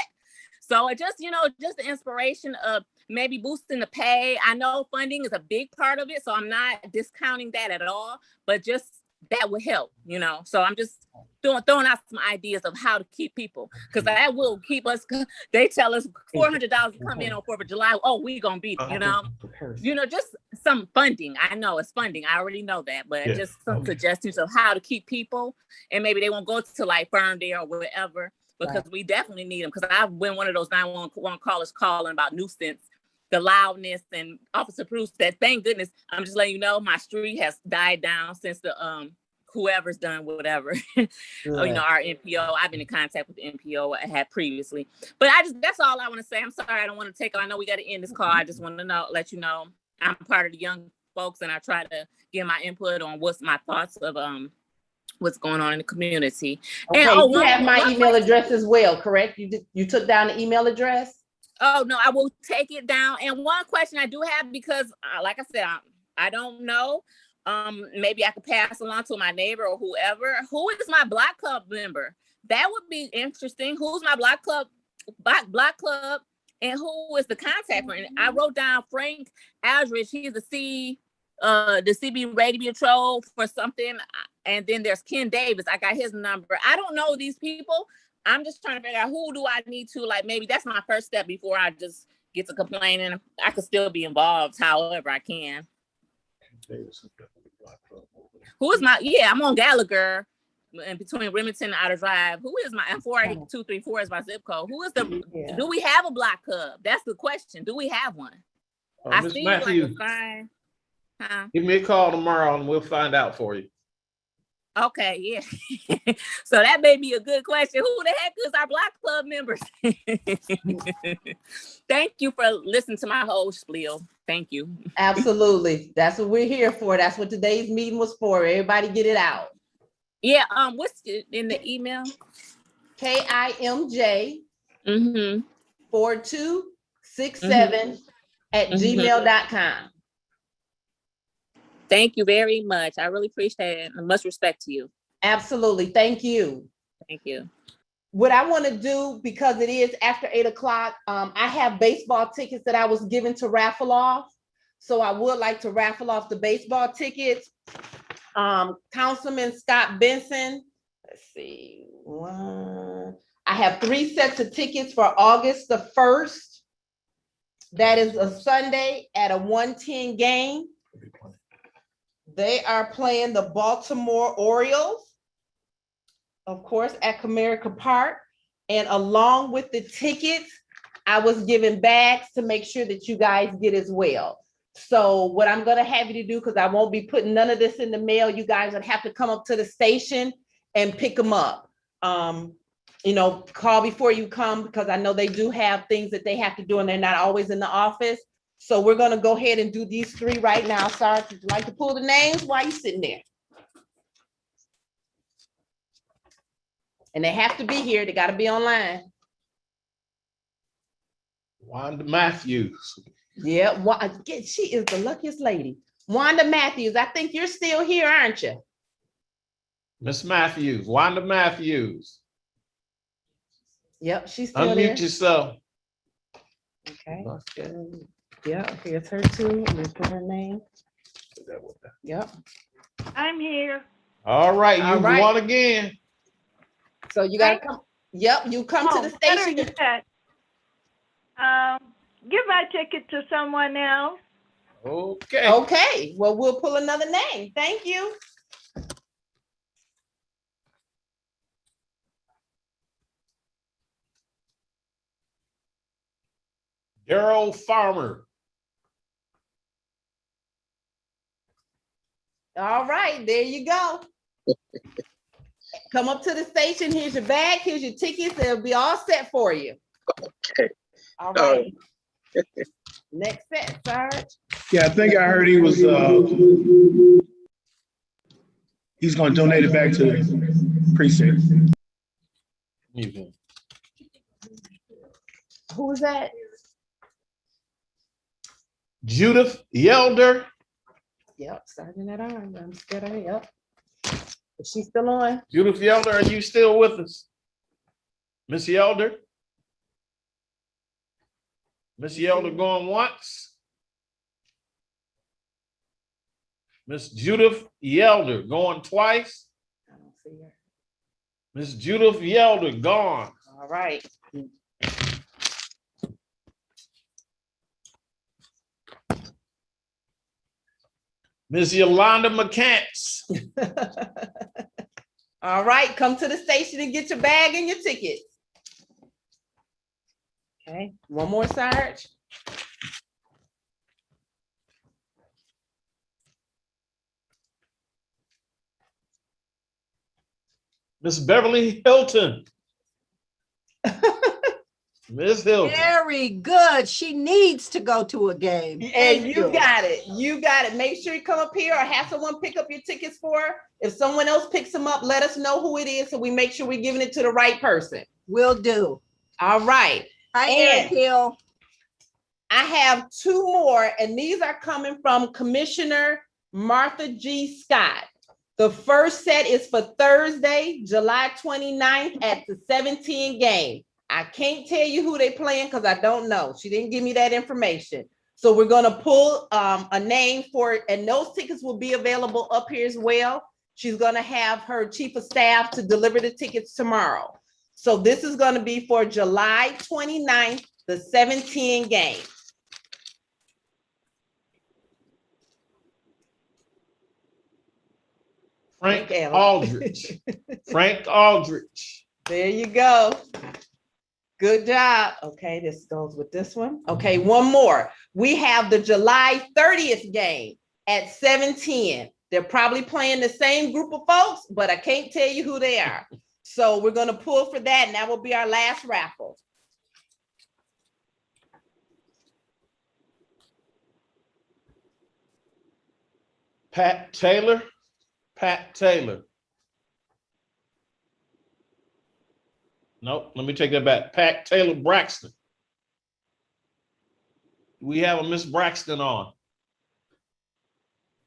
Speaker 22: So it just, you know, just the inspiration of maybe boosting the pay. I know funding is a big part of it, so I'm not discounting that at all, but just that would help, you know. So I'm just throwing out some ideas of how to keep people, because that will keep us. They tell us $400 to come in on 4th of July. Oh, we gonna beat it, you know, just some funding. I know it's funding. I already know that, but just some suggestions of how to keep people, and maybe they won't go to like Ferndale or whatever, because we definitely need them. Because I've been one of those 911 callers calling about nuisance, the loudness, and Officer Bruce that, thank goodness, I'm just letting you know, my street has died down since the whoever's done whatever. You know, our NPO, I've been in contact with the NPO I had previously. But that's all I want to say. I'm sorry, I don't want to take, I know we got to end this call. I just want to let you know I'm part of the young folks, and I try to give my input on what's my thoughts of what's going on in the community.
Speaker 11: Okay, and you have my email address as well, correct? You took down the email address?
Speaker 22: Oh, no, I will take it down. And one question I do have, because like I said, I don't know. Maybe I could pass along to my neighbor or whoever. Who is my Block Club member? That would be interesting. Who's my Block Club, and who is the contact for? And I wrote down Frank Aldridge. He's the CB radio patrol for something. And then there's Ken Davis. I got his number. I don't know these people. I'm just trying to figure out who do I need to, like, maybe that's my first step before I just get to complaining. I could still be involved however I can. Who is I'm on Gallagher in between Remington and Outer Drive. Who is my 48234 is my zip code. Who is do we have a block club? That's the question. Do we have one? I
Speaker 20: Ms.
Speaker 22: see
Speaker 20: Matthews,
Speaker 22: like a sign.
Speaker 20: Give me a call tomorrow and we'll find out for you.
Speaker 22: Okay, yeah. So that may be a good question. Who the heck is our Block Club members? Thank you for listening to my whole spiel. Thank you.
Speaker 11: Absolutely. That's what we're here for. That's what today's meeting was for. Everybody get it out.
Speaker 22: Yeah, what's in the email?
Speaker 11: KIMJ 4267 @gmail.com.
Speaker 22: Thank you very much. I really appreciate it. And much respect to you.
Speaker 11: Absolutely. Thank you.
Speaker 22: Thank you.
Speaker 11: What I want to do, because it is after 8 o'clock, I have baseball tickets that I was given to raffle off. So I would like to raffle off the baseball tickets. Councilman Scott Benson, let's see, I have 3 sets of tickets for August the 1st. That is a Sunday at a 1:10 game. They are playing the Baltimore Orioles, of course, at Comerica Park. And along with the tickets, I was given bags to make sure that you guys get as well. So what I'm gonna have you to do, because I won't be putting none of this in the mail, you guys would have to come up to the station and pick them up. You know, call before you come, because I know they do have things that they have to do and they're not always in the office. So we're gonna go ahead and do these 3 right now. Sarge, would you like to pull the names while you're sitting there? And they have to be here. They gotta be online.
Speaker 20: Wanda Matthews.
Speaker 11: Yeah, she is the luckiest lady. Wanda Matthews, I think you're still here, aren't you?
Speaker 20: Miss Matthews, Wanda Matthews.
Speaker 11: Yep, she's still there.
Speaker 20: Unmute yourself.
Speaker 11: Okay. Yeah, here's her too. Let me put her name. Yep.
Speaker 15: I'm here.
Speaker 20: All right, you
Speaker 11: All right.
Speaker 20: won again.
Speaker 11: So you gotta come. Yep, you come to the station.
Speaker 15: Yet. Give my ticket to someone else.
Speaker 20: Okay.
Speaker 11: Okay, well, we'll pull another name. Thank you.
Speaker 20: Daryl Farmer.
Speaker 11: All right, there you go. Come up to the station. Here's your bag. Here's your tickets. They'll be all set for you.
Speaker 16: Okay.
Speaker 11: All right. Next set, Sarge.
Speaker 23: Yeah, I think I heard he was he's gonna donate it back to the precinct.
Speaker 11: Who was that?
Speaker 20: Judith Yelder.
Speaker 11: Yep, Sergeant at Arms. I'm scared of her. Yep. Is she still on?
Speaker 20: Judith Yelder, are you still with us? Miss Yelder? Miss Yelder going once? Miss Judith Yelder going twice?
Speaker 11: I don't see her.
Speaker 20: Miss Judith Yelder gone.
Speaker 11: All right.
Speaker 20: Miss Yolanda McCants.
Speaker 11: All right, come to the station and get your bag and your ticket. Okay, one more, Sarge.
Speaker 20: Miss Beverly Hilton. Miss Hilton.
Speaker 12: Very good. She needs to go to a game.
Speaker 11: And you got it. You got it. Make sure you come up here or have someone pick up your tickets for her. If someone else picks them up, let us know who it is so we make sure we're giving it to the right person.
Speaker 12: Will do.
Speaker 11: All right.
Speaker 12: Hi, Eric Hill.
Speaker 11: I have 2 more, and these are coming from Commissioner Martha G. Scott. The first set is for Thursday, July 29th at the 17 game. I can't tell you who they playing because I don't know. She didn't give me that information. So we're going to pull a name for it, and those tickets will be available up here as well. She's going to have her chief of staff to deliver the tickets tomorrow. So this is going to be for July 29th, the 17 game.
Speaker 20: Frank Aldrich. Frank Aldrich.
Speaker 11: There you go. Good job. Okay, this goes with this one. Okay, one more. We have the July 30th game at 7:10. They're probably playing the same group of folks, but I can't tell you who they are. So we're going to pull for that, and that will be our last raffle.
Speaker 20: Pat Taylor. Pat Taylor. Nope, let me take that back. Pat Taylor Braxton. We have a Miss Braxton on.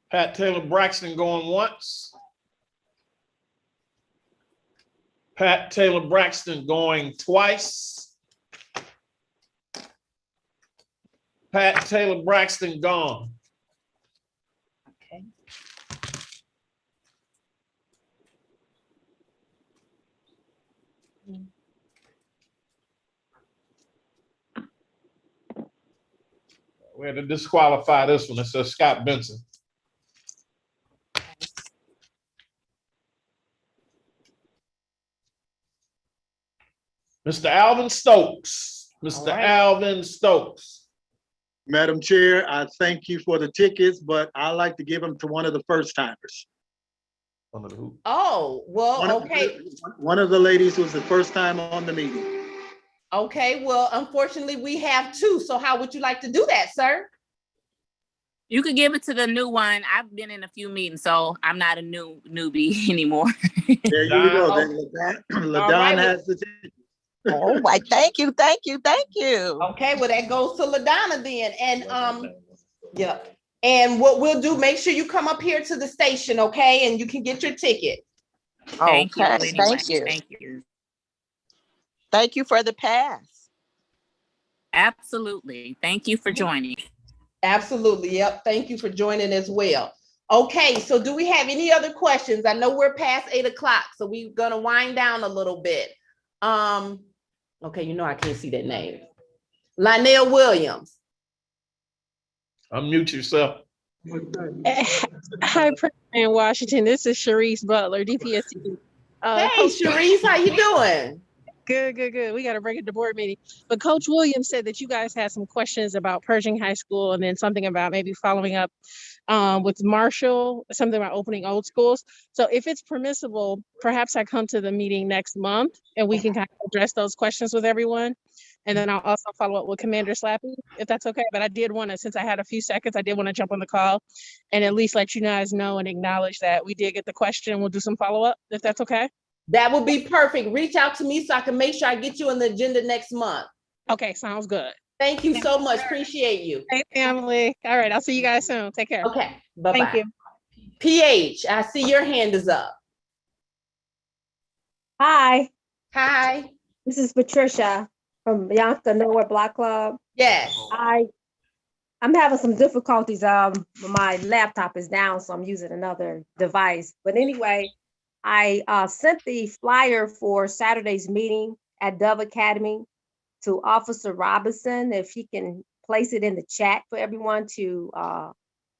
Speaker 20: Pat Taylor Braxton going once. Pat Taylor Braxton going twice. Pat Taylor Braxton gone.
Speaker 12: Okay.
Speaker 20: We had to disqualify this one. It says Scott Benson. Mr. Alvin Stokes. Mr. Alvin Stokes.
Speaker 19: Madam Chair, I thank you for the tickets, but I like to give them to one of the first timers.
Speaker 20: One of the who?
Speaker 11: Oh, well, okay.
Speaker 19: One of the ladies was the first time on the meeting.
Speaker 11: Okay, well, unfortunately, we have two. So how would you like to do that, sir?
Speaker 22: You could give it to the new one. I've been in a few meetings, so I'm not a newbie anymore.
Speaker 19: There you go. Then LaDon has the ticket.
Speaker 14: Oh, why, thank you, thank you, thank you.
Speaker 11: Okay, well, that goes to LaDonna then. And yeah. And what we'll do, make sure you come up here to the station, okay? And you can get your ticket.
Speaker 14: Thank you.
Speaker 22: Anyway,
Speaker 14: Thank you.
Speaker 22: Thank you.
Speaker 14: Thank you for the pass.
Speaker 22: Absolutely. Thank you for joining.
Speaker 11: Absolutely. Yep. Thank you for joining as well. Okay, so do we have any other questions? I know we're past 8 o'clock, so we're gonna wind down a little bit. Okay, you know I can't see that name. Lionel Williams.
Speaker 20: Unmute yourself.
Speaker 16: Hi, President Washington. This is Sharice Butler, DPSC.
Speaker 11: Hey, Sharice, how you doing?
Speaker 16: Good, good, good. We got to break it to board meeting. But Coach Williams said that you guys had some questions about Pershing High School and then something about maybe following up with Marshall, something about opening old schools. So if it's permissible, perhaps I come to the meeting next month and we can kind of address those questions with everyone. And then I'll also follow up with Commander Slappy, if that's okay. But I did want to, since I had a few seconds, I did want to jump on the call and at least let you guys know and acknowledge that we did get the question. We'll do some follow up, if that's okay.
Speaker 11: That would be perfect. Reach out to me so I can make sure I get you on the agenda next month.
Speaker 16: Okay, sounds good.
Speaker 11: Thank you so much. Appreciate you.
Speaker 16: Hey, family. All right, I'll see you guys soon. Take care.
Speaker 11: Okay, bye-bye.
Speaker 16: Thank you.
Speaker 11: PH, I see your hand is up.
Speaker 17: Hi.
Speaker 11: Hi.
Speaker 17: This is Patricia from Bianca Nowhere Block Club.
Speaker 11: Yes.
Speaker 17: I'm having some difficulties. My laptop is down, so I'm using another device. But anyway, I sent the flyer for Saturday's meeting at Dove Academy to Officer Robinson. If he can place it in the chat for everyone to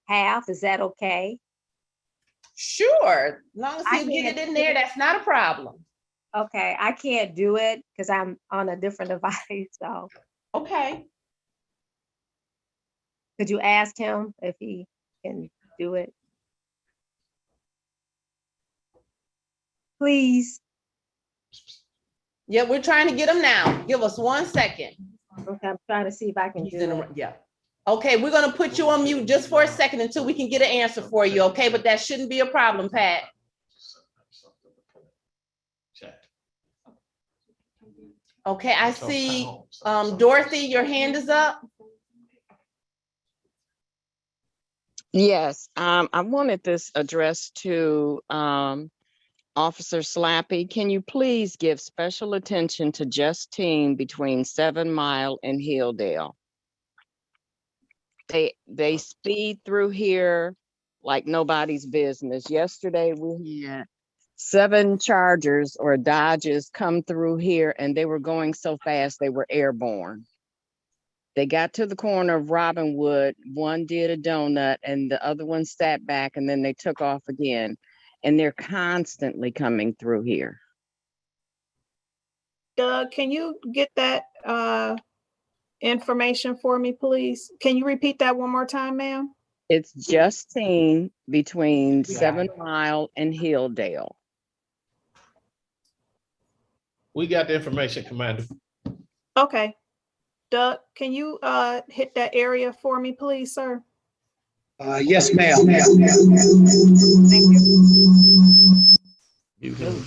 Speaker 17: have, is that okay?
Speaker 11: Sure, as long as you get it in there, that's not a problem.
Speaker 17: Okay, I can't do it because I'm on a different device, so.
Speaker 11: Okay.
Speaker 17: Could you ask him if he can do it? Please.
Speaker 11: Yeah, we're trying to get him now. Give us 1 second.
Speaker 17: Okay, I'm trying to see if I can do it.
Speaker 11: Yeah. Okay, we're gonna put you on mute just for a second until we can get an answer for you, okay? But that shouldn't be a problem, Pat. Okay, I see Dorothy, your hand is up.
Speaker 3: Yes, I wanted this addressed to Officer Slappy. Can you please give special attention to Justine between 7 Mile and Hilldale? They speed through here like nobody's business. Yesterday we had 7 Chargers or Dodges come through here and they were going so fast they were airborne. They got to the corner of Robinwood, one did a donut and the other one sat back and then they took off again. And they're constantly coming through here.
Speaker 10: Doug, can you get that information for me, please? Can you repeat that one more time, ma'am?
Speaker 3: It's Justine between 7 Mile and Hilldale.
Speaker 20: We got the information, Commander.
Speaker 10: Okay. Doug, can you hit that area for me, please, sir?
Speaker 23: Yes, ma'am.
Speaker 10: Thank you.
Speaker 20: You can.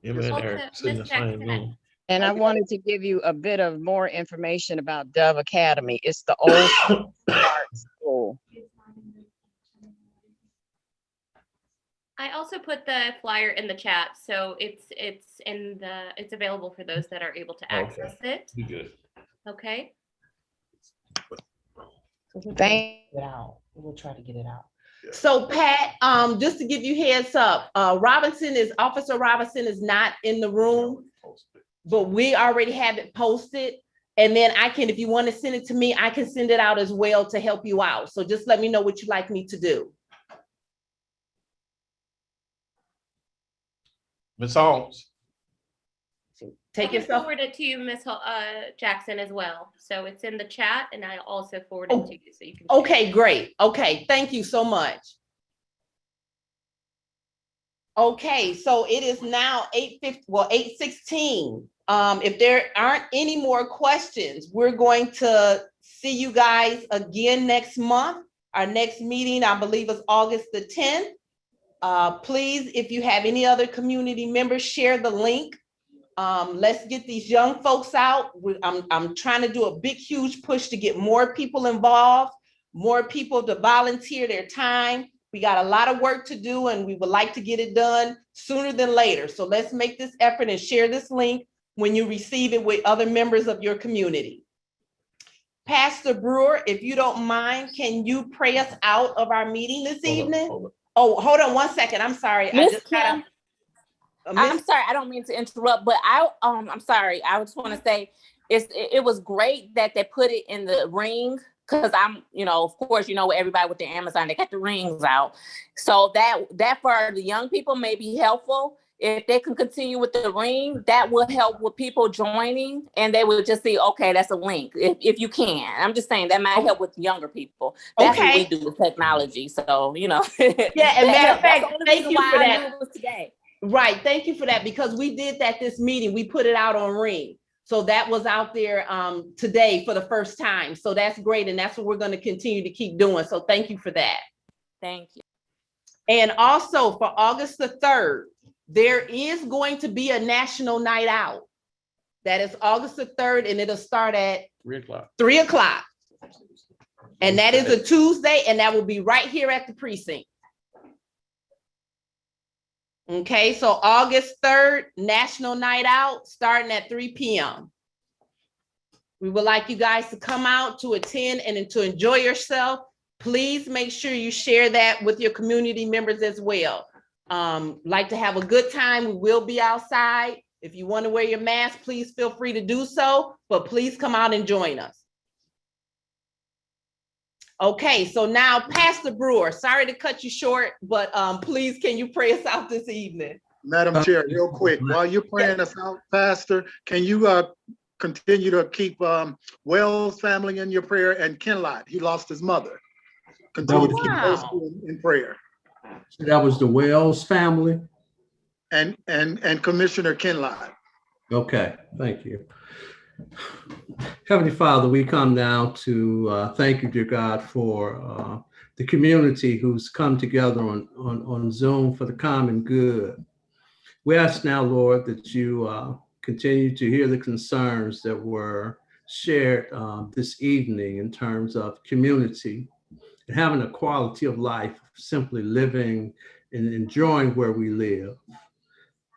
Speaker 20: You're in there,
Speaker 8: Miss
Speaker 20: sitting in the same
Speaker 8: Jackson,
Speaker 20: room.
Speaker 3: And I wanted to give you a bit of more information about Dove Academy. It's the old art school.
Speaker 8: I also put the flyer in the chat, so it's available for those that are able to access it.
Speaker 20: You good.
Speaker 8: Okay.
Speaker 3: Thank
Speaker 11: We'll try to get it out. So Pat, just to give you heads up, Officer Robinson is not in the room, but we already have it posted. And then I can, if you want to send it to me, I can send it out as well to help you out. So just let me know what you'd like me to do.
Speaker 20: Ms. Holmes.
Speaker 8: I can forward it to you, Ms. Jackson, as well. So it's in the chat, and I also forward it to you so you can.
Speaker 11: Okay, great. Okay, thank you so much. Okay, so it is now 8:16. If there aren't any more questions, we're going to see you guys again next month. Our next meeting, I believe, is August the 10th. Please, if you have any other community members, share the link. Let's get these young folks out. I'm trying to do a big, huge push to get more people involved, more people to volunteer their time. We got a lot of work to do, and we would like to get it done sooner than later. So let's make this effort and share this link when you receive it with other members of your community. Pastor Brewer, if you don't mind, can you pray us out of our meeting this evening? Oh, hold on one second. I'm sorry.
Speaker 22: I'm sorry, I don't mean to interrupt, but I'm sorry. I just want to say it was great that they put it in the ring, because I'm, of course, everybody with the Amazon, they got the rings out. So that for the young people may be helpful. If they can continue with the ring, that will help with people joining, and they will just see, okay, that's a link. If you can, I'm just saying that might help with younger people. That's what we do with technology. So,
Speaker 11: Yeah, and matter of fact, thank you for that.
Speaker 22: Today.
Speaker 11: Right, thank you for that, because we did that this meeting. We put it out on Ring. So that was out there today for the first time. So that's great, and that's what we're going to continue to keep doing. So thank you for that.
Speaker 22: Thank you.
Speaker 11: And also for August the 3rd, there is going to be a national night out. That is August the 3rd, and it'll start at
Speaker 20: 3 o'clock.
Speaker 11: 3 o'clock. And that is a Tuesday, and that will be right here at the precinct. Okay, so August 3rd, National Night Out, starting at 3 p.m. We would like you guys to come out to attend and to enjoy yourself. Please make sure you share that with your community members as well. Like to have a good time. We will be outside. If you want to wear your mask, please feel free to do so, but please come out and join us. Okay, so now Pastor Brewer, sorry to cut you short, but please, can you pray us out this evening?
Speaker 19: Madam Chair, real quick, while you're praying us out, Pastor, can you continue to keep Wells family in your prayer, and Kenlot, he lost his mother. Continue to keep those two in prayer.
Speaker 2: So that was the Wells family?
Speaker 19: And Commissioner Kenlot.
Speaker 2: Okay, thank you. Heavenly Father, we come now to thank you, dear God, for the community who's come together on Zoom for the common good. We ask now, Lord, that you continue to hear the concerns that were shared this evening in terms of community and having a quality of life, simply living and enjoying where we live.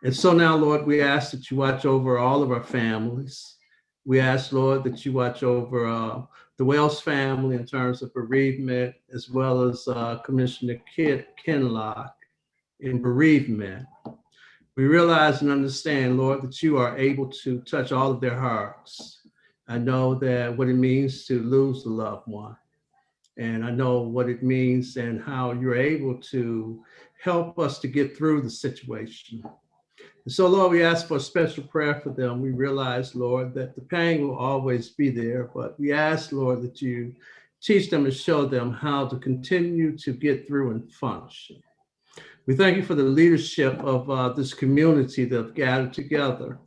Speaker 2: And so now, Lord, we ask that you watch over all of our families. We ask, Lord, that you watch over the Wells family in terms of bereavement, as well as Commissioner Kenlock in bereavement. We realize and understand, Lord, that you are able to touch all of their hearts. I know that what it means to lose a loved one. And I know what it means and how you're able to help us to get through the situation. And so, Lord, we ask for a special prayer for them. We realize, Lord, that the pain will always be there, but we ask, Lord, that you teach them and show them how to continue to get through and function. We thank you for the leadership of this community that have gathered together.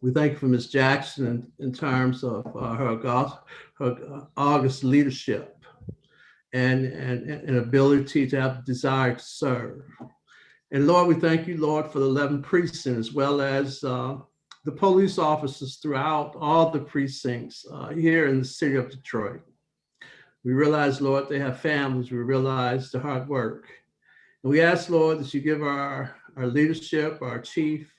Speaker 2: We thank you for Ms. Jackson in terms of her August leadership and ability to have the desire to serve. And Lord, we thank you, Lord, for the 11th Precinct, as well as the the police officers throughout all the precincts here in the city of Detroit. We realize, Lord, they have families. We realize the hard work. And we ask, Lord, that you give our leadership, our chief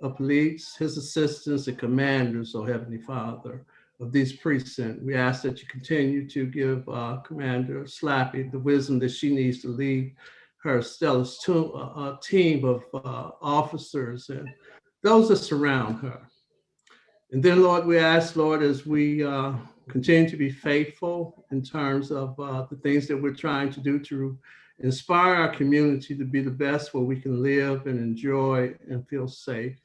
Speaker 2: of police, his assistants and commanders, oh Heavenly Father, of these precincts. We ask that you continue to give Commander Slappy the wisdom that she needs to lead her stellar team of officers and those that surround her. And then, Lord, we ask, Lord, as we continue to be faithful in terms of the things that we're trying to do to inspire our community to be the best where we can live and enjoy and feel safe.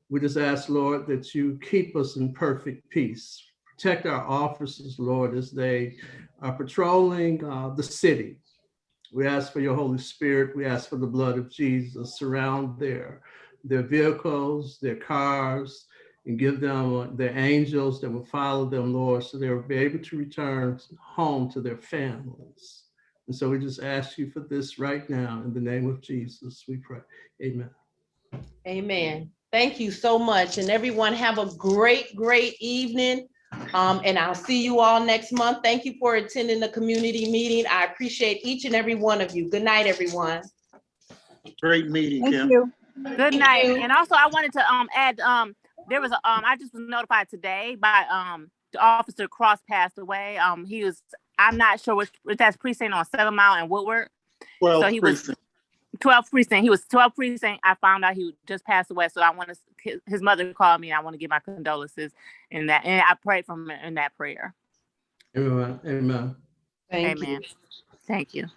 Speaker 2: We just ask, Lord, that you keep us in perfect peace. Protect our officers, Lord, as they are patrolling the city. We ask for your Holy Spirit. We ask for the blood of Jesus surround their vehicles, their cars, and give them their angels that will follow them, Lord, so they will be able to return home to their families. And so we just ask you for this right now. In the name of Jesus, we pray. Amen.
Speaker 11: Amen. Thank you so much. And everyone have a great, great evening. And I'll see you all next month. Thank you for attending the community meeting. I appreciate each and every one of you. Good night, everyone.
Speaker 19: Great meeting,
Speaker 10: Thank
Speaker 19: Kim.
Speaker 10: you.
Speaker 22: Good night. And also I wanted to add there was a I just was notified today by the officer Cross passed away. He was, I'm not sure which that's precinct on 7 Mile and Woodward.
Speaker 19: Well,
Speaker 22: So he was 12th precinct. He was 12th precinct. I found out he just passed away. So I want to, his mother called me. I want to give my condolences in that. And I prayed for him in that prayer.
Speaker 2: Amen. Amen.
Speaker 22: Amen. Thank you.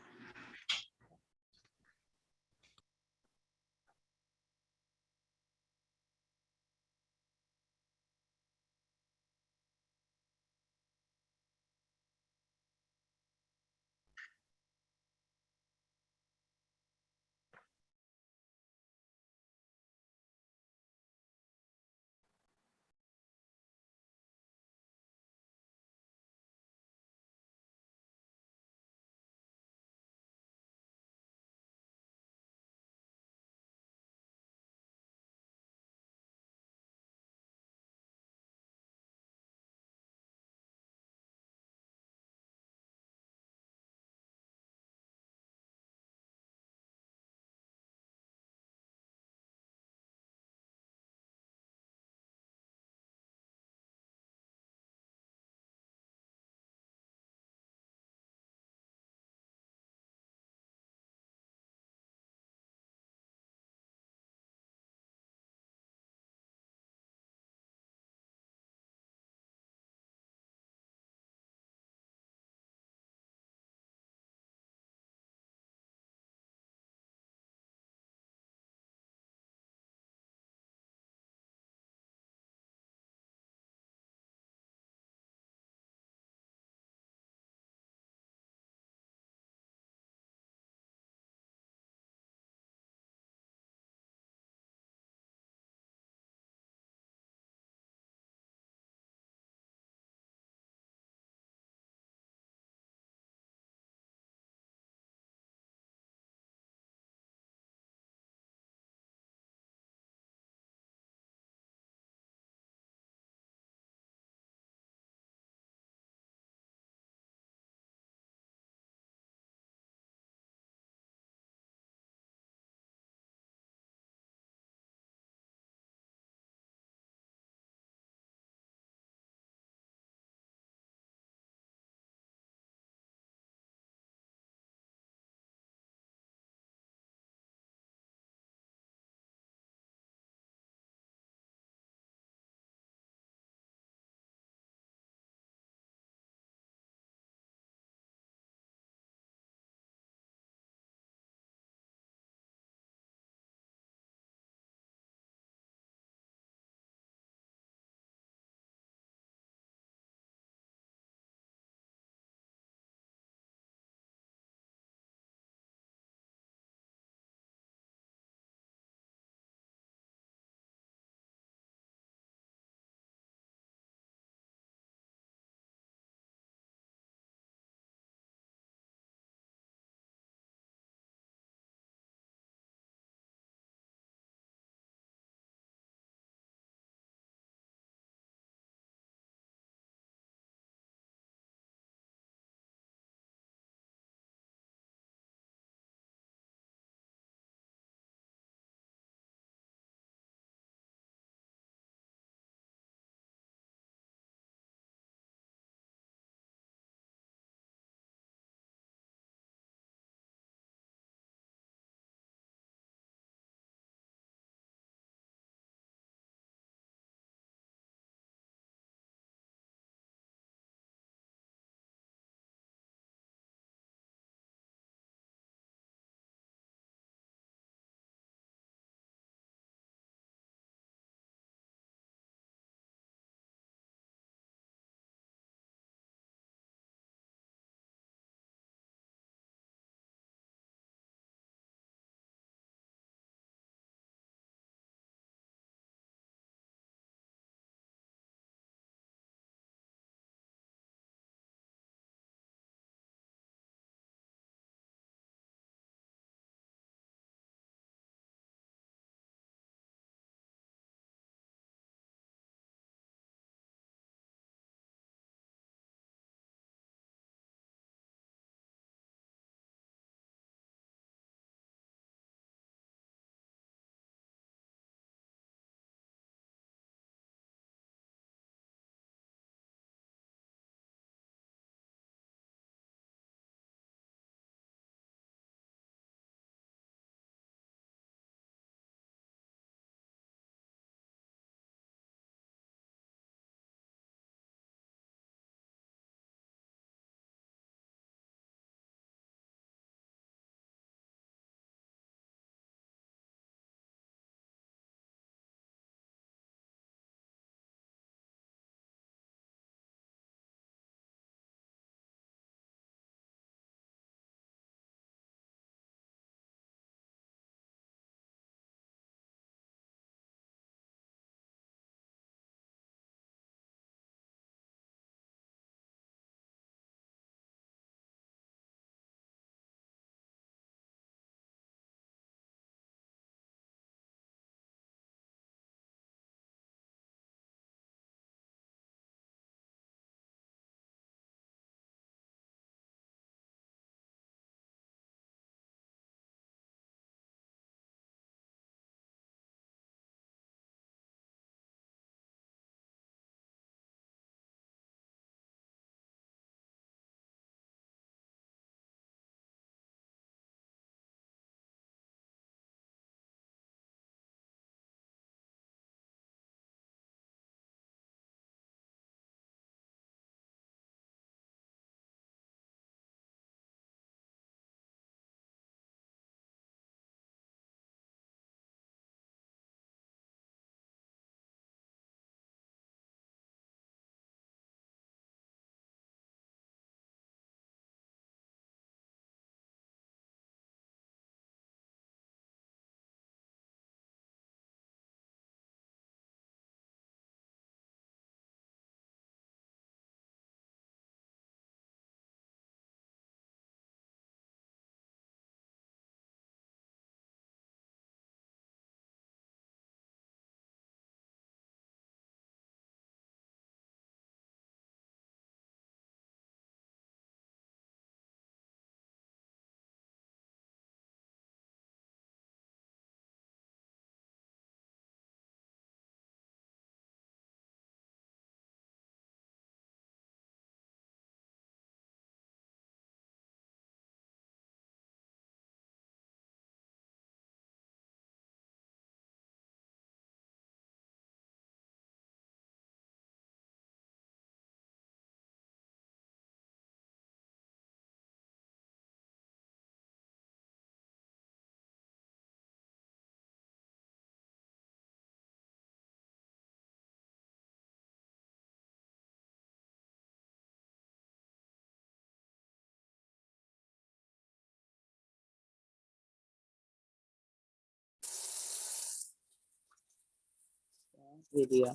Speaker 9: Video.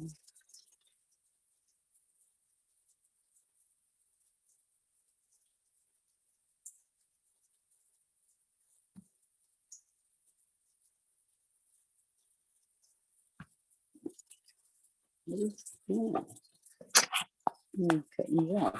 Speaker 9: Okay, yeah.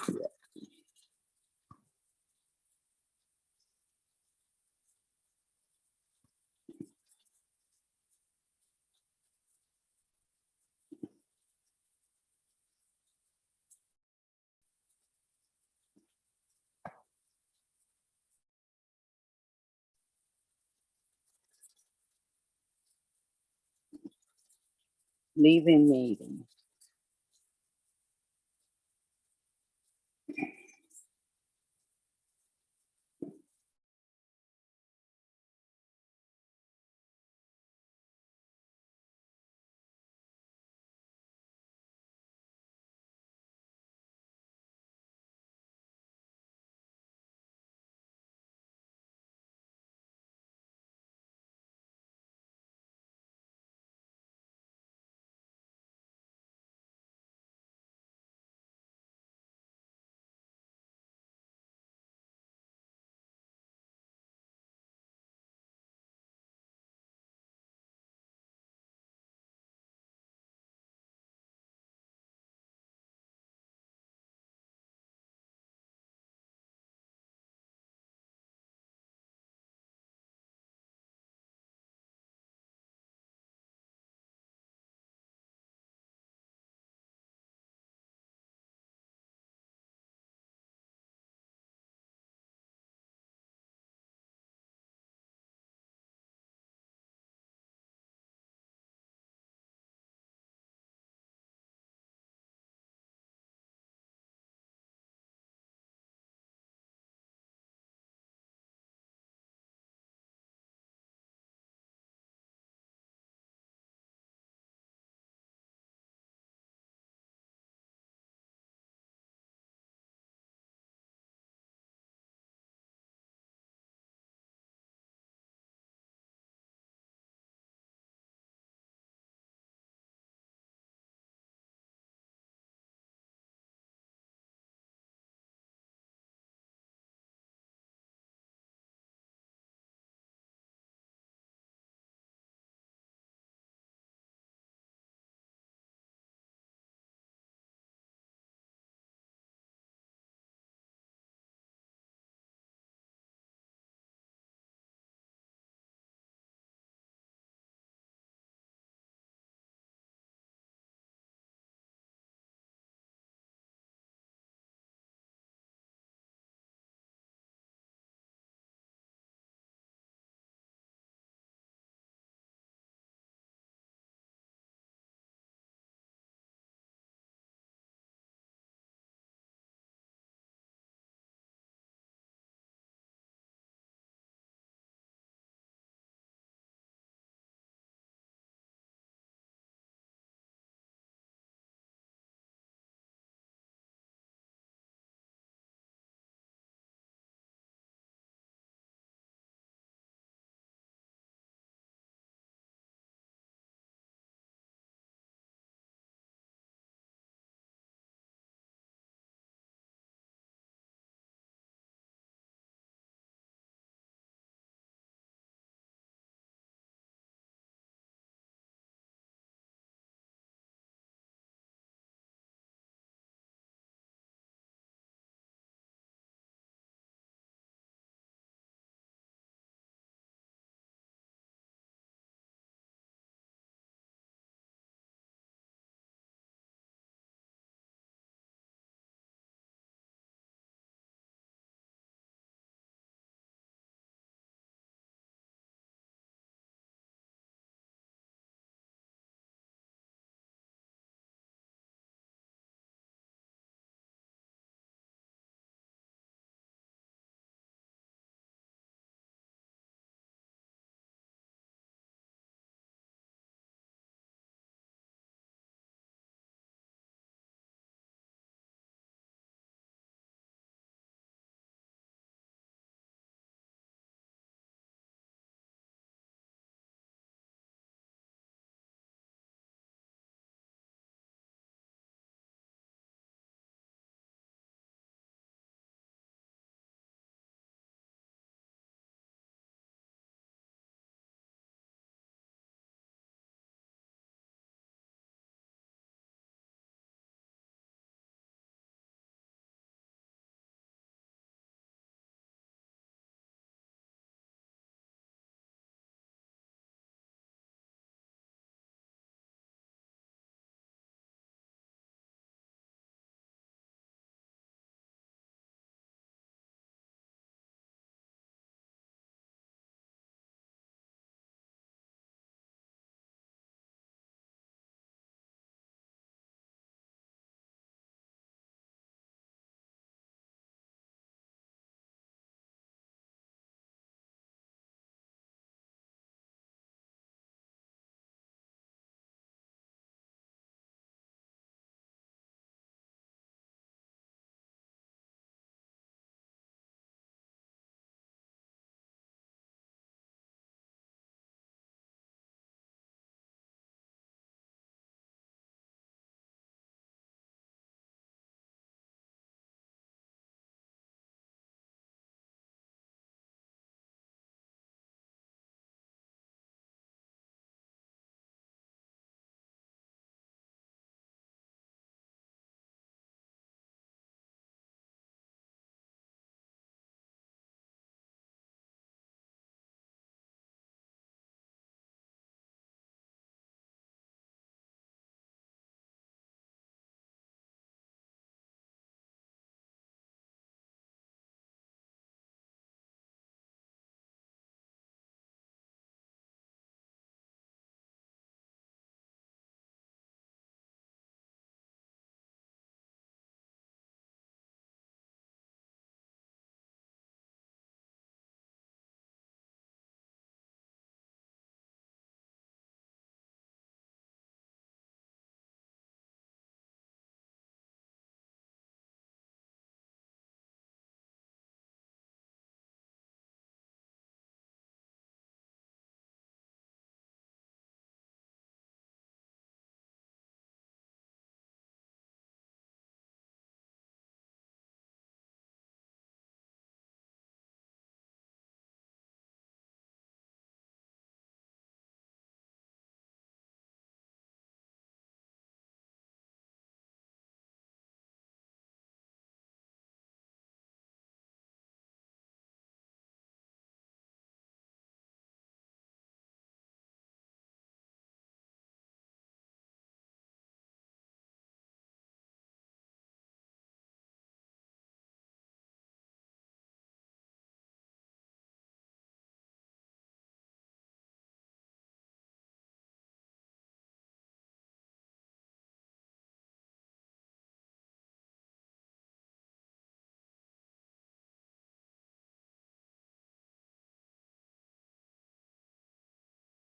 Speaker 9: Leaving meeting.